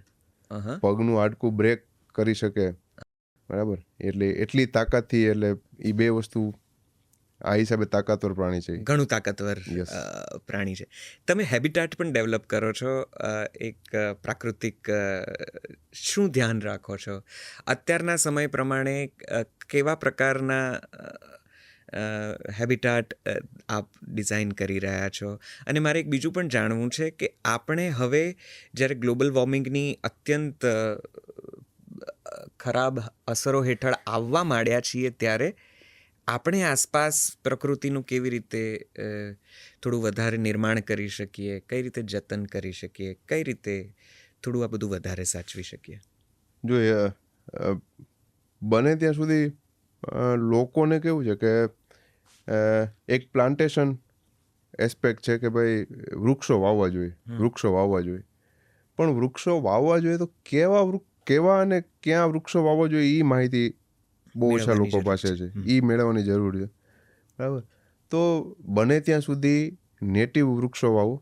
પગનું હાડકું બ્રેક કરી શકે. બરાબર. એટલે એટલી તાકાતથી, એટલે એ બે વસ્તુ આ હિસાબે તાકાતવર પ્રાણી છે. ઘણું તાકાતવર પ્રાણી છે. તમે હેબિટાટ પણ ડેવલપ કરો છો, એક પ્રાકૃતિક. શું ધ્યાન રાખો છો અત્યારના સમય પ્રમાણે? કેવા પ્રકારના હેબિટાટ આપ ડિઝાઇન કરી રહ્યા છો? અને મારે એક બીજું પણ જાણવું છે કે આપણે હવે જ્યારે ગ્લોબલ વોર્મિંગની અત્યંત ખરાબ અસરો હેઠળ આવવા માંડ્યા છીએ, ત્યારે આપણે આસપાસ પ્રકૃતિનું કેવી રીતે થોડું વધારે નિર્માણ કરી શકીએ, કઈ રીતે જતન કરી શકીએ, કઈ રીતે થોડું આ બધું વધારે સાચવી શકીએ? જો બને ત્યાં સુધી લોકોને કેવું છે કે એક પ્લાન્ટેશન એસ્પેક્ટ છે કે ભાઈ વૃક્ષો વાવવા જોઈએ, વૃક્ષો વાવવા જોઈએ. પણ વૃક્ષો વાવવા જોઈએ તો કેવા અને ક્યાં વૃક્ષો વાવવા જોઈએ એ માહિતી બહુ ઓછા લોકો પાસે છે. એ મેળવવાની જરૂર છે. બરાબર. તો બને ત્યાં સુધી નેટિવ વૃક્ષો વાવો.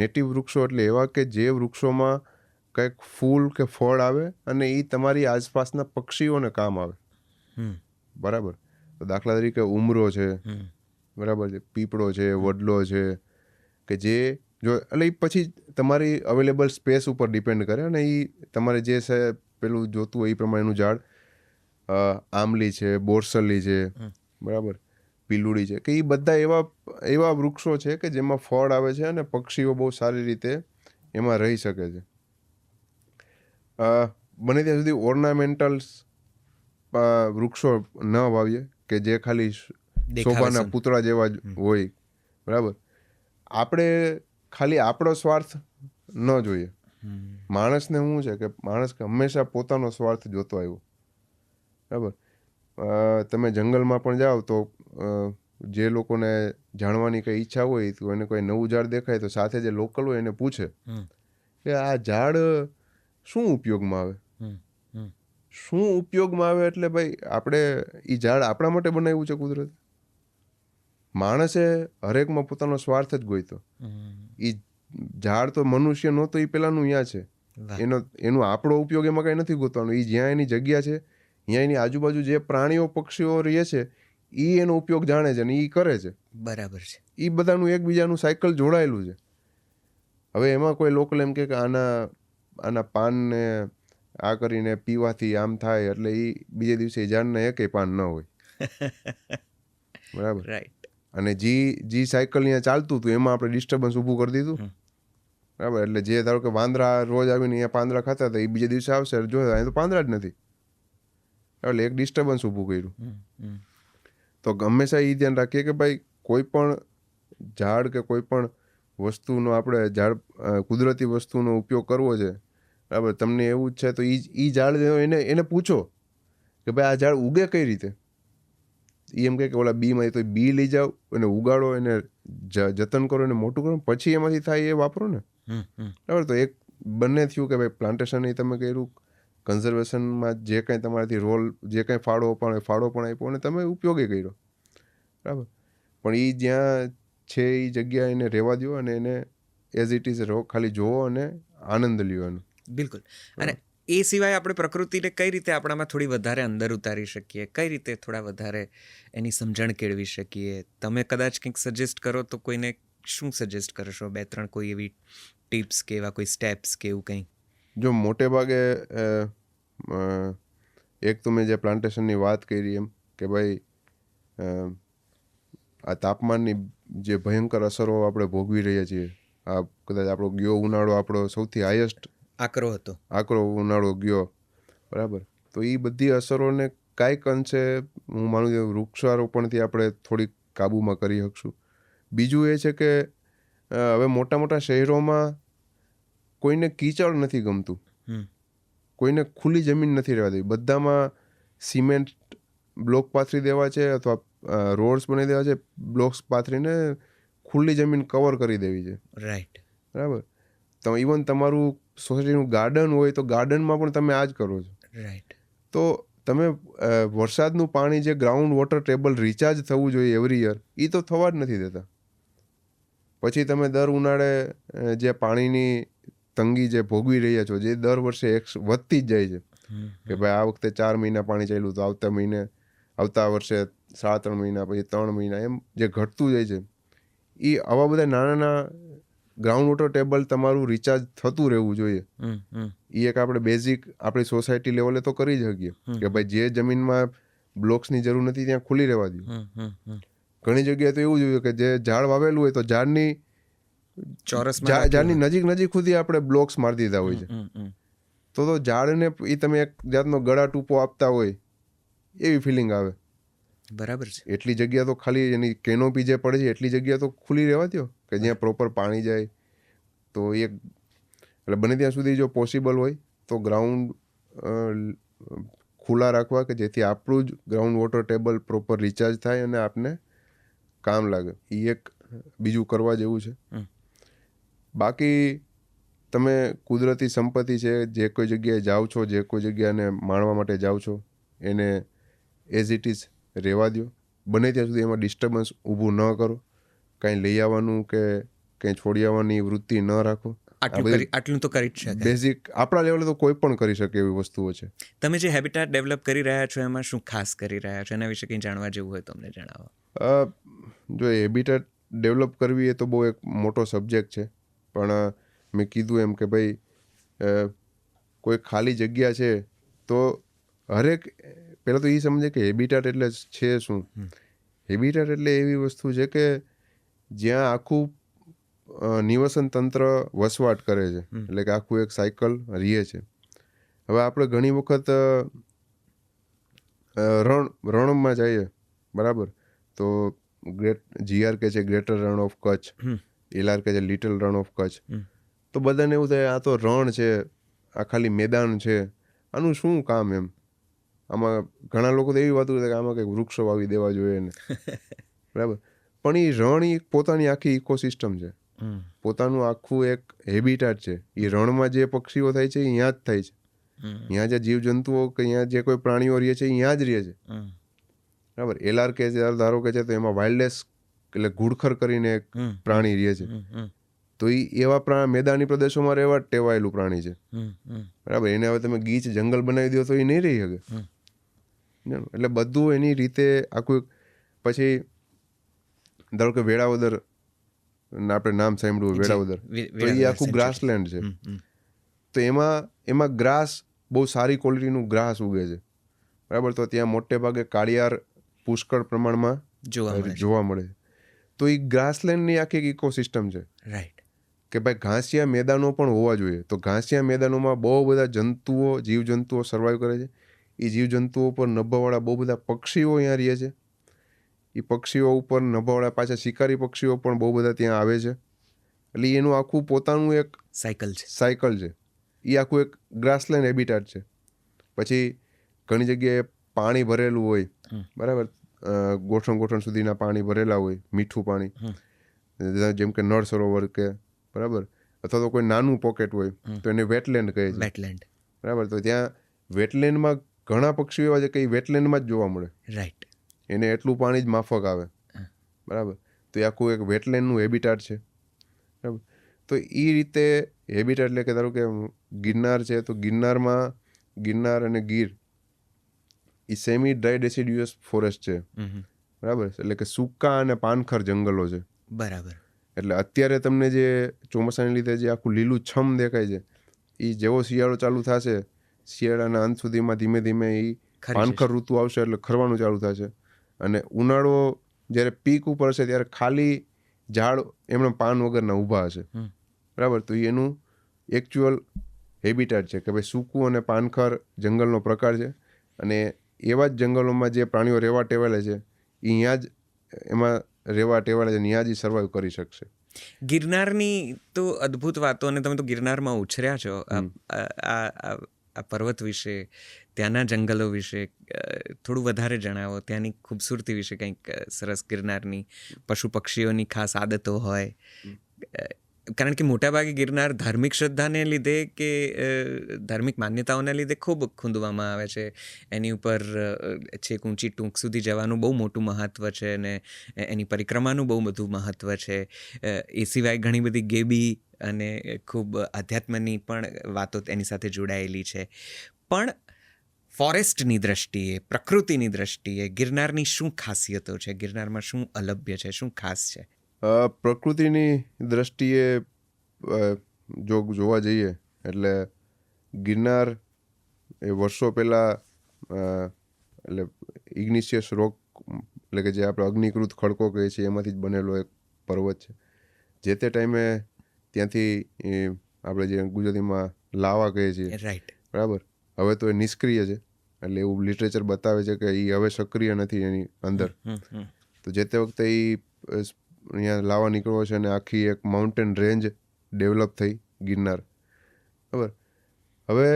નેટિવ વૃક્ષો એટલે એવા કે જે વૃક્ષોમાં કંઈક ફૂલ કે ફળ આવે અને એ તમારી આસપાસના પક્ષીઓને કામ આવે. બરાબર. તો દાખલા તરીકે ઉમરો છે, બરાબર છે, પીપળો છે, વડલો છે, કે જે જો એટલે એ પછી તમારી અવેલેબલ સ્પેસ ઉપર ડિપેન્ડ કરે. અને એ તમારે જે છે પેલું જોતું હોય એ પ્રમાણેનું ઝાડ, આંબલી છે, બોરસલી છે, બરાબર, પીલુડી છે, કે એ બધા એવા વૃક્ષો છે કે જેમાં ફળ આવે છે અને પક્ષીઓ બહુ સારી રીતે એમાં રહી શકે છે. બને ત્યાં સુધી ઓર્નામેન્ટલ્સ વૃક્ષો ન વાવીએ કે જે ખાલી શોભાના પૂતળા જેવા જ હોય. બરાબર. આપણે ખાલી આપણો સ્વાર્થ ન જોઈએ. માણસને શું છે કે માણસ હંમેશા પોતાનો સ્વાર્થ જોતો આવ્યો. બરાબર. તમે જંગલમાં પણ જાઓ તો જે લોકોને જાણવાની કંઈ ઈચ્છા હોય તો એને કોઈ નવું ઝાડ દેખાય તો સાથે જે લોકલ હોય એને પૂછે કે આ ઝાડ શું ઉપયોગમાં આવે, શું ઉપયોગમાં આવે. એટલે ભાઈ આપણે એ ઝાડ આપણા માટે બનાવ્યું છે કુદરત. માણસે હરેકમાં પોતાનો સ્વાર્થ જ ગોઈતો. એ ઝાડ તો મનુષ્ય નહોતો એ પેલાનું અહીંયા છે. એનો આપણો ઉપયોગ એમાં કંઈ નથી ગોતવાનો. એ જ્યાં એની જગ્યા છે, અહીંયા એની આજુબાજુ જે પ્રાણીઓ પક્ષીઓ રહે છે એ એનો ઉપયોગ જાણે છે અને એ કરે છે. બરાબર છે. એ બધાનું એકબીજાનું સાયકલ જોડાયેલું છે. હવે એમાં કોઈ લોકલ એમ કે આના પાનને આ કરીને પીવાથી આમ થાય એટલે એ બીજે દિવસે ઝાડને એકેય પાન ન હોય. બરાબર. રાઈટ. અને જી સાયકલ અહીંયા ચાલતું હતું એમાં આપણે ડિસ્ટર્બન્સ ઊભું કરી દીધું. બરાબર. એટલે જે ધારો કે વાંદરા રોજ આવીને અહીંયા પાંદડા ખાતા હતા એ બીજે દિવસે આવશે જોયા અહીં તો પાંદડા જ નથી. એટલે એક ડિસ્ટર્બન્સ ઊભું કર્યું. તો હંમેશા એ ધ્યાન રાખીએ કે ભાઈ કોઈ પણ ઝાડ કે કોઈ પણ વસ્તુનો આપણે કુદરતી વસ્તુનો ઉપયોગ કરવો છે. બરાબર. તમને એવું જ છે તો એ ઝાડ એને પૂછો કે ભાઈ આ ઝાડ ઉગે કઈ રીતે. એ એમ કે ઓલા બીમાંથી તો બી લઈ જાઓ, એને ઉગાડો, એને જતન કરો, એને મોટું કરો, પછી એમાંથી થાય એ વાપરો ને. બરાબર. તો એક બંને થયું કે ભાઈ પ્લાન્ટેશન એ તમે કર્યું, કન્ઝર્વેશનમાં જે કંઈ તમારાથી રોલ જે કંઈ ફાળો પણ આપ્યો અને તમે ઉપયોગી કર્યો. બરાબર. પણ એ જ્યાં છે એ જગ્યા એને રહેવા દો અને એને એઝ ઇટ ઇઝ ખાલી જોવો અને આનંદ લ્યો એનો. બિલકુલ. અને એ સિવાય આપણે પ્રકૃતિને કઈ રીતે આપણામાં થોડી વધારે અંદર ઉતારી શકીએ, કઈ રીતે થોડા વધારે એની સમજણ કેળવી શકીએ? તમે કદાચ કંઈક સજેસ્ટ કરો તો કોઈને શું સજેસ્ટ કરશો? 2-3 કોઈ એવી ટિપ્સ કે એવા કોઈ સ્ટેપ્સ કે એવું કંઈ? જો મોટે ભાગે એક તો મેં જે પ્લાન્ટેશનની વાત કરી એમ કે ભાઈ આ તાપમાનની જે ભયંકર અસરો આપણે ભોગવી રહ્યા છીએ, આ કદાચ આપણો ગયો ઉનાળો આપણો સૌથી હાઈએસ્ટ આકરો હતો. આકરો ઉનાળો ગયો. બરાબર. તો એ બધી અસરોને કાંઈક અંશે હું માનું છું વૃક્ષારોપણથી આપણે થોડીક કાબૂમાં કરી શકશું. બીજું એ છે કે હવે મોટા મોટા શહેરોમાં કોઈને કીચડ નથી ગમતું, કોઈને ખુલ્લી જમીન નથી રહેવા દેવી. બધામાં સિમેન્ટ બ્લોક પાથરી દેવા છે અથવા રોડ્સ બનાવી દેવા છે, બ્લોક્સ પાથરીને ખુલ્લી જમીન કવર કરી દેવી છે. રાઈટ. બરાબર. તો ઇવન તમારું સોસાયટીનું ગાર્ડન હોય તો ગાર્ડનમાં પણ તમે આ જ કરો છો. રાઈટ. તો તમે વરસાદનું પાણી જે ગ્રાઉન્ડ વોટર ટેબલ રિચાર્જ થવું જોઈએ એવરી યર, એ તો થવા જ નથી દેતા. પછી તમે દર ઉનાળે જે પાણીની તંગી જે ભોગવી રહ્યા છો, જે દર વર્ષે વધતી જ જાય છે કે ભાઈ આ વખતે 4 મહિના પાણી ચાલ્યું તો આવતા વર્ષે 3.5 મહિના, પછી 3 મહિના, એમ જે ઘટતું જાય છે. એ આવા બધા નાના ગ્રાઉન્ડ વોટર ટેબલ તમારું રિચાર્જ થતું રહેવું જોઈએ. એ એક આપણે બેઝિક આપણી સોસાયટી લેવલે તો કરી જ શકીએ કે ભાઈ જે જમીનમાં બ્લોક્સની જરૂર નથી ત્યાં ખુલ્લી રહેવા દો. ઘણી જગ્યાએ તો એવું જોઈએ કે જે ઝાડ વાવેલું હોય તો ઝાડની નજીક સુધી આપણે બ્લોક્સ મારી દીધા હોય છે. તો ઝાડને એ તમે એક જાતનો ગળા ટૂંપો આપતા હોય એવી ફિલિંગ આવે. બરાબર છે. એટલી જગ્યા તો ખાલી એની કેનોપી જે પડે છે એટલી જગ્યા તો ખુલ્લી રહેવા દો કે જ્યાં પ્રોપર પાણી જાય. તો એટલે બને ત્યાં સુધી જો પોસિબલ હોય તો ગ્રાઉન્ડ ખુલ્લા રાખવા કે જેથી આપણું જ ground water table proper recharge થાય અને આપને કામ લાગે. એ એક બીજું કરવા જેવું છે. બાકી તમે કુદરતી સંપત્તિ છે, જે કોઈ જગ્યાએ જાઓ છો, જે કોઈ જગ્યાને માણવા માટે જાઓ છો, એને એઝ ઇટ ઇઝ રહેવા દો. બને ત્યાં સુધી એમાં ડિસ્ટર્બન્સ ઊભું ન કરો. કાંઈ લઈ આવવાનું કે કંઈ છોડી આવવાની વૃત્તિ ન રાખો. આટલું તો કરી જ શકાય. બેઝિક આપણા લેવલે તો કોઈ પણ કરી શકે એવી વસ્તુઓ છે. તમે જે હેબિટાટ ડેવલપ કરી રહ્યા છો એમાં શું ખાસ કરી રહ્યા છો, એના વિશે કંઈ જાણવા જેવું હોય તો અમને જણાવો. જો હેબિટાટ ડેવલપ કરવી એ તો બહુ એક મોટો સબ્જેક્ટ છે. પણ મેં કીધું એમ કે ભાઈ કોઈ ખાલી જગ્યા છે તો હરેક પહેલાં તો એ સમજે કે હેબિટાટ એટલે છે શું. હેબિટાટ એટલે એવી વસ્તુ છે કે જ્યાં આખું નિવસન તંત્ર વસવાટ કરે છે, એટલે કે આખું એક સાયકલ રહે છે. હવે આપણે ઘણી વખત રણમાં જઈએ, બરાબર, તો GR કે છે greater Rann of Kutch, LR કે છે લિટલ રણ ઓફ કચ્છ. તો બધાને એવું થાય આ તો રણ છે, આ ખાલી મેદાન છે, આનું શું કામ એમ. આમાં ઘણા લોકો તો એવી વાતો કરે કે આમાં કંઈક વૃક્ષો વાવી દેવા જોઈએ ને, બરાબર. પણ એ રણ એ પોતાની આખી ઇકોસિસ્ટમ છે, પોતાનું આખું એક હેબિટાટ છે. એ રણમાં જે પક્ષીઓ થાય છે એ અહીંયા જ થાય છે, અહીંયા જે જીવજંતુઓ કે અહીંયા જે કોઈ પ્રાણીઓ રહે છે અહીંયા જ રહે છે, બરાબર. LR કે છે ધારો કે છે તો એમાં વાઇલ્ડલેસ એટલે ઘુડખર કરીને એક પ્રાણી રહે છે. તો એ એવા મેદાની પ્રદેશોમાં રહેવા જ ટેવાયેલું પ્રાણી છે, બરાબર. એને હવે તમે ગીચ જંગલ બનાવી દો તો એ નહીં રહી શકે. એટલે બધું એની રીતે આખું. પછી ધારો કે વેળાવદર, આપણે નામ સાંભળ્યું વેળાવદર, તો એ આખું ગ્રાસલેન્ડ છે. તો એમાં ગ્રાસ બહુ સારી ક્વોલિટીનું ગ્રાસ ઉગે છે, બરાબર. તો ત્યાં મોટે ભાગે કાળિયાર પુષ્કળ પ્રમાણમાં જોવા મળે છે. તો એ ગ્રાસલેન્ડની આખી ઇકોસિસ્ટમ છે. રાઈટ. કે ભાઈ ઘાસિયા મેદાનો પણ હોવા જોઈએ. તો ઘાસિયા મેદાનોમાં બહુ બધા જીવજંતુઓ સર્વાઈવ કરે છે. એ જીવજંતુઓ પર નભાવાળા બહુ બધા પક્ષીઓ અહીંયા રહે છે. એ પક્ષીઓ ઉપર નભાવાળા પાછા શિકારી પક્ષીઓ પણ બહુ બધા ત્યાં આવે છે. એટલે એનું આખું પોતાનું એક સાયકલ છે. એ આખું એક ગ્રાસલેન્ડ હેબિટાટ છે. પછી ઘણી જગ્યાએ પાણી ભરેલું હોય, બરાબર, ગોઠણ સુધીના પાણી ભરેલા હોય, મીઠું પાણી, જેમ કે નળ સરોવર કે, બરાબર, અથવા તો કોઈ નાનું પોકેટ હોય તો એને વેટલેન્ડ કહે છે. વેટલેન્ડ, બરાબર. તો ત્યાં વેટલેન્ડમાં ઘણા પક્ષીઓ એવા છે કે એ વેટલેન્ડમાં જ જોવા મળે. રાઈટ. એને એટલું પાણી જ માફક આવે, બરાબર. તો એ આખું એક વેટલેન્ડનું હેબિટાટ છે, બરાબર. તો એ રીતે હેબિટાટ એટલે કે ધારો કે ગિરનાર છે, તો ગિરનાર અને ગીર એ સેમી ડ્રાય ડેસિડ્યુઅસ ફોરેસ્ટ છે, બરાબર. એટલે કે સૂકા અને પાનખર જંગલો છે, બરાબર. એટલે અત્યારે તમને જે ચોમાસાને લીધે જે આખું લીલું છમ દેખાય છે, એ જેવો શિયાળો ચાલુ થશે, શિયાળાના અંત સુધીમાં ધીમે ધીમે એ પાનખર ઋતુ આવશે એટલે ખરવાનું ચાલુ થશે. અને ઉનાળો જ્યારે પીક ઉપર હશે ત્યારે ખાલી ઝાડ એમણે પાન વગરના ઊભા હશે, બરાબર. તો એનું એકચ્યુઅલ હેબિટાટ છે કે ભાઈ સૂકું અને પાનખર જંગલનો પ્રકાર છે. અને એવા જ જંગલોમાં જે પ્રાણીઓ રહેવા ટેવાયેલા છે એ અહીંયા જ એમાં રહેવા ટેવાયેલા છે, ત્યાં જ સર્વાઈવ કરી શકશે. ગિરનારની તો અદ્ભુત વાતો, અને તમે તો ગિરનારમાં ઉછર્યા છો. આ પર્વત વિશે, ત્યાંના જંગલો વિશે થોડું વધારે જણાવો. ત્યાંની ખૂબસૂરતી વિશે કંઈક સરસ, ગિરનારની પશુ પક્ષીઓની ખાસ આદતો હોય. કારણ કે મોટાભાગે ગિરનાર ધાર્મિક શ્રદ્ધાને લીધે કે ધાર્મિક માન્યતાઓને લીધે ખૂબ ખૂંદવામાં આવે છે. એની ઉપર છેક ઊંચી ટૂંક સુધી જવાનું બહુ મોટું મહત્ત્વ છે, અને એની પરિક્રમાનું બહુ બધું મહત્ત્વ છે. એ સિવાય ઘણી બધી ગેબી અને ખૂબ આધ્યાત્મની પણ વાતો એની સાથે જોડાયેલી છે. પણ ફોરેસ્ટની દ્રષ્ટિએ, પ્રકૃતિની દ્રષ્ટિએ ગિરનારની શું ખાસિયતો છે? ગિરનારમાં શું અલભ્ય છે, શું ખાસ છે? પ્રકૃતિની દ્રષ્ટિએ જો જોવા જઈએ એટલે ગિરનાર એ વર્ષો પહેલાં એટલે ઇગ્નિશિયસ રોક, એટલે કે જે આપણે અગ્નિકૃત ખડકો કહીએ છીએ એમાંથી જ બનેલો એક પર્વત છે. જે તે ટાઈમે ત્યાંથી આપણે જે ગુજરાતીમાં લાવા કહીએ છીએ, રાઈટ, બરાબર, હવે તો એ નિષ્ક્રિય છે. એટલે એવું લિટરેચર બતાવે છે કે એ હવે સક્રિય નથી એની અંદર. તો જે તે વખતે એ અહીંયા લાવા નીકળ્યો છે અને આખી એક માઉન્ટેન રેન્જ ડેવલપ થઈ ગિરનાર, બરાબર. હવે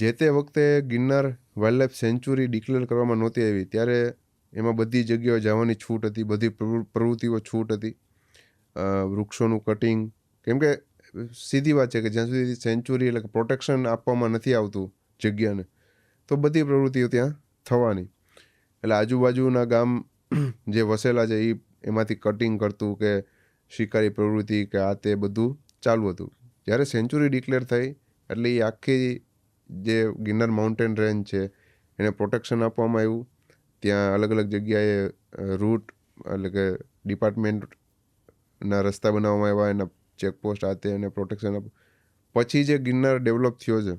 જે તે વખતે Girnar wild life sanctuary declare કરવામાં નહોતી આવી ત્યારે એમાં બધી જગ્યાએ જવાની છૂટ હતી, બધી પ્રવૃત્તિઓ છૂટ હતી. વૃક્ષોનું કટિંગ, કેમ કે સીધી વાત છે કે જ્યાં સુધી સેન્ચ્યુરી એટલે કે પ્રોટેક્શન આપવામાં નથી આવતું જગ્યાને, તો બધી પ્રવૃત્તિઓ ત્યાં થવાની. એટલે આજુબાજુના ગામ જે વસેલા છે એ એમાંથી કટિંગ કરતું કે શિકારી પ્રવૃત્તિ કે આ તે બધું ચાલુ હતું. જ્યારે સેન્ચ્યુરી ડિક્લેર થઈ એટલે એ આખી જે ગિરનાર માઉન્ટેન રેન્જ છે એને પ્રોટેક્શન આપવામાં આવ્યું. ત્યાં અલગ અલગ જગ્યાએ રૂટ એટલે કે ડિપાર્ટમેન્ટના રસ્તા બનાવવામાં આવ્યા, એના ચેકપોસ્ટ આ તે એને પ્રોટેક્શન આપ્યું. પછી જે ગિરનાર ડેવલપ થયો છે,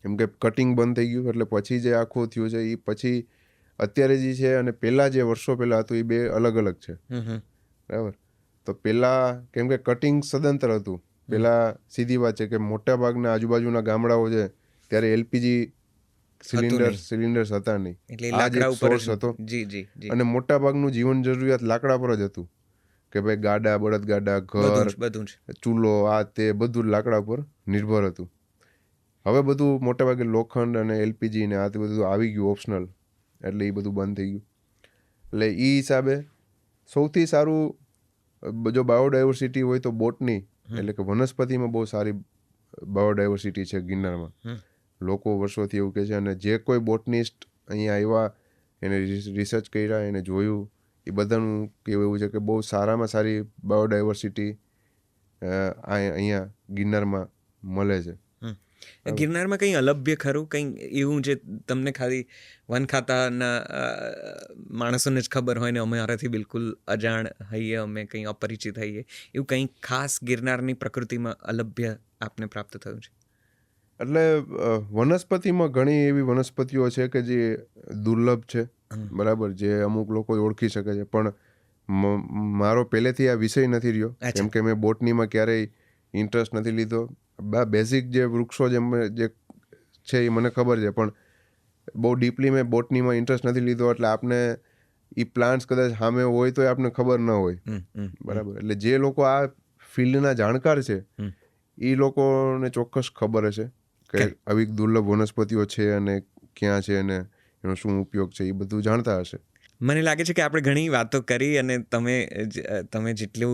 કેમ કે કટિંગ બંધ થઈ ગયું એટલે પછી જે આખું થયું છે એ પછી અત્યારે જે છે અને પહેલાં જે વર્ષો પહેલાં હતું એ બે અલગ અલગ છે, બરાબર. તો પહેલાં કેમ કે કટિંગ સદંતર હતું, પહેલાં સીધી વાત છે કે મોટા ભાગના આજુબાજુના ગામડાઓ છે ત્યારે એલપીજી સિલિન્ડર્સ હતા નહીં, આ જ એક સોર્સ હતો. અને મોટા ભાગનું જીવન જરૂરિયાત લાકડા પર જ હતું કે ભાઈ ગાડા, બળદગાડા, ઘર, ચૂલો, આ તે બધું લાકડા પર નિર્ભર હતું. હવે બધું મોટાભાગે લોખંડ અને એલપીજી ને આ તે બધું આવી ગયું ઓપ્શનલ, એટલે એ બધું બંધ થઈ ગયું. એટલે એ હિસાબે સૌથી સારું જો બાયોડાયવર્સિટી હોય તો બોટની, એટલે કે વનસ્પતિમાં બહુ સારી બાયોડાયવર્સિટી છે ગિરનારમાં. લોકો વર્ષોથી એવું કહે છે, અને જે કોઈ બોટનિસ્ટ અહીંયા આવ્યા, એને રિસર્ચ કર્યા, એને જોયું, એ બધાનું કહેવું એવું છે કે બહુ સારામાં સારી બાયોડાયવર્સિટી અહીંયા ગિરનારમાં મળે છે. ગિરનારમાં કંઈ અલભ્ય ખરું, કંઈ એવું જે તમને ખાલી વન ખાતાના માણસોને જ ખબર હોય ને અમારાથી બિલકુલ અજાણ હઈએ, અમે કંઈ અપરિચિત હઈએ, એવું કંઈ ખાસ ગિરનારની પ્રકૃતિમાં અલભ્ય આપને પ્રાપ્ત થયું છે? એટલે વનસ્પતિમાં ઘણી એવી વનસ્પતિઓ છે કે જે દુર્લભ છે, બરાબર, જે અમુક લોકો ઓળખી શકે છે. પણ મારો પહેલેથી આ વિષય નથી રહ્યો, કેમ કે મેં બોટનીમાં ક્યારેય ઇન્ટરેસ્ટ નથી લીધો. બેઝિક જે વૃક્ષો જે છે એ મને ખબર છે, પણ બહુ ડીપલી મેં બોટનીમાં ઇન્ટરેસ્ટ નથી લીધો. એટલે આપને એ પ્લાન્ટ્સ કદાચ સામે હોય તો આપને ખબર ન હોય, બરાબર. એટલે જે લોકો આ ફિલ્ડના જાણકાર છે એ લોકોને ચોક્કસ ખબર હશે કે આવી દુર્લભ વનસ્પતિઓ છે અને ક્યાં છે અને એનો શું ઉપયોગ છે, એ બધું જાણતા હશે. મને લાગે છે કે આપણે ઘણી વાતો કરી, અને તમે જેટલું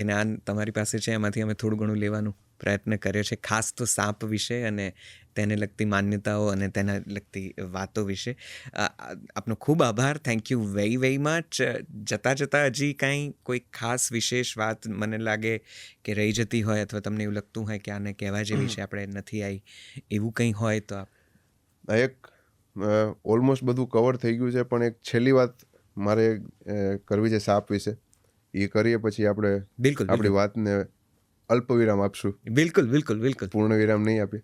જ્ઞાન તમારી પાસે છે એમાંથી અમે થોડું ઘણું લેવાનો પ્રયત્ન કર્યો છે, ખાસ તો સાપ વિશે અને તેને લગતી માન્યતાઓ અને તેના લગતી વાતો વિશે. આપનો ખૂબ આભાર. Thank you very very much. જતાં હજી કાંઈ કોઈ ખાસ વિશેષ વાત મને લાગે કે રહી જતી હોય, અથવા તમને એવું લગતું હોય કે આને કહેવા જેવી છે આપણે નથી આવી, એવું કંઈ હોય તો આપ. એક ઓલમોસ્ટ બધું કવર થઈ ગયું છે, પણ એક છેલ્લી વાત મારે કરવી છે સાપ વિશે. એ કરીએ પછી આપણે આપણી વાતને અલ્પ વિરામ આપશું. બિલકુલ બિલકુલ બિલકુલ, પૂર્ણ વિરામ નહીં આપી.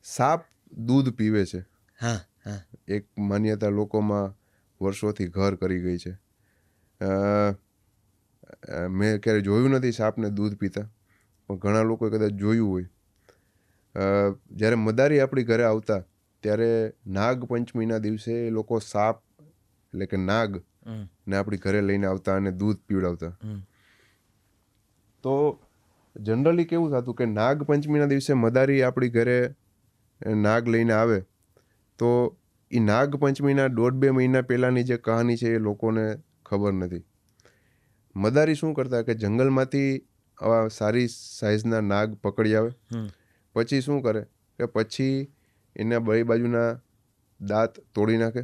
સાપ દૂધ પીવે છે. હા હા, એક માન્યતા લોકોમાં વર્ષોથી ઘર કરી ગઈ છે. મેં ક્યારેય જોયું નથી સાપને દૂધ પીતા, પણ ઘણા લોકોએ કદાચ જોયું હોય. જ્યારે મદારી આપણી ઘરે આવતા ત્યારે નાગપંચમીના દિવસે એ લોકો સાપ એટલે કે નાગ ને આપણી ઘરે લઈને આવતા અને દૂધ પીવડાવતા. તો જનરલી કેવું થતું કે નાગપંચમીના દિવસે મદારી આપણી ઘરે નાગ લઈને આવે તો એ નાગપંચમીના 1.5-2 મહિના પહેલાંની જે કહાની છે એ લોકોને ખબર નથી. મદારી શું કરતા કે જંગલમાંથી આવા સારી સાઇઝના નાગ પકડી આવે, પછી શું કરે કે પછી એના બે બાજુના દાંત તોડી નાખે,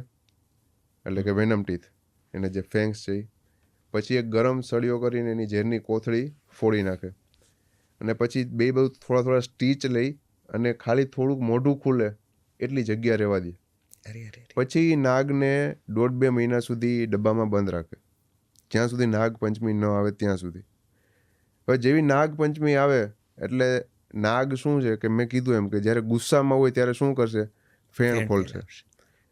એટલે કે વેનમ ટીથ, એને જે ફેંગ્સ છે, પછી એક ગરમ સળિયો કરીને એની ઝેરની કોથળી ફોડી નાખે અને પછી બે બાજુ થોડા થોડા સ્ટીચ લઈ અને ખાલી થોડુંક મોઢું ખુલે એટલી જગ્યા રહેવા દે. પછી નાગને 1.5-2 મહિના સુધી ડબ્બામાં બંધ રાખે, જ્યાં સુધી નાગપંચમી ન આવે ત્યાં સુધી. હવે જેવી નાગપંચમી આવે એટલે નાગ શું છે કે મેં કીધું એમ કે જ્યારે ગુસ્સામાં હોય ત્યારે શું કરશે, ફેણ ખોલશે.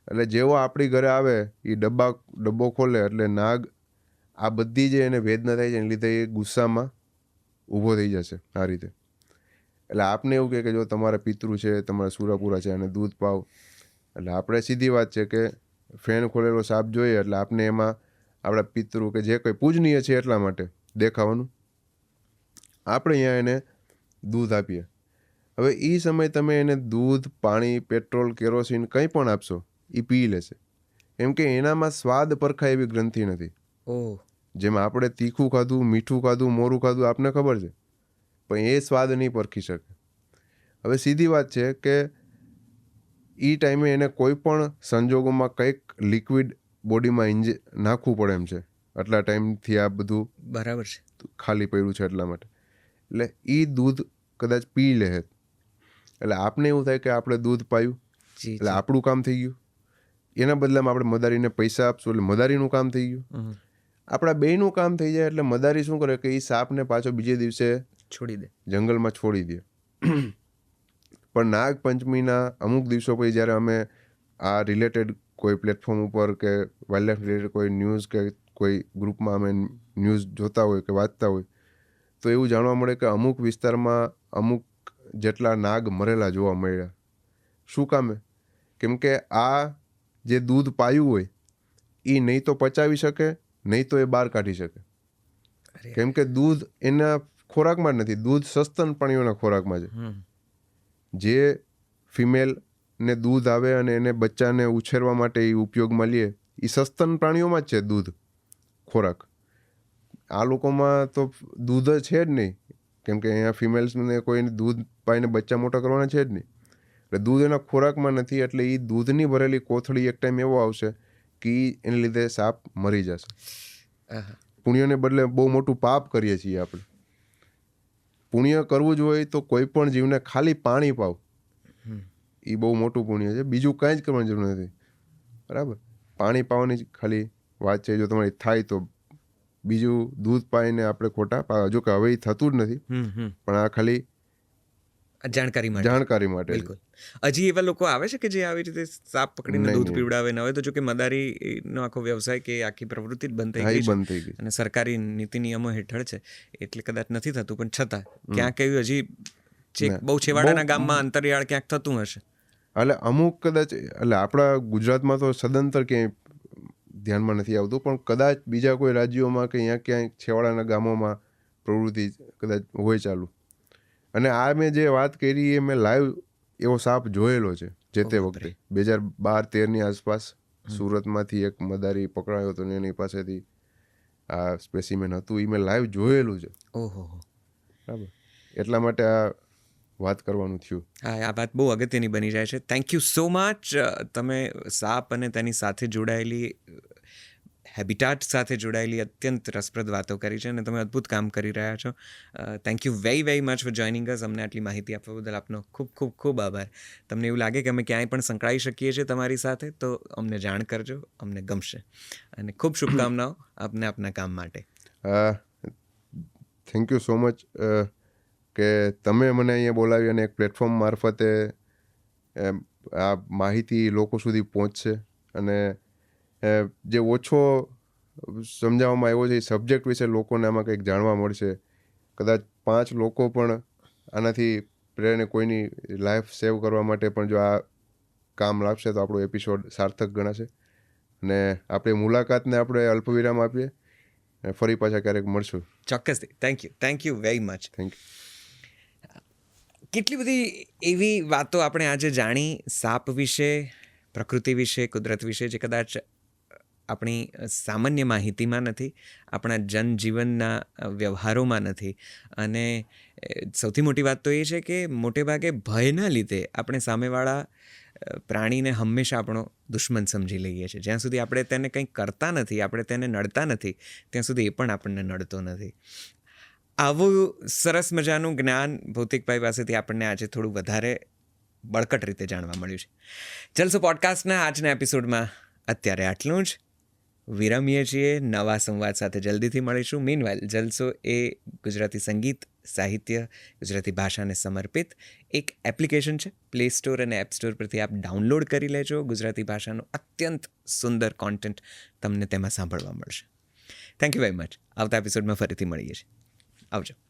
એટલે જેવો આપણી ઘરે આવે એ ડબ્બો ખોલે એટલે નાગ આ બધી જે એને વેદના થાય છે એને લીધે એ ગુસ્સામાં ઊભો થઈ જશે આ રીતે. એટલે આપને એવું કહે કે જો તમારા પિતૃ છે, તમારા સુરાપુરા છે અને દૂધ પાવ. એટલે આપણે સીધી વાત છે કે ફેણ ખોલેલો સાપ જોઈએ એટલે આપને એમાં આપણા પિતૃ કે જે કંઈ પૂજનીય છે એટલા માટે દેખાવાનું આપણે અહીંયા એને દૂધ આપીએ. હવે એ સમયે તમે એને દૂધ, પાણી, પેટ્રોલ, કેરોસીન કંઈ પણ આપશો એ પી લેશે, કેમ કે એનામાં સ્વાદ પરખાય એવી ગ્રંથિ નથી. જેમ આપણે તીખું ખાધું, મીઠું ખાધું, મોરું ખાધું આપને ખબર છે, પણ એ સ્વાદ નહીં પરખી શકે. હવે સીધી વાત છે કે એ ટાઈમે એને કોઈ પણ સંજોગોમાં કંઈક લિક્વિડ બોડીમાં નાખવું પડે એમ છે. આટલા ટાઈમથી આ બધું બરાબર છે, ખાલી પડ્યું છે એટલા માટે. એટલે એ દૂધ કદાચ પી લે, એટલે આપને એવું થાય કે આપણે દૂધ પાયું એટલે આપણું કામ થઈ ગયું. એના બદલામાં આપણે મદારીને પૈસા આપશું એટલે મદારીનું કામ થઈ ગયું. આપણા બેયનું કામ થઈ જાય એટલે મદારી શું કરે કે એ સાપને પાછો બીજે દિવસે છોડી દે, જંગલમાં છોડી દે. પણ નાગપંચમીના અમુક દિવસો પછી જ્યારે અમે આ રિલેટેડ કોઈ પ્લેટફોર્મ ઉપર કે વાઇલ્ડ લાઈફ રિલેટેડ કોઈ ન્યૂઝ કે કોઈ ગ્રુપમાં અમે ન્યૂઝ જોતા હોય કે વાંચતા હોય તો એવું જાણવા મળે કે અમુક વિસ્તારમાં અમુક જેટલા નાગ મરેલા જોવા મળ્યા. શું કામે? કેમ કે આ જે દૂધ પાયું હોય એ નહીં તો પચાવી શકે, નહીં તો એ બહાર કાઢી શકે. કેમ કે દૂધ એના ખોરાકમાં જ નથી, દૂધ સસ્તન પ્રાણીઓના ખોરાકમાં છે. જે ફિમેલ ને દૂધ આવે અને એને બચ્ચાને ઉછેરવા માટે એ ઉપયોગમાં લે એ સસ્તન પ્રાણીઓમાં જ છે દૂધ ખોરાક. આ લોકોમાં તો દૂધ છે જ નહીં, કેમ કે અહીંયા ફિમેલ્સને કોઈ દૂધ પાઈને બચ્ચા મોટા કરવાના છે જ નહીં. એટલે દૂધ એના ખોરાકમાં નથી, એટલે એ દૂધની ભરેલી કોથળી એક ટાઈમ એવો આવશે કે એને લીધે સાપ મરી જશે. પુણ્યને બદલે બહુ મોટું પાપ કરીએ છીએ આપણે. પુણ્ય કરવું જ હોય તો કોઈ પણ જીવને ખાલી પાણી પાવ, એ બહુ મોટું પુણ્ય છે. બીજું કાંઈ જ કરવાની જરૂર નથી, બરાબર? પાણી પાવાની જ ખાલી વાત છે. જો તમારી થાય તો બીજું દૂધ પાઈને આપણે ખોટા, જો કે હવે એ થતું જ નથી, પણ આ ખાલી જાણકારી માટે. બિલકુલ. હજી એવા લોકો આવે છે કે જે આવી રીતે સાપ પકડીને દૂધ પીવડાવે ન હોય તો, જો કે મદારીનો આખો વ્યવસાય કે આખી પ્રવૃત્તિ જ બંધ થઈ ગઈ અને સરકારી નીતિ નિયમો હેઠળ છે એટલે કદાચ નથી થતું, પણ છતાં ક્યાંક એવું હજી બહુ છેવાડાના ગામમાં અંતરિયાળ ક્યાંક થતું હશે. એટલે અમુક કદાચ, એટલે આપણા ગુજરાતમાં તો સદંતર ક્યાંય ધ્યાનમાં નથી આવતું, પણ કદાચ બીજા કોઈ રાજ્યોમાં કે અહીંયા ક્યાંય છેવાડાના ગામોમાં પ્રવૃત્તિ કદાચ હોય ચાલુ. અને આ મેં જે વાત કરી એ મેં લાઈવ એવો સાપ જોયેલો છે જે તે વખતે 2012-13ની આસપાસ સુરતમાંથી એક મદારી પકડાયો હતો ને એની પાસેથી આ સ્પેસિમેન હતું, એ મેં લાઈવ જોયેલું છે. બરાબર, એટલા માટે આ વાત કરવાનું થયું. હા, આ વાત બહુ અગત્યની બની જાય છે. Thank you so much. તમે સાપ અને તેની સાથે જોડાયેલી હેબિટાટ સાથે જોડાયેલી અત્યંત રસપ્રદ વાતો કરી છે અને તમે અદ્ભુત કામ કરી રહ્યા છો. Thank you very much for joining અસ. અમને આટલી માહિતી આપવા બદલ આપનો ખૂબ ખૂબ ખૂબ આભાર. તમને એવું લાગે કે અમે ક્યાંય પણ સંકળાઈ શકીએ છીએ તમારી સાથે તો અમને જાણ કરજો, અમને ગમશે. અને ખૂબ શુભકામનાઓ આપને આપના કામ માટે. થેન્ક યુ સો મચ કે તમે મને અહીંયા બોલાવી અને એક પ્લેટફોર્મ મારફતે આ માહિતી લોકો સુધી પહોંચશે અને જે ઓછો સમજાવવામાં આવ્યો છે એ સબ્જેક્ટ વિશે લોકોને આમાં કંઈક જાણવા મળશે. કદાચ 5 લોકો પણ આનાથી પ્રેરણે કોઈની લાઈફ સેવ કરવા માટે પણ જો આ કામ લાગશે તો આપણો એપિસોડ સાર્થક ગણાશે. અને આપણી મુલાકાતને આપણે અલ્પવિરામ આપીએ. ફરી પાછા ક્યારેક મળશું. ચોક્કસથી. Thank you very much. Thank you. કેટલી બધી એવી વાતો આપણે આજે જાણી સાપ વિશે, પ્રકૃતિ વિશે, કુદરત વિશે, જે કદાચ આપણી સામાન્ય માહિતીમાં નથી, આપણા જનજીવનના વ્યવહારોમાં નથી. અને સૌથી મોટી વાત તો એ છે કે મોટે ભાગે ભયના લીધે આપણે સામેવાળા પ્રાણીને હંમેશા આપણો દુશ્મન સમજી લઈએ છીએ. જ્યાં સુધી આપણે તેને કંઈ કરતા નથી, આપણે તેને નડતા નથી, ત્યાં સુધી એ પણ આપણને નડતો નથી. આવું સરસ મજાનું જ્ઞાન ભૌતિકભાઈ પાસેથી આપણને આજે થોડું વધારે બળકટ રીતે જાણવા મળ્યું છે. જલસો પોડકાસ્ટના આજના એપિસોડમાં અત્યારે આટલું જ. વિરમીએ છીએ. નવા સંવાદ સાથે જલ્દીથી મળીશું. મીનવાઇલ જલસો એ ગુજરાતી સંગીત, સાહિત્ય, ગુજરાતી ભાષાને સમર્પિત એક એપ્લિકેશન છે. પ્લે સ્ટોર અને એપ સ્ટોર પરથી આપ ડાઉનલોડ કરી લેજો. ગુજરાતી ભાષાનું અત્યંત સુંદર કોન્ટેન્ટ તમને તેમાં સાંભળવા મળશે. Thank you very much. આવતા એપિસોડમાં ફરીથી મળીએ છીએ. આવજો.